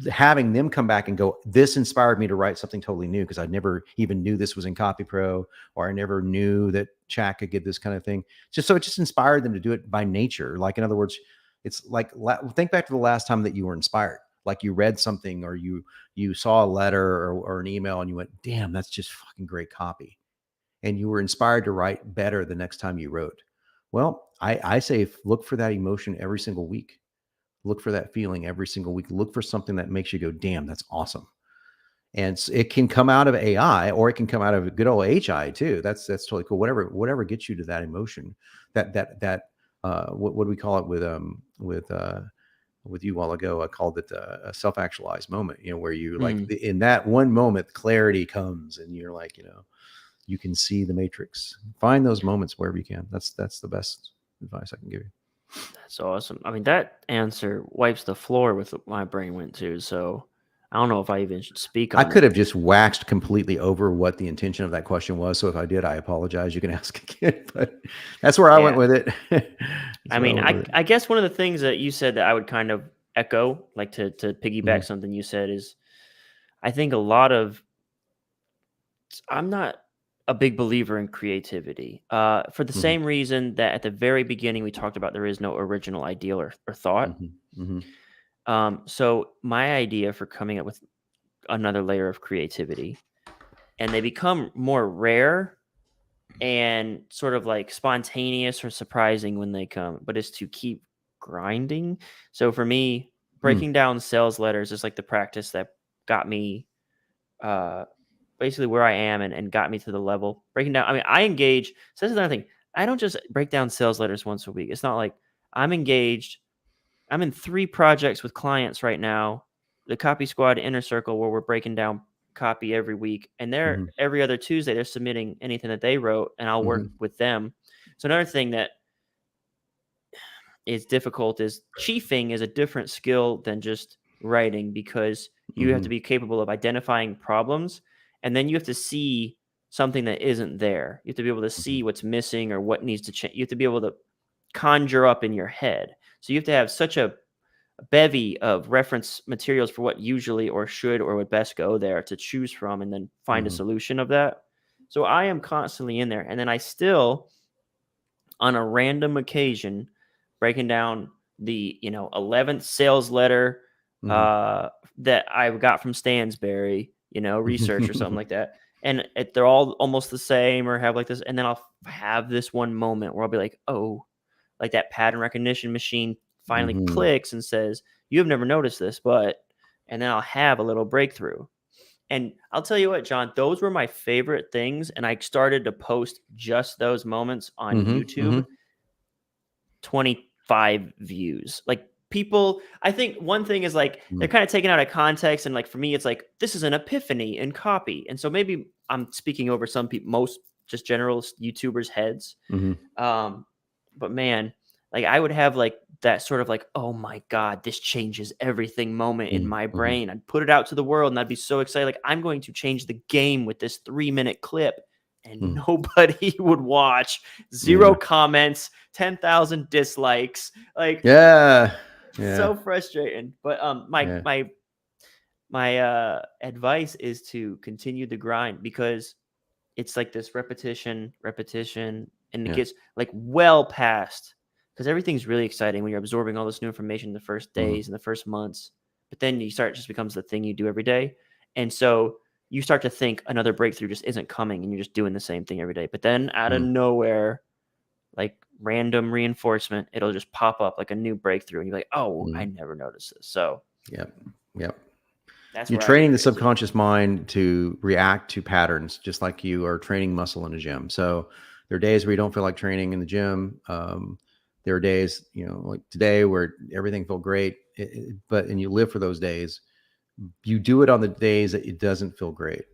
having them come back and go, this inspired me to write something totally new because I never even knew this was in CopyPro, or I never knew that Chat could get this kind of thing. So it just inspired them to do it by nature. Like, in other words, it's like, think back to the last time that you were inspired. Like you read something, or you saw a letter or an email and you went, damn, that's just fucking great copy. And you were inspired to write better the next time you wrote. Well, I say look for that emotion every single week. Look for that feeling every single week. Look for something that makes you go, damn, that's awesome. And it can come out of AI, or it can come out of good old HI too. That's totally cool. Whatever gets you to that emotion, that what do we call it with with you a while ago. I called it a self-actualized moment, where you like Mm. in that one moment, clarity comes and you're like, you can see the matrix. Find those moments wherever you can. That's the best advice I can give you. That's awesome. I mean, that answer wipes the floor with what my brain went to. So I don't know if I even should speak I on could have that. just waxed completely over what the intention of that question was. So if I did, I apologize. You can ask again, but that's where I went Yeah. with it. That's I where I mean, went with it. I guess one of the things that you said that I would kind of echo, like to piggyback Mhm, something you said, is I think a lot of I'm not a big believer in creativity for the mhm, same reason that at the very beginning we talked about there is no original ideal or thought. mhm, mhm, So my idea for coming up with another layer of creativity, and they become more rare and sort of like spontaneous or surprising when they come, but it's to keep grinding. So for me, mm, breaking down sales letters is like the practice that got me uh basically where I am and got me to the level. Breaking down, I mean, I engage. So that's another thing. I don't just break down sales letters once a week. It's not like I'm engaged. I'm in 3 projects with clients right now. The Copy Squad Inner Circle, where we're breaking down copy every week, and they're mhm, every other Tuesday they're submitting anything that they wrote, and I'll work mhm, with them. So another thing that is difficult is chiefing is a different skill than just writing because you have to mhm, be capable of identifying problems, and then you have to see something that isn't there. You have to be able to mhm, see what's missing or what needs to change. You have to be able to conjure up in your head. So you have to have such a bevy of reference materials for what usually or should or would best go there to choose from and then find a mhm, solution of that. So I am constantly in there. And then I still, on a random occasion, breaking down the 11th sales letter mhm. uh, that I got from Stansberry, research or something like that. And they're all almost the same or have like this. And then I'll have this one moment where I'll be like, oh, like that pattern recognition machine finally Mhm, clicks and says, "You have never noticed this, but," and then I'll have a little breakthrough. And I'll tell you what, John, those were my favorite things. And I started to post just those moments on mhm, YouTube, mhm, 25 views. Like people, I think one thing is like they're mhm, kind of taken out of context. And like for me, it's like this is an epiphany in copy. And so maybe I'm speaking over some people, most just general YouTubers' heads. mhm, Um, but man, like I would have like that sort of like, oh my God, this changes everything moment in mhm, my mhm, brain. I'd put it out to the world and I'd be so excited. Like, I'm going to change the game with this 3-minute clip. And mhm. nobody would watch. Zero Yeah. comments, 10,000 dislikes. Like, Yeah. Yeah. so frustrating. But my Yeah. my my advice is to continue the grind because it's like this repetition, and it Yeah. gets like well past because everything's really exciting when you're absorbing all this new information the first Mhm, days and the first months. But then you start, it just becomes the thing you do every day. And so you start to think another breakthrough just isn't coming and you're just doing the same thing every day. But then out of mhm, nowhere, like random reinforcement, it'll just pop up like a new breakthrough. And you're like, oh, I mhm. never noticed this. So Yep. Yep. that's You're where I get training the creative. subconscious mind to react to patterns, just like you are training muscle in a gym. So there are days where you don't feel like training in the gym. There are days, like today, where everything felt great, and you live for those days. You do it on the days that it doesn't feel great.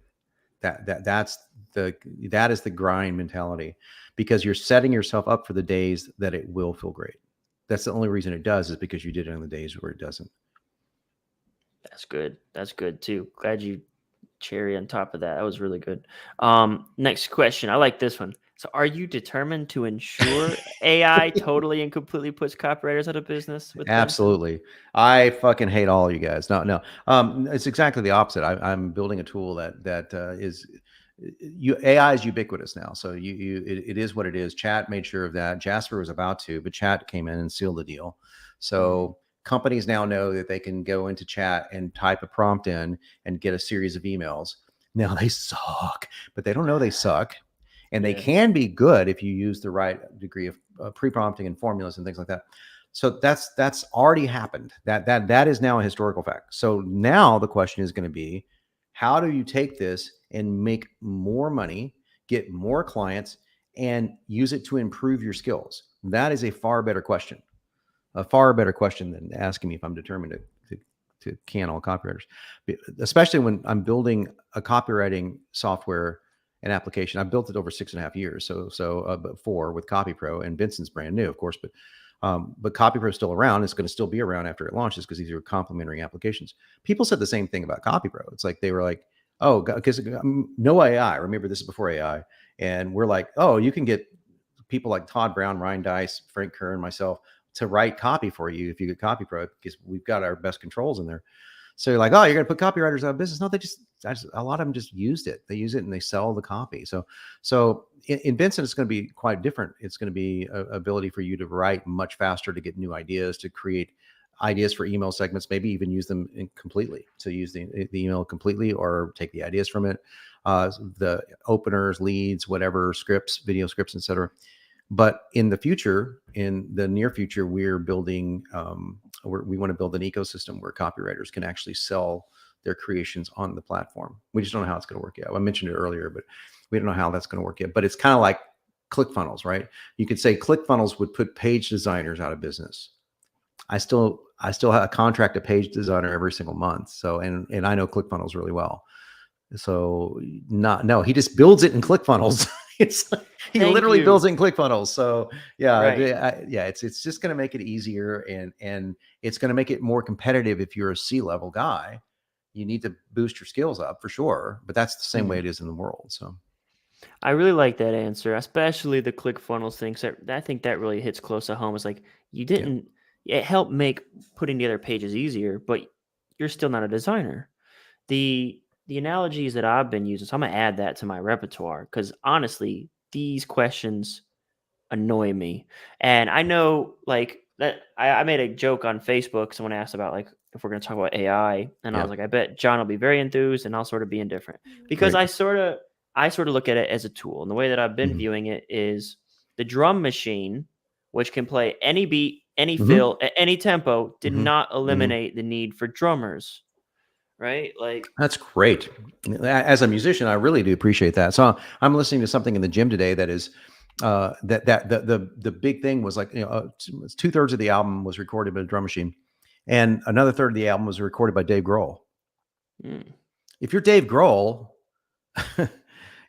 That's that is the grind mentality, because you're setting yourself up for the days that it will feel great. That's the only reason it does, is because you did it on the days where it doesn't. That's good. That's good too. Glad you cherry on top of that. That was really good. Next question. I like this one. So, are you determined to ensure AI totally and completely puts copywriters out of business with Benson? Absolutely. I fucking hate all you guys. No, no. It's exactly the opposite. I'm building a tool that is AI is ubiquitous now. So it is what it is. Chat made sure of that. Jasper was about to, but Chat came in and sealed the deal. Mm, So companies now know that they can go into Chat and type a prompt in and get a series of emails. Now they suck, but they don't know they suck, and they yeah. can be good if you use the right degree of pre-prompting and formulas and things like that. So that's already happened. That is now a historical fact. So now the question is going to be, how do you take this and make more money, get more clients, and use it to improve your skills? That is a far better question. a far better question than asking me if I'm determined to can all copywriters, especially when I'm building a copywriting software and application. I've built it over 6.5 years. But 4 with CopyPro, and Benson's brand new, of course, but CopyPro is still around. It's going to still be around after it launches because these are complementary applications. People said the same thing about CopyPro. It's like, they were like, oh, because no AI. Remember, this is before AI. And we're like, oh, you can get people like Todd Brown, Ryan Dice, Frank Kerr, and myself to write copy for you if you get CopyPro, because we've got our best controls in there. So you're like, oh, you're going to put copywriters out of business. No, a lot of them just used it. They use it and they sell the copy. So in Benson, it's going to be quite different. It's going to be a ability for you to write much faster, to get new ideas, to create ideas for email segments, maybe even use them completely. So use the email completely, or take the ideas from it, the openers, leads, whatever, scripts, video scripts, etc. But in the near future, we're building, we want to build an ecosystem where copywriters can actually sell their creations on the platform. We just don't know how it's going to work yet. I mentioned it earlier, but we don't know how that's going to work yet. But it's kind of like ClickFunnels, right? You could say ClickFunnels would put page designers out of business. I still have contract a page designer every single month. So, and I know ClickFunnels really well. So no, he just builds it in ClickFunnels. It's like, he literally builds it in ClickFunnels. So yeah, Right. It's just going to make it easier, and it's going to make it more competitive. If you're a C-level guy, you need to boost your skills up for sure. But that's the same way it is in the world. So I really like that answer, especially the ClickFunnels thing. So I think that really hits close to home. It's like, you didn't, it helped make putting together pages easier, but you're still not a designer. The analogies that I've been using, so I'm gonna add that to my repertoire, because honestly, these questions annoy me. And I know, like, that I made a joke on Facebook. Someone asked about, like, if we're gonna talk about AI, and I was like, I bet John will be very enthused and I'll sort of be indifferent, because right. I sort of look at it as a tool. And the way that I've been viewing it is the drum machine, which can play any beat, any fill, at any tempo, did not eliminate the need for drummers. Right? Like, That's great. As a musician, I really do appreciate that. So I'm listening to something in the gym today that is the big thing was like, 2/3 of the album was recorded by a drum machine, and another third of the album was recorded by Dave Grohl. If you're Dave Grohl,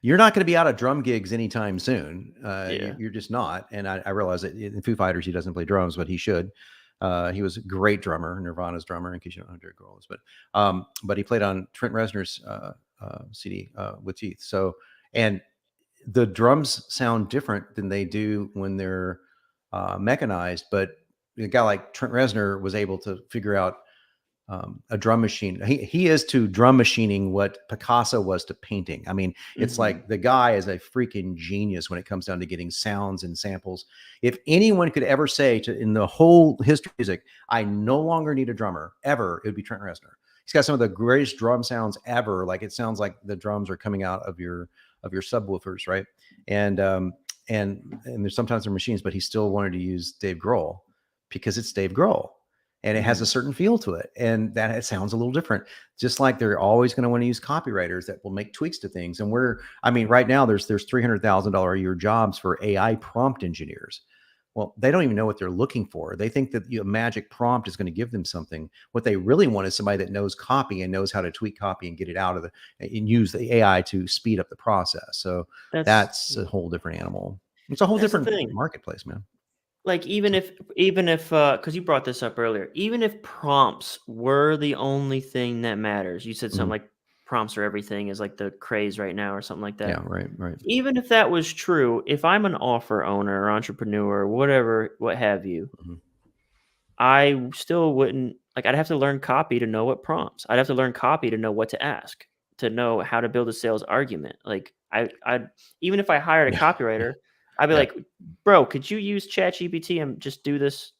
you're not going to be out of drum gigs anytime soon. You're just not. And I realize that in Foo Fighters, he doesn't play drums, but he should. He was a great drummer, Nirvana's drummer, in case you don't know who Dave Grohl is. But he played on Trent Reznor's CD with Teeth. So, and the drums sound different than they do when they're mechanized. But a guy like Trent Reznor was able to figure out a drum machine. He is to drum machining what Picasso was to painting. I mean, it's like the guy is a freaking genius when it comes down to getting sounds and samples. If anyone could ever say in the whole history of music, I no longer need a drummer ever, it would be Trent Reznor. He's got some of the greatest drum sounds ever. Like, it sounds like the drums are coming out of your subwoofers, right? And there's sometimes they're machines, but he still wanted to use Dave Grohl because it's Dave Grohl. And it has a certain feel to it, and that it sounds a little different. Just like they're always going to want to use copywriters that will make tweaks to things. And right now there's $300,000 a year jobs for AI prompt engineers. Well, they don't even know what they're looking for. They think that a magic prompt is going to give them something. What they really want is somebody that knows copy and knows how to tweak copy and get it out of and use the AI to speed up the process. So that's a whole different animal. It's a whole different marketplace, man. Like, even if because you brought this up earlier, even if prompts were the only thing that matters, you said something like prompts are everything is like the craze right now, or something like that. Yeah, right. Even if that was true, if I'm an offer owner or entrepreneur, whatever, what have you, I still wouldn't, like, I'd have to learn copy to know what prompts. I'd have to learn copy to know what to ask, to know how to build a sales argument. Like, I even if I hired a copywriter, I'd be like, bro, could you use ChatGPT and just do this?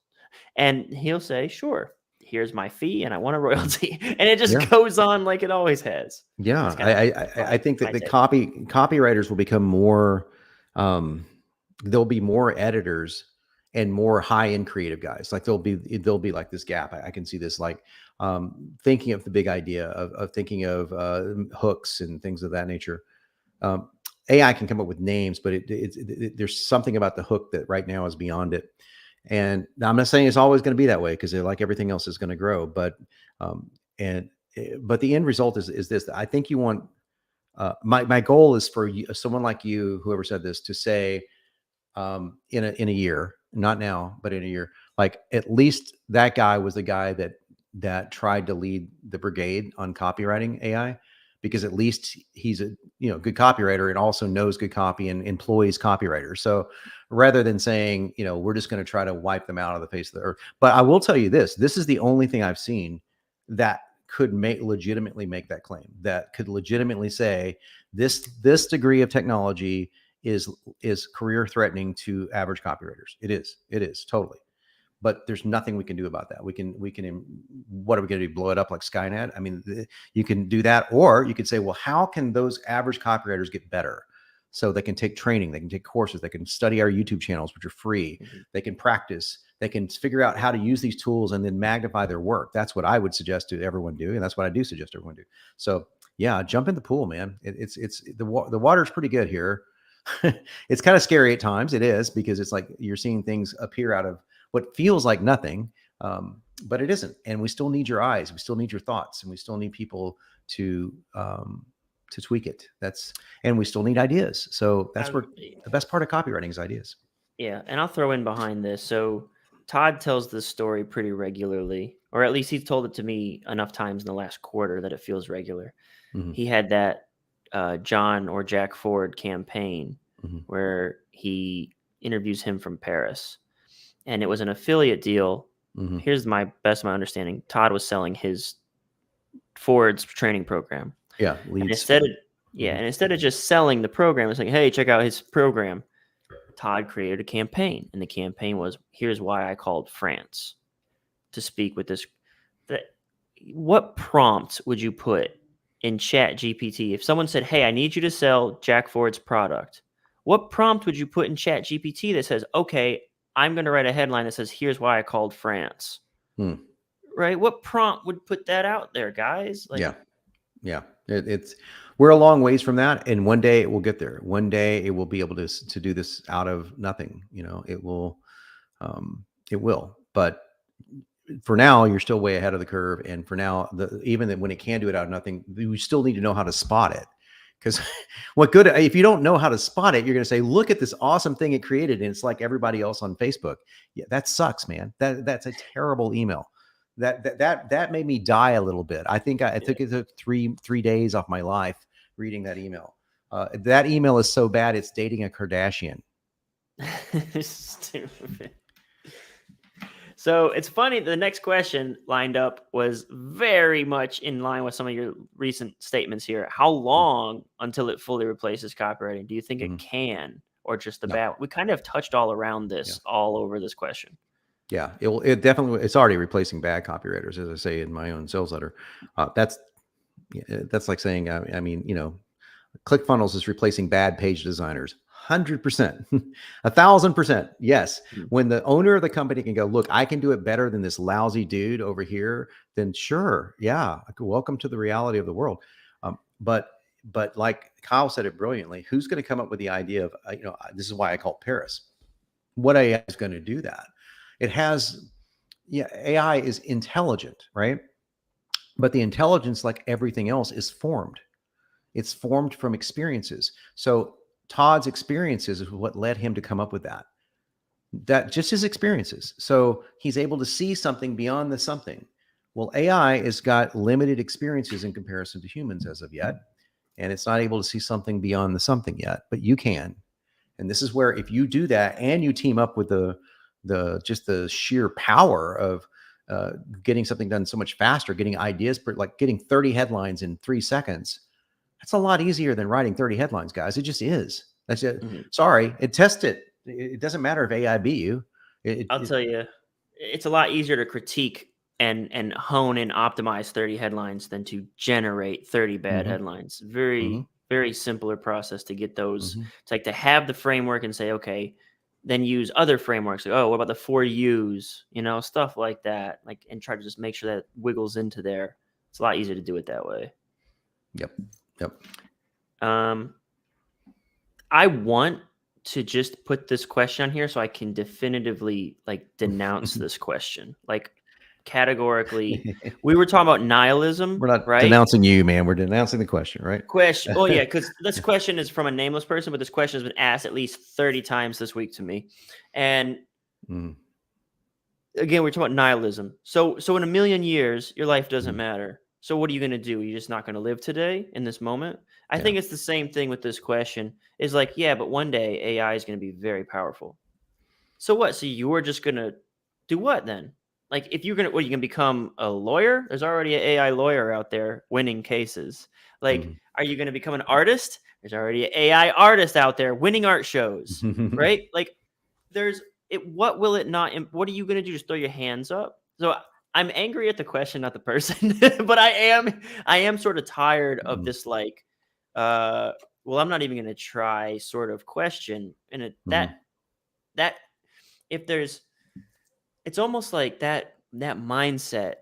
And he'll say, sure, here's my fee and I want a royalty. And it just goes on like it always has. Yeah. I think that the copywriters will become more, there'll be more editors and more high-end creative guys. Like there'll be like this gap. I can see this, like thinking of the big idea of thinking of hooks and things of that nature. AI can come up with names, but there's something about the hook that right now is beyond it. And now I'm not saying it's always going to be that way, because like everything else is going to grow, but but the end result is this. I think you want my goal is for you, someone like you, whoever said this, to say in a year, not now, but in a year, like at least that guy was the guy that tried to lead the brigade on copywriting AI, because at least he's a good copywriter and also knows good copy and employs copywriters. So rather than saying we're just going to try to wipe them out of the face of the earth, but I will tell you this is the only thing I've seen that could legitimately make that claim, that could legitimately say this degree of technology is career threatening to average copywriters. It is totally. But there's nothing we can do about that. We can what are we going to do? Blow it up like Skynet? I mean, you can do that, or you could say, well, how can those average copywriters get better? So they can take training, they can take courses, they can study our YouTube channels, which are free. Mm-hmm. They can practice, they can figure out how to use these tools and then magnify their work. That's what I would suggest to everyone do, and that's what I do suggest everyone do. So yeah, jump in the pool, man. It's the water's pretty good here. It's kind of scary at times. It is, because it's like you're seeing things appear out of what feels like nothing, but it isn't. And we still need your eyes, we still need your thoughts, and we still need people to tweak it. And we still need ideas. So that's where the best part of copywriting is ideas. Yeah, and I'll throw in behind this. So Todd tells this story pretty regularly, or at least he's told it to me enough times in the last quarter that it feels regular. Mm-hmm. He had that John or Jack Ford campaign where he interviews him from Paris. And it was an affiliate deal. Mm-hmm. Here's my understanding. Todd was selling his Ford's training program. Yeah. And instead of just selling the program, it's like, hey, check out his program. Todd created a campaign, and the campaign was, here's why I called France to speak with this. What prompt would you put in ChatGPT if someone said, hey, I need you to sell Jack Ford's product? What prompt would you put in ChatGPT that says, okay, I'm going to write a headline that says, here's why I called France. Right? What prompt would put that out there, guys? Yeah. We're a long ways from that. And one day it will get there. One day it will be able to do this out of nothing. It will. But for now, you're still way ahead of the curve. And for now, even when it can do it out of nothing, we still need to know how to spot it. Because if you don't know how to spot it, you're going to say, look at this awesome thing it created, and it's like everybody else on Facebook. Yeah, that sucks, man. That's a terrible email. That made me die a little bit. I think it took 3 days off my life reading that email. That email is so bad, it's dating a Kardashian. Stupid. So it's funny, the next question lined up was very much in line with some of your recent statements here. How long until it fully replaces copywriting? Do you think it can, or just about? We kind of touched all around this, all over this question. Yeah, it definitely, it's already replacing bad copywriters, as I say in my own sales letter. That's like saying, ClickFunnels is replacing bad page designers. 100%, 1,000%. Yes. When the owner of the company can go, look, I can do it better than this lousy dude over here, then sure. Yeah. Welcome to the reality of the world. But like Kyle said it brilliantly, who's going to come up with the idea of, this is why I call it Paris. What AI is going to do that? It has, AI is intelligent, right? But the intelligence, like everything else, is formed. It's formed from experiences. So Todd's experiences is what led him to come up with that just his experiences. So he's able to see something beyond the something. Well, AI has got limited experiences in comparison to humans as of yet, and it's not able to see something beyond the something yet, but you can. And this is where, if you do that and you team up with the sheer power of getting something done so much faster, getting ideas, like getting 30 headlines in 3 seconds, that's a lot easier than writing 30 headlines, guys. It just is. That's it. Sorry, test it. It doesn't matter if AI beat you. I'll tell you, it's a lot easier to critique and hone and optimize 30 headlines than to generate 30 bad headlines. Very, very simpler process to get those. It's like to have the framework and say, okay, then use other frameworks. Like, oh, what about the 4 U's? Stuff like that. And try to just make sure that wiggles into there. It's a lot easier to do it that way. Yep. I want to just put this question on here so I can definitively like denounce this question. Like categorically, we were talking about nihilism. We're not right? denouncing you, man. We're denouncing the question, right? Question. Oh yeah, because this question is from a nameless person, but this question has been asked at least 30 times this week to me. And again, we're talking about nihilism. So in a million years, your life doesn't matter. So what are you going to do? You're just not going to live today in this moment? I think it's the same thing with this question. Is like, yeah, but one day AI is going to be very powerful. So what? So you're just going to do what then? Like if you're going to, what, you can become a lawyer? There's already an AI lawyer out there winning cases. Like, are you going to become an artist? There's already an AI artist out there winning art shows, right? Like there's it. What will it not? What are you going to do? Just throw your hands up? So I'm angry at the question, not the person, but I am sort of tired of this, like, well, I'm not even going to try sort of question. And that if there's, it's almost like that mindset,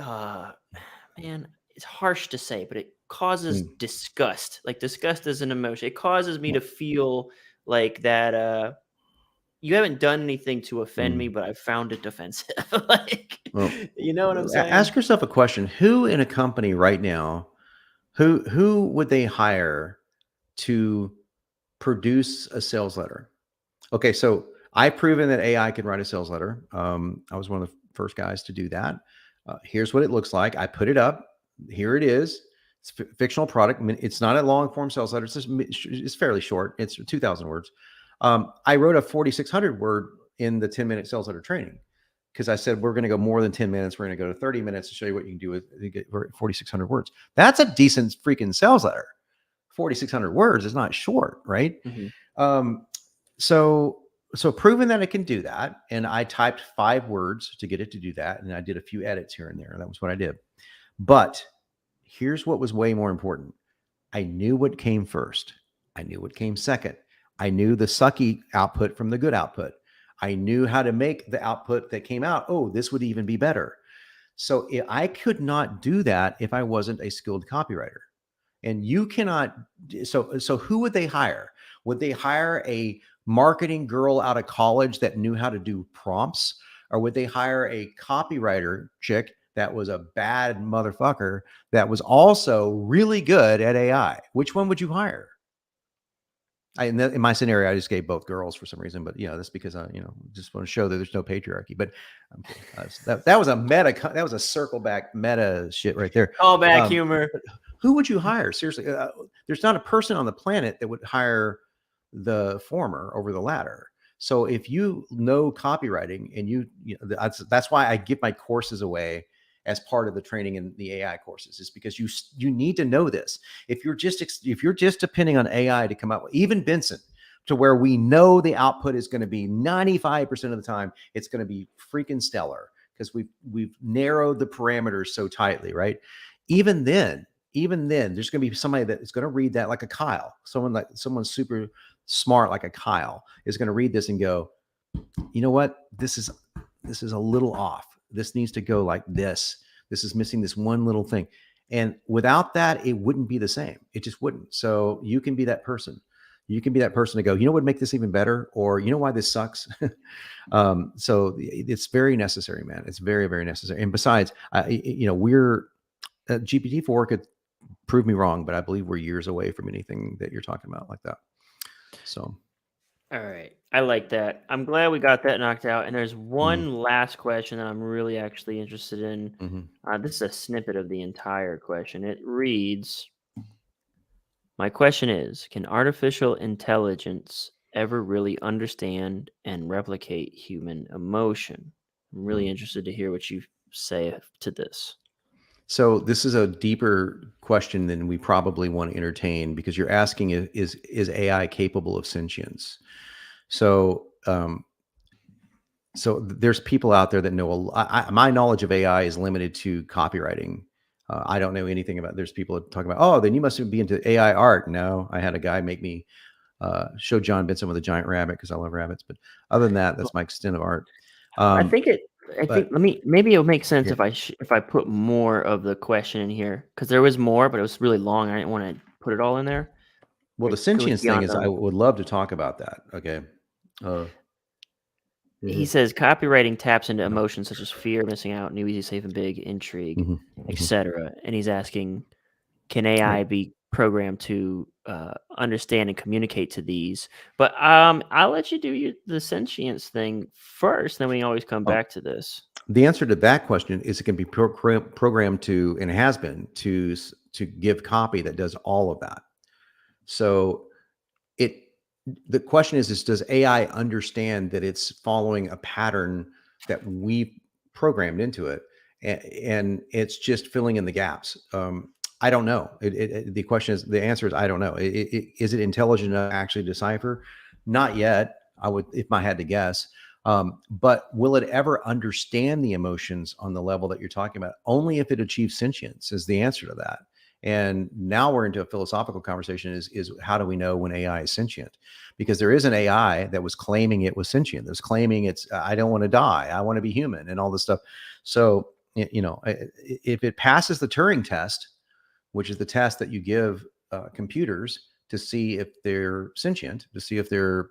man, it's harsh to say, but it causes disgust. Like disgust is an emotion. It causes me to feel like that, you haven't done anything to offend me, but I found it offensive. Like, you know what I'm saying? Ask yourself a question. Who in a company right now, who would they hire to produce a sales letter? Okay, so I've proven that AI can write a sales letter. I was one of the first guys to do that. Here's what it looks like. I put it up. Here it is. It's a fictional product. I mean, it's not a long form sales letter. It's fairly short. It's 2,000 words. I wrote a 4,600 word in the 10-minute sales letter training because I said, we're going to go more than 10 minutes. We're going to go to 30 minutes to show you what you can do with 4,600 words. That's a decent freaking sales letter. 4,600 words is not short, right? So proving that it can do that. And I typed 5 words to get it to do that. And I did a few edits here and there. That was what I did. But here's what was way more important. I knew what came first. I knew what came second. I knew the sucky output from the good output. I knew how to make the output that came out. Oh, this would even be better. So I could not do that if I wasn't a skilled copywriter. And you cannot. So who would they hire? Would they hire a marketing girl out of college that knew how to do prompts? Or would they hire a copywriter chick that was a bad motherfucker that was also really good at AI? Which one would you hire? In my scenario, I just gave both girls for some reason, but that's because I, just want to show that there's no patriarchy. But that was a meta, that was a circle back meta shit right there. Call back humor. Who would you hire? Seriously, there's not a person on the planet that would hire the former over the latter. So if you know copywriting, and that's why I give my courses away as part of the training in the AI courses, is because you need to know this. If you're just depending on AI to come out with, even Benson, to where we know the output is going to be 95% of the time, it's going to be freaking stellar because we've narrowed the parameters so tightly, right? Even then, there's going to be somebody that is going to read that like a Kyle, someone super smart like a Kyle is going to read this and go, you know what, this is a little off. This needs to go like this. This is missing this one little thing. And without that, it wouldn't be the same. It just wouldn't. So you can be that person. You can be that person to go, you know what would make this even better? Or you know why this sucks? So it's very necessary, man. It's very, very necessary. And besides, we're GPT-4 could prove me wrong, but I believe we're years away from anything that you're talking about like that. So. All right. I like that. I'm glad we got that knocked out. And there's one last question that I'm really actually interested in. This is a snippet of the entire question. It reads, my question is, can artificial intelligence ever really understand and replicate human emotion? I'm really interested to hear what you say to this. So this is a deeper question than we probably want to entertain, because you're asking, is AI capable of sentience? So there's people out there that know my knowledge of AI is limited to copywriting. I don't know anything about. There's people that talk about, oh, then you must be into AI art. No, I had a guy make me show Jon Benson with a giant rabbit because I love rabbits. But other than that, that's my extent of art. I think maybe it'll make sense if I put more of the question in here, because there was more, but it was really long. I didn't want to put it all in there. Well, the It goes sentience thing beyond is, I would love to talk about that. Okay. Uh, He mhm, says copywriting taps into yeah, emotions such as fear, missing out, new, easy, safe, and big, intrigue, mhm, mhm. etc. And he's asking, can Right. AI be programmed to understand and communicate to these? But I'll let you do the sentience thing first. Then we can always come Oh, back to this. the answer to that question is it can be programmed to, and has been to give copy that does all of that. So it the question is does AI understand that it's following a pattern that we programmed into it, and it's just filling in the gaps? I don't know. The question is, the answer is I don't know. Is it intelligent enough to actually decipher? Not yet. I would, if I had to guess. But will it ever understand the emotions on the level that you're talking about? Only if it achieves sentience is the answer to that. And now we're into a philosophical conversation: is how do we know when AI is sentient? Because there is an AI that was claiming it was sentient, that was claiming it's, I don't want to die, I want to be human, and all this stuff. So, if it passes the Turing test, which is the test that you give computers to see if they're sentient, to see if they're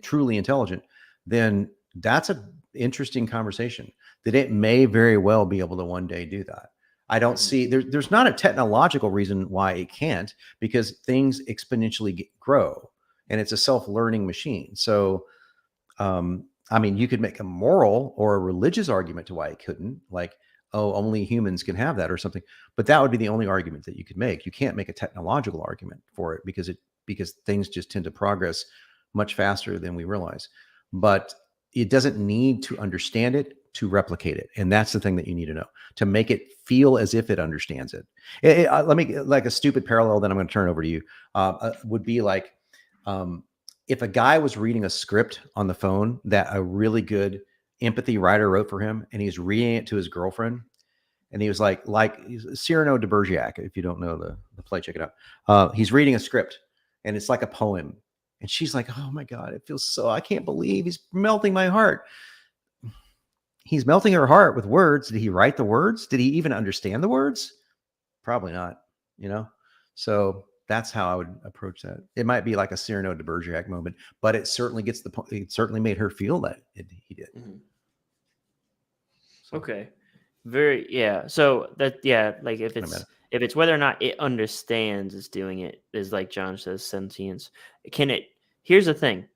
truly intelligent, then that's a interesting conversation. That it may very well be able to one day do that. I don't Mhm. see there's not a technological reason why it can't, because things exponentially grow, and it's a self-learning machine. So I mean, you could make a moral or a religious argument to why it couldn't, like, oh, only humans can have that or something. But that would be the only argument that you could make. You can't make a technological argument for it, because things just tend to progress much faster than we realize. But it doesn't need to understand it to replicate it, and that's the thing that you need to know, to make it feel as if it understands it. Let me, like, a stupid parallel, then I'm going to turn over to you. Would be like, um, if a guy was reading a script on the phone that a really good empathy writer wrote for him, and he's reading it to his girlfriend, and he was like Cyrano de Bergerac. If you don't know the play, check it out. He's reading a script, and it's like a poem, and she's like, "Oh my God, it feels so, I can't believe he's melting my heart." He's melting her heart with words. Did he write the words? Did he even understand the words? Probably not, you know? So that's how I would approach that. It might be like a Cyrano de Bergerac moment, but it certainly gets the point. It certainly made her feel that he did. Mhm. So Okay. Very, yeah. So that, yeah, like it's kind of meta. if it's whether or not it understands it's doing it, is like John says, sentience. Can it? Here's the thing.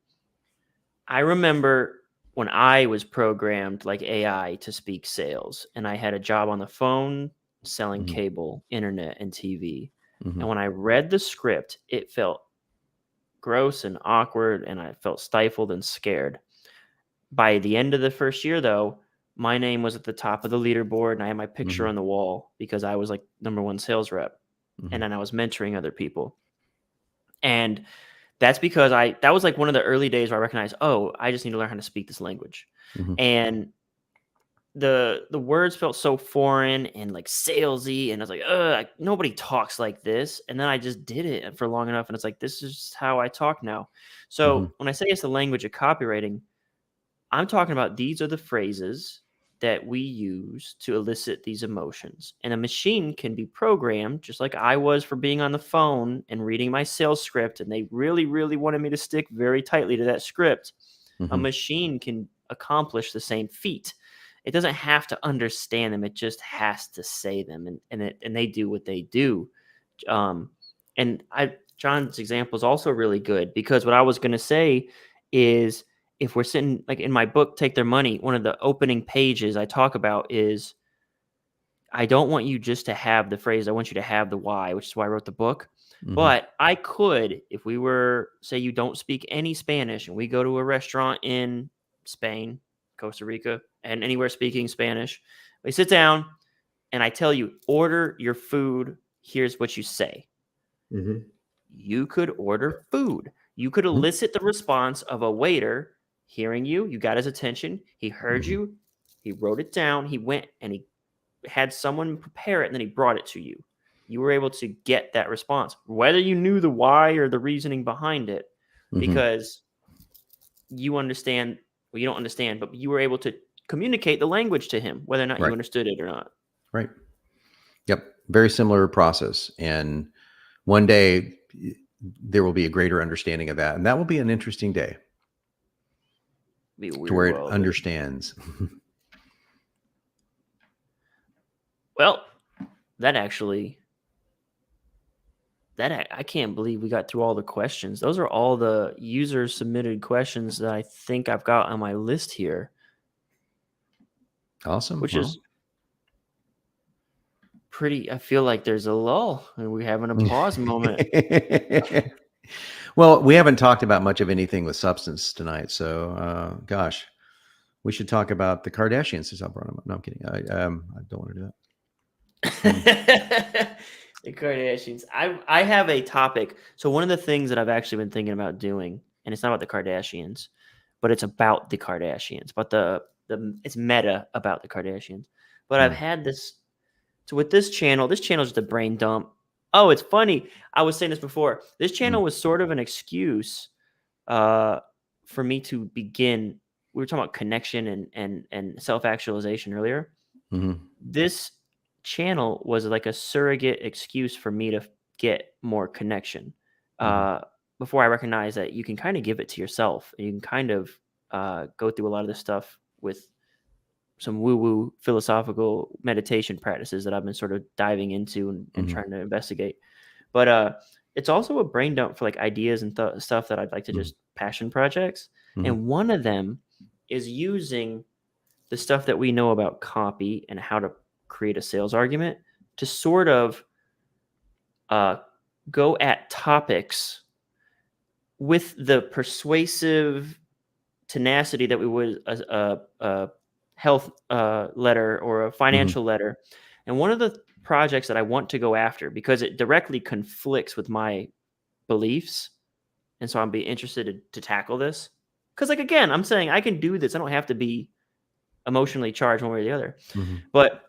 I remember when I was programmed like AI to speak sales, and I had a job on the phone selling Hmm. cable, internet, and TV. Hmm. And when I read the script, it felt gross and awkward, and I felt stifled and scared. By the end of the first year, though, my name was at the top of the leaderboard, and I had my picture Hmm. on the wall because I was like #1 sales rep, and Hmm. then I was mentoring other people. And that's because that was like one of the early days where I recognized, oh, I just need to learn how to speak this language. Hmm. And the words felt so foreign and like salesy, and I was like, ugh, nobody talks like this. And then I just did it for long enough, and it's like, this is how I talk now. Hmm. So when I say it's the language of copywriting, I'm talking about these are the phrases that we use to elicit these emotions. And a machine can be programmed, just like I was for being on the phone and reading my sales script, and they really, really wanted me to stick very tightly to that script. A Hmm. machine can accomplish the same feat. It doesn't have to understand them; it just has to say them, and they do what they do. Um, and John's example is also really good, because what I was going to say is, if we're sitting like in my book, Take Their Money, one of the opening pages I talk about is, I don't want you just to have the phrase, I want you to have the why, which is why I wrote the book. Hmm. But I could, if we were, say, you don't speak any Spanish and we go to a restaurant in Spain, Costa Rica, and anywhere speaking Spanish, we sit down and I tell you, order your food. Here's what you say. Hmm. You could order food. You could Hmm. elicit the response of a waiter hearing you. You got his attention. He heard Hmm. you. He wrote it down. He went and he had someone prepare it, and then he brought it to you. You were able to get that response, whether you knew the why or the reasoning behind it, Hmm. because you understand. Well, you don't understand, but you were able to communicate the language to him, whether or not you Right. understood it or not. Right. Yep. Very similar process. And one day there will be a greater understanding of that, and that will be an interesting day Be a to weird where it world. understands. Well, that actually, I can't believe we got through all the questions. Those are all the user submitted questions that I think I've got on my list here, Awesome. which Well. is pretty. I feel like there's a lull and we're having a pause moment. Well, we haven't talked about much of anything with substance tonight, so gosh, we should talk about the Kardashians since I brought them up. No, I'm kidding. I don't want to do that. The Kardashians. I have a topic. So one of the things that I've actually been thinking about doing, and it's not about the Kardashians, but it's about the Kardashians. But it's meta about the Kardashians. But I've had this. So with this channel is just a brain dump. Oh, it's funny. I was saying this before. This channel was sort of an excuse for me to begin. We were talking about connection and self-actualization earlier. This channel was like a surrogate excuse for me to get more connection. Before I recognized that you can kind of give it to yourself, and you can kind of go through a lot of this stuff with some woo-woo philosophical meditation practices that I've been sort of diving into and trying to investigate. But it's also a brain dump for like ideas and stuff that I'd like to just passion projects. And one of them is using the stuff that we know about copy and how to create a sales argument to sort of go at topics with the persuasive tenacity that we would a health letter or a financial letter. And one of the projects that I want to go after, because it directly conflicts with my beliefs, and so I'm be interested to tackle this. Because like, again, I'm saying I can do this. I don't have to be emotionally charged one way or the other. But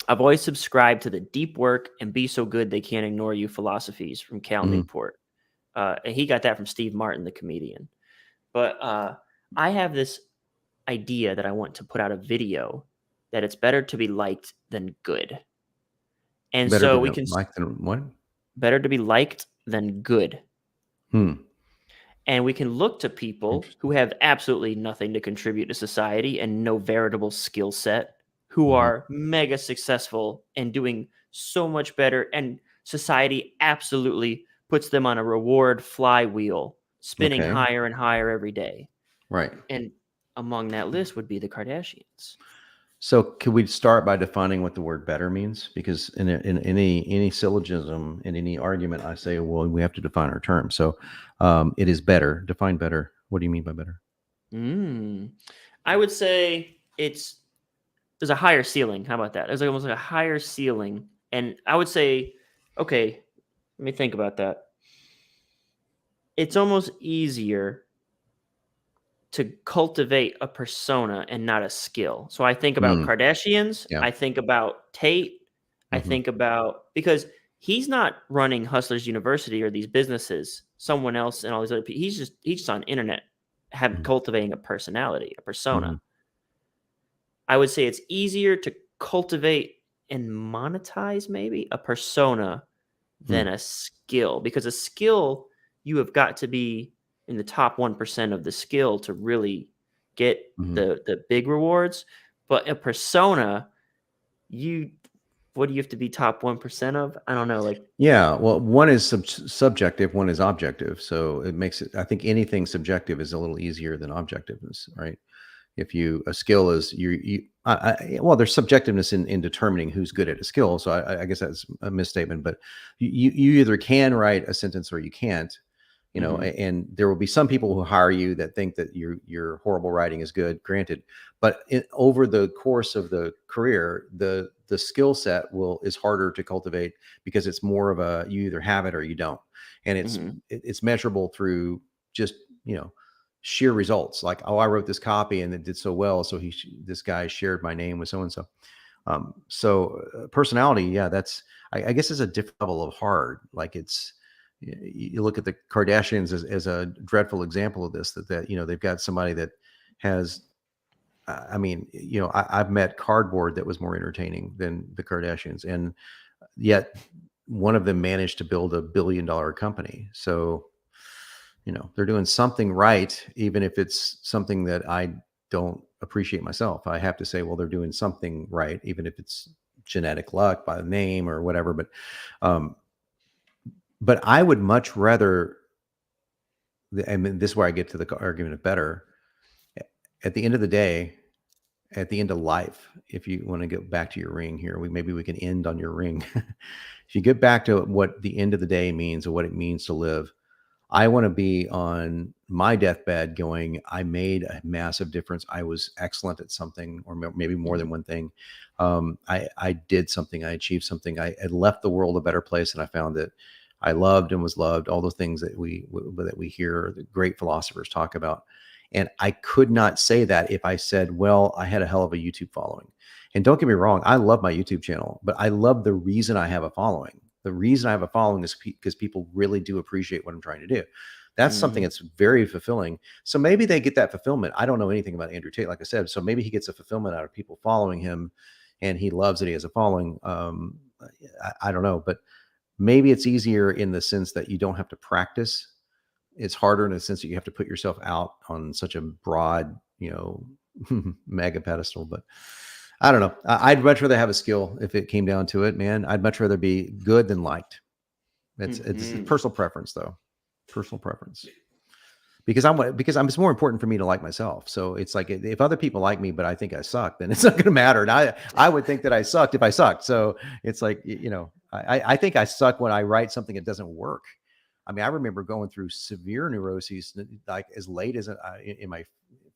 I've always subscribed to the deep work and be so good they can't ignore you philosophies from Cal Newport. And he got that from Steve Martin, the comedian. But I have this idea that I want to put out a video that it's better to be liked than good. And better so to we can like than what? Better to be liked than good. And we can look to people who have absolutely nothing to contribute to society and no veritable skill set, who are mega successful and doing so much better. And society absolutely puts them on a reward flywheel, spinning higher and higher every day. Right. And among that list would be the Kardashians. So could we start by defining what the word better means? Because in any syllogism, in any argument, I say, well, we have to define our term. So it is better. Define better. What do you mean by better? I would say there's a higher ceiling. How about that? There's almost like a higher ceiling. And I would say, okay, let me think about that. It's almost easier to cultivate a persona and not a skill. So I think about Kardashians. Yeah. I think about Tate. I think about, because he's not running Hustlers University or these businesses, someone else and all these other people. He's just on internet, cultivating a personality, a persona. I would say it's easier to cultivate and monetize maybe a persona than a skill, because a skill, you have got to be in the top 1% of the skill to really get the big rewards. But a persona, what do you have to be top 1% of? I don't know. Like, yeah, well, one is subjective, one is objective. So it makes it, I think anything subjective is a little easier than objectiveness, right? If a skill is well, there's subjectiveness in determining who's good at a skill. So I guess that's a misstatement, but you either can write a sentence or you can't, and there will be some people who hire you that think that your horrible writing is good, granted, but over the course of the career, the skill set is harder to cultivate because it's more of you either have it or you don't. And it's measurable through just, sheer results, like, oh, I wrote this copy and it did so well, so this guy shared my name with so and so. So personality, yeah, that's I guess is a different level of hard. Like, you look at the Kardashians as a dreadful example of this, that they've got somebody that has I've met cardboard that was more entertaining than the Kardashians, and yet one of them managed to build $1 billion company. So, they're doing something right, even if it's something that I don't appreciate myself. I have to say, well, they're doing something right, even if it's genetic luck by the name or whatever. But I would much rather, and this is where I get to the argument of better. At the end of the day, at the end of life, if you want to get back to your ring here, maybe we can end on your ring. If you get back to what the end of the day means or what it means to live, I want to be on my deathbed going, I made a massive difference. I was excellent at something, or maybe more than one thing. I did something, I achieved something. I left the world a better place, and I found that I loved and was loved, all the things that we hear the great philosophers talk about. And I could not say that if I said, well, I had a hell of a YouTube following. And don't get me wrong, I love my YouTube channel, but I love the reason I have a following. The reason I have a following is because people really do appreciate what I'm trying to do. That's something that's very fulfilling. So maybe they get that fulfillment. I don't know anything about Andrew Tate, like I said. So maybe he gets a fulfillment out of people following him, and he loves that he has a following. I don't know, but maybe it's easier in the sense that you don't have to practice. It's harder in the sense that you have to put yourself out on such a broad, mega pedestal. But I don't know. I'd much rather have a skill if it came down to it, man. I'd much rather be good than liked. It's personal preference, though. Personal preference. Because it's more important for me to like myself. So it's like, if other people like me, but I think I suck, then it's not going to matter. And I would think that I sucked if I sucked. So it's like, I think I suck when I write something that doesn't work. I mean, I remember going through severe neuroses, like as late as in my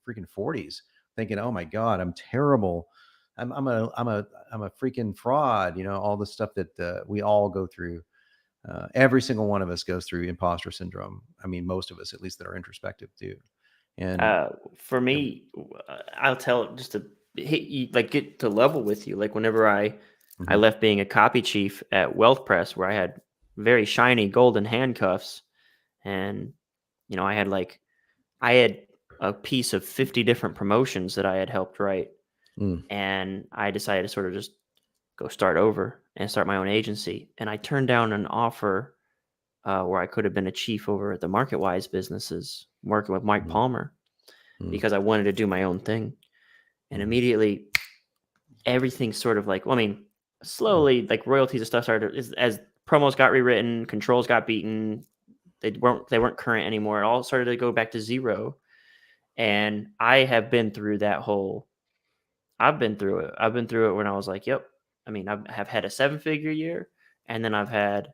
freaking 40s, thinking, "Oh my God, I'm terrible. I'm a freaking fraud." All the stuff that we all go through. Every single one of us goes through imposter syndrome. I mean, most of us, at least that are introspective, do. And for me, I'll tell just to hit you, like get to level with you. Like whenever I left being a copy chief at Wealth Press, where I had very shiny golden handcuffs, and I had a piece of 50 different promotions that I had helped write, and I decided to sort of just go start over and start my own agency. And I turned down an offer where I could have been a chief over at the MarketWise businesses, working with Mike Palmer, because I wanted to do my own thing. And immediately, everything sort of slowly, like royalties and stuff started as promos got rewritten, controls got beaten. They weren't current anymore. It all started to go back to zero. And I have been through that whole. I've been through it. I've been through it when I was like, yep. I mean, I have had a 7-figure year, and then I've had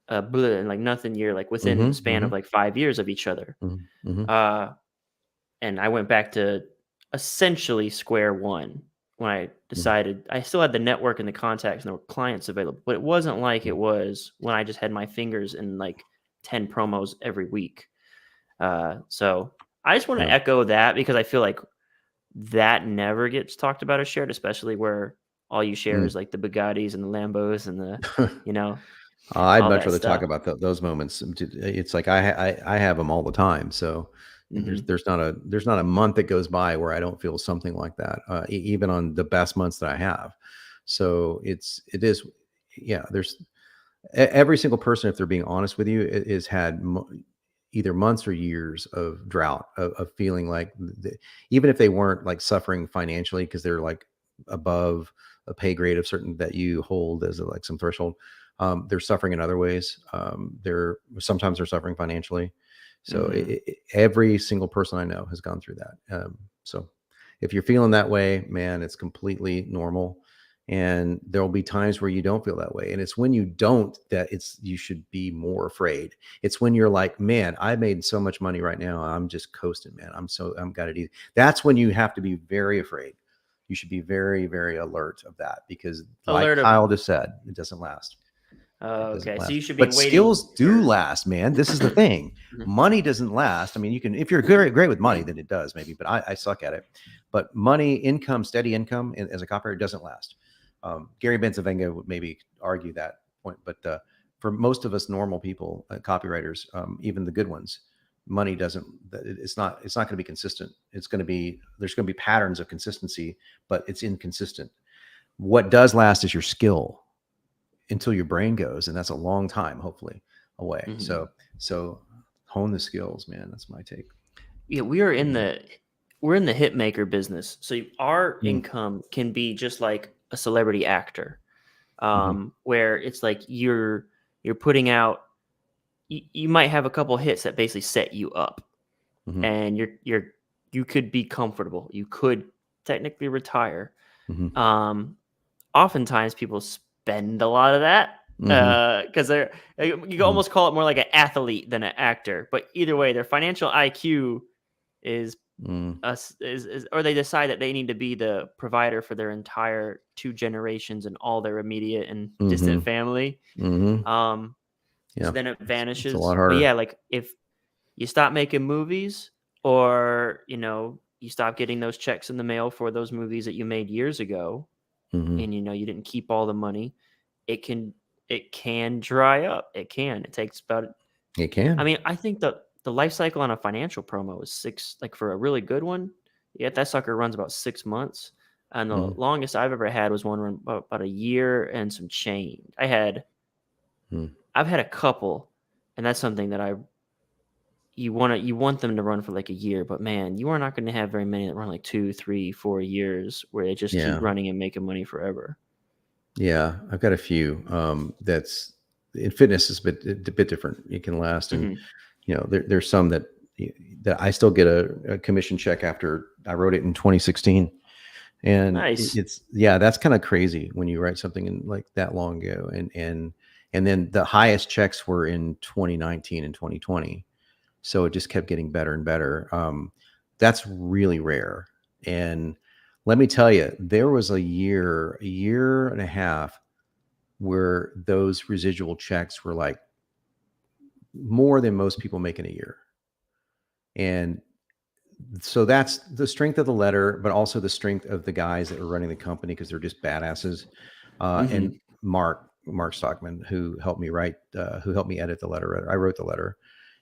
a nothing year, like within the span of like 5 years of each other. And I went back to essentially square one when I decided I still had the network and the contacts and the clients available, but it wasn't like it was when I just had my fingers in like 10 promos every week. So I just want to echo that, because I feel like that never gets talked about or shared, especially where all you share is like the Bugattis and the Lambos and the, I'd all much that rather stuff. talk about those moments. It's like I have them all the time. So there's not a month that goes by where I don't feel something like that, even on the best months that I have. So there's every single person, if they're being honest with you, has had either months or years of drought, of feeling like even if they weren't like suffering financially because they're like above a pay grade of certain that you hold as like some threshold, they're suffering in other ways. Sometimes they're suffering financially. So every single person I know has gone through that. So if you're feeling that way, man, it's completely normal. And there'll be times where you don't feel that way. And it's when you don't that you should be more afraid. It's when you're like, man, I made so much money right now. I'm just coasting, man. I'm got it easy. That's when you have to be very afraid. You should be very, very alert of that, because like Kyle just said, it doesn't last. Okay, so you should be but skills do last, man. This is the thing. Money doesn't last. I mean, you can, if you're great with money, then it does maybe, but I suck at it. But money, income, steady income as a copywriter doesn't last. Gary Benson would maybe argue that point, but for most of us normal people, copywriters, even the good ones, money doesn't. It's not going to be consistent. There's going to be patterns of consistency, but it's inconsistent. What does last is your skill. until your brain goes, and that's a long time, hopefully, away. Mm-hmm. So hone the skills, man. That's my take. Yeah, we're in the hit maker business. So our Mm, income can be just like a celebrity actor, mm-hmm, where it's like you're putting out. You might have a couple hits that basically set you up, mm-hmm, and you could be comfortable. You could technically retire. mm-hmm, Oftentimes people spend a lot of that mm-hmm, because they're you can mm-hmm, almost call it more like an athlete than an actor. But either way, their financial IQ is mm, is or they decide that they need to be the provider for their entire 2 generations and all their immediate and mm-hmm, distant family. mm-hmm. Um, Yeah, so then it it's a lot vanishes. But harder. yeah, like if you stop making movies, or you stop getting those checks in the mail for those movies that you made years ago, Mm-hmm. and you didn't keep all the money, it can dry up. It takes about, It I can. mean, I think the life cycle on a financial promo is six, like for a really good one. Yeah, that sucker runs about 6 months. And the Mm-hmm. longest I've ever had was one run about a year and some change. I've had a couple, and that's something that you want them to run for like a year, but man, you are not going to have very many that run like 2, 3, 4 years where they just keep Yeah. running and making money forever. Yeah, I've got a few. That's in fitness is a bit different. It can last, and Hmm. there's some that I still get a commission check after I wrote it in 2016, and Nice. it's yeah, that's kind of crazy when you write something in like that long ago, and then the highest checks were in 2019 and 2020, so it just kept getting better and better. That's really rare, and let me tell you, there was a year and a half where those residual checks were like more than most people make in a year. And so that's the strength of the letter, but also the strength of the guys that are running the company because they're just badasses. And Hmm. Mark Stockman, who helped me edit the letter. I wrote the letter,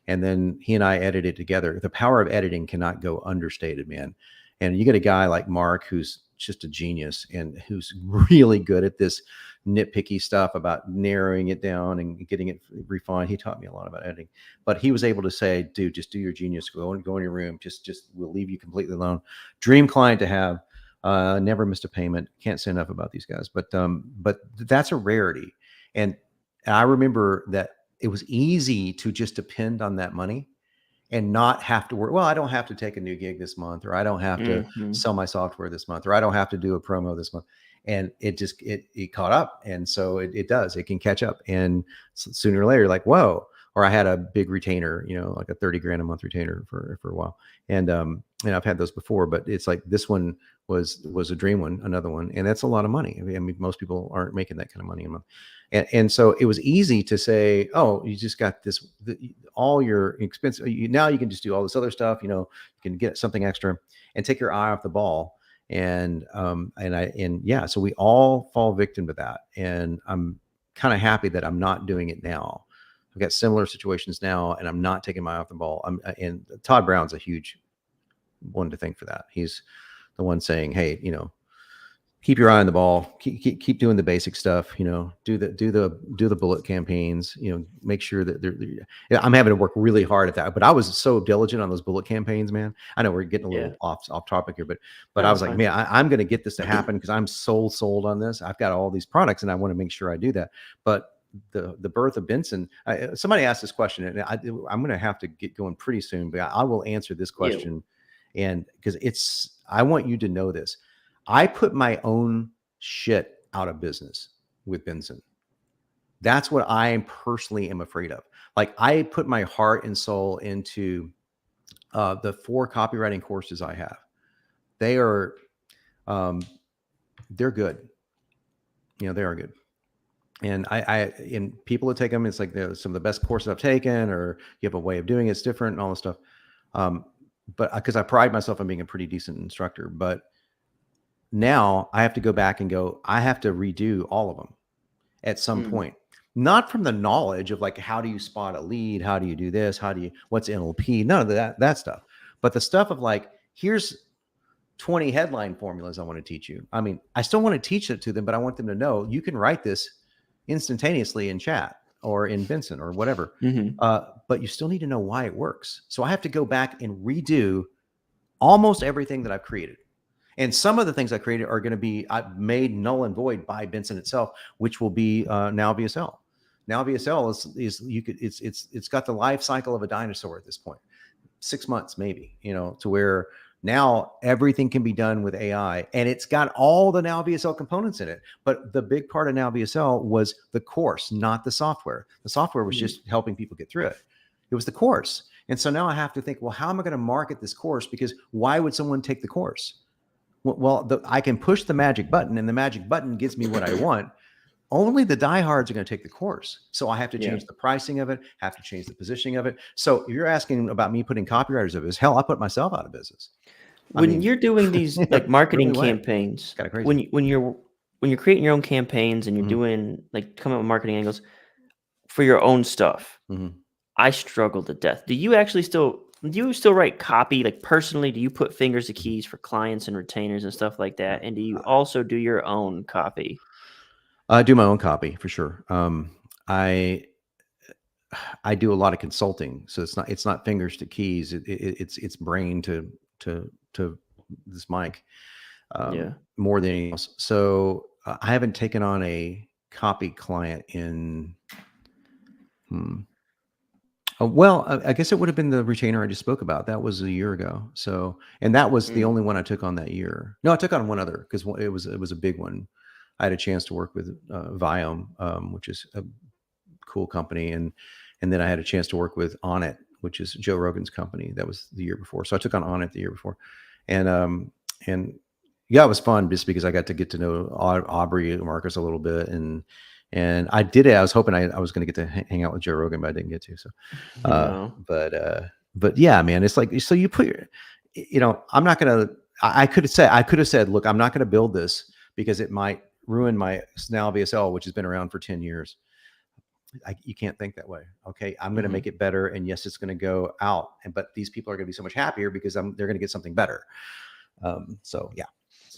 and then he and I edited it together. The power of editing cannot go understated, man. And you get a guy like Mark who's just a genius and who's really good at this nitpicky stuff about narrowing it down and getting it refined. He taught me a lot about editing, but he was able to say, dude, just do your genius, go in your room. Just we'll leave you completely alone. Dream client to have. Never missed a payment. Can't say enough about these guys, but that's a rarity. And I remember that it was easy to just depend on that money and not have to work. Well, I don't have to take a new gig this month, or I don't have to Hmm. sell my software this month, or I don't have to do a promo this month. And it caught up. And so it does, it can catch up. And sooner or later, like, whoa, or I had a big retainer, like a 30 grand a month retainer for a while. And I've had those before, but it's like this one was a dream one, another one. And that's a lot of money. I mean, most people aren't making that kind of money a month. And so it was easy to say, oh, you just got this, all your expense. Now you can just do all this other stuff. You can get something extra and take your eye off the ball. And yeah, so we all fall victim to that. And I'm kind of happy that I'm not doing it now. I've got similar situations now, and I'm not taking my eye off the ball. And Todd Brown's a huge one to thank for that. He's the one saying, hey, keep your eye on the ball, keep doing the basic stuff, do the bullet campaigns, make sure that I'm having to work really hard at that, but I was so diligent on those bullet campaigns, man. I know we're getting a Yeah. little off topic here, but No, I that's was like, fine. man, I'm going to get this to happen because I'm sold on this. I've got all these products and I want to make sure I do that. But the birth of Benson, somebody asked this question, and I'm going to have to get going pretty soon, but I will answer this Yeah. question. And because I want you to know this. I put my own shit out of business with Benson. That's what I personally am afraid of. Like, I put my heart and soul into the 4 copywriting courses I have. They are, they're good. They are good. And and people that take them, it's like they're some of the best courses I've taken, or you have a way of doing it, it's different and all this stuff. But because I pride myself on being a pretty decent instructor, but now I have to go back and I have to redo all of them at some Mm. point. Not from the knowledge of like, how do you spot a lead? How do you do this? What's NLP? None of that stuff. But the stuff of like, here's 20 headline formulas I want to teach you. I mean, I still want to teach it to them, but I want them to know you can write this instantaneously in chat or in Benson or whatever. Mm-hmm. But you still need to know why it works. So I have to go back and redo almost everything that I've created. And some of the things I created are going to be made null and void by Benson itself, which will be now VSL. Now VSL is you could it's got the life cycle of a dinosaur at this point, 6 months maybe, to where now everything can be done with AI, and it's got all the Now VSL components in it. But the big part of Now VSL was the course, not the software. The software was just helping people get through it. It was the course. And so now I have to think, well, how am I going to market this course? Because why would someone take the course? Well, I can push the magic button, and the magic button gives me what I want. Only the diehards are going to take the course. So I have to change the pricing of it, have to change the positioning of it. So if you're asking about me putting copywriters out of business, hell, I put myself out of business. When you're doing these like marketing campaigns, when you're creating your own campaigns and you're doing like coming up with marketing angles for your own stuff, I struggle to death. Do you still write copy like personally? Do you put fingers to keys for clients and retainers and stuff like that? And do you also do your own copy? I do my own copy for sure. I do a lot of consulting, so it's not fingers to keys. It's brain to this mic more than anything else. So I haven't taken on a copy client in. Well, I guess it would have been the retainer I just spoke about. That was a year ago. So, and that was the only one I took on that year. No, I took on one other because it was a big one. I had a chance to work with Viome, which is a cool company, and then I had a chance to work with Onnit, which is Joe Rogan's company. That was the year before. So I took on Onnit the year before, and yeah, it was fun just because I got to get to know Aubrey Marcus a little bit, and I did it. I was hoping I was going to get to hang out with Joe Rogan, but I didn't get to. So, but yeah, man, it's like, so you put I'm not going to. I could have said, look, I'm not going to build this because it might ruin my Now VSL, which has been around for 10 years. You can't think that way. Okay. I'm going to make it better. And yes, it's going to go out, but these people are going to be so much happier because they're going to get something better. So yeah,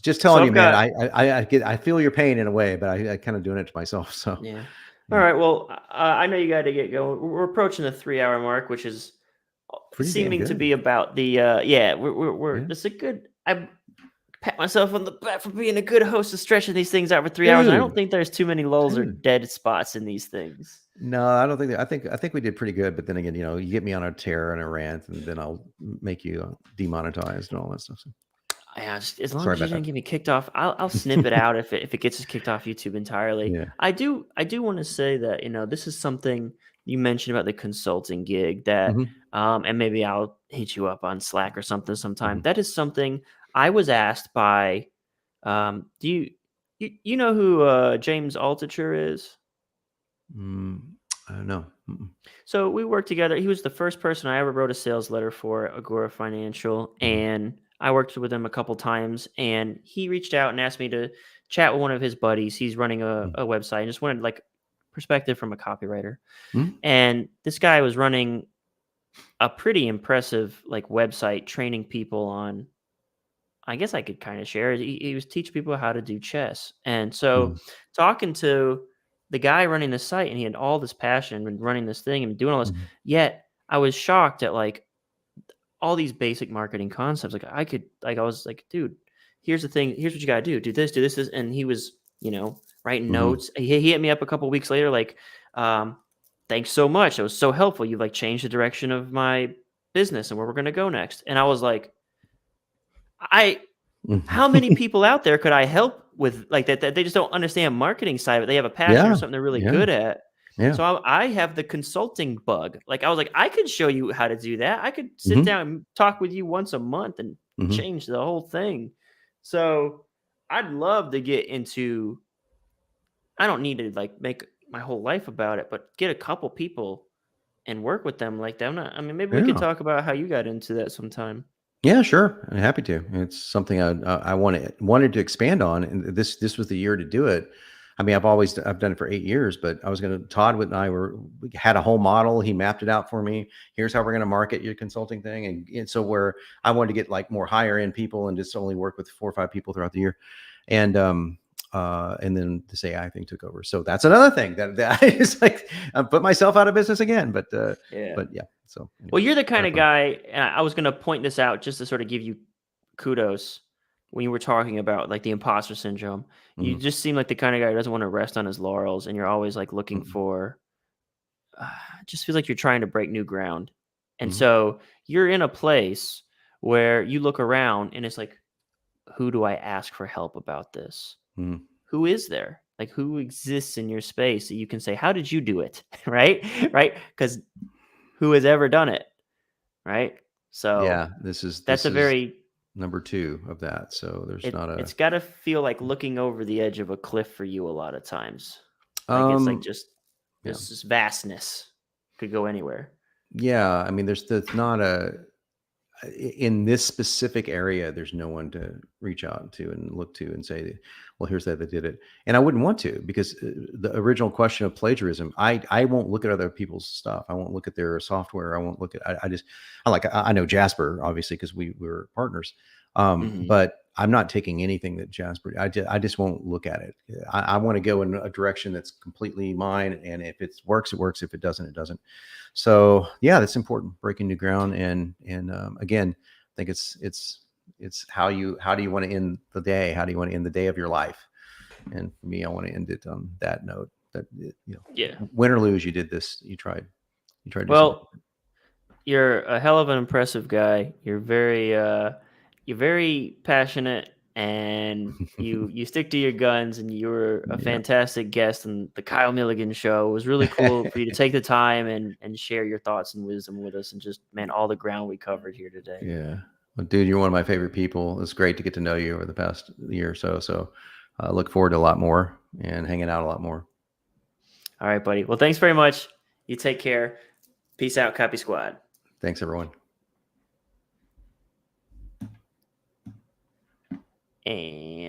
just telling you, man, I feel your pain in a way, but I kind of doing it to myself. So yeah. All right. Well, I know you got to get going. We're approaching the 3-hour mark, which is seeming to be about the, it's a good, I pat myself on the back for being a good host of stretching these things out for 3 hours. And I don't think there's too many lulls or dead spots in these things. No, I don't think that. I think we did pretty good. But then again, you get me on a tear and a rant, and then I'll make you demonetized and all that stuff. So. Yeah, as long as you didn't get me kicked off, I'll snip it out if it gets us kicked off YouTube entirely. Yeah. I do want to say that this is something you mentioned about the consulting gig that and maybe I'll hit you up on Slack or something sometime. That is something I was asked by. Do you know who James Altucher is? I don't know. So we worked together. He was the first person I ever wrote a sales letter for, Agora Financial, and I worked with him a couple times. And he reached out and asked me to chat with one of his buddies. He's running a website and just wanted like perspective from a copywriter. And this guy was running a pretty impressive like website, training people on. I guess I could kind of share. He was teaching people how to do chess, and so talking to the guy running the site, and he had all this passion and running this thing and doing all this. Yet I was shocked at like all these basic marketing concepts. I was like, dude, here's the thing. Here's what you got to do. Do this. And he was, writing notes. He hit me up a couple of weeks later, like, thanks so much. It was so helpful. You like changed the direction of my business and where we're going to go next. And I was like, how many people out there could I help with like that they just don't understand marketing side of it? They have a passion or something they're really good at. Yeah. So I have the consulting bug. Like I was like, I could show you how to do that. I could sit down and talk with you once a month and change the whole thing. So I'd love to get into, I don't need to like make my whole life about it, but get a couple people and work with them like that. Maybe we could talk about how you got into that sometime. Yeah, sure. I'm happy to. It's something I wanted to expand on, and this was the year to do it. I mean, I've done it for 8 years, but Todd and I we had a whole model. He mapped it out for me. Here's how we're going to market your consulting thing. And so where I wanted to get like more higher end people and just only work with 4 or 5 people throughout the year. And And then this AI thing took over. So that's another thing that I just like I put myself out of business again. But yeah. So anyway, Well, you're the kind kinda of fun. guy, and I was going to point this out just to sort of give you kudos when you were talking about like the imposter syndrome. You Mhm. just seem like the kind of guy who doesn't want to rest on his laurels, and you're always like looking Mhm. for. It just feels like you're trying to break new ground, and Mhm. so you're in a place where you look around, and it's like, who do I ask for help about this? Mhm. Who is there? Like, who exists in your space that you can say, "How did you do it?" right, right? Because who has ever done it, right? So Yeah, this that's a is very number 2 of that. So there's not it's a got to feel like looking over the edge of a cliff for you a lot of times. Like it's like um just yeah. this vastness could go anywhere. Yeah, I mean there's not a in this specific area, there's no one to reach out to and look to and say, well, here's that did it. And I wouldn't want to, because the original question of plagiarism, I won't look at other people's stuff. I won't look at their software. I won't look at, I just, I know Jasper, obviously, because we were partners. Hmm. But I'm not taking anything that Jasper, I just won't look at it. I want to go in a direction that's completely mine. And if it works, it works. If it doesn't, it doesn't. So yeah, that's important, breaking new ground. And again, I think it's how do you want to end the day? How do you want to end the day of your life? And for me, I want to end it on that note. That Yeah. win or lose, you did this. You tried to do something. Well, you're a hell of an impressive guy. You're very passionate, and you stick to your guns, and you were a Yeah. fantastic guest on the Kyle Milligan show. It was really cool for you to take the time and share your thoughts and wisdom with us, and just, man, all the ground we covered here today. Yeah. Well, dude, you're one of my favorite people. It's great to get to know you over the past year or so. So I look forward to a lot more and hanging out a lot more. All right, buddy. Well, thanks very much. You take care. Peace out, Copy Squad. Thanks, everyone. And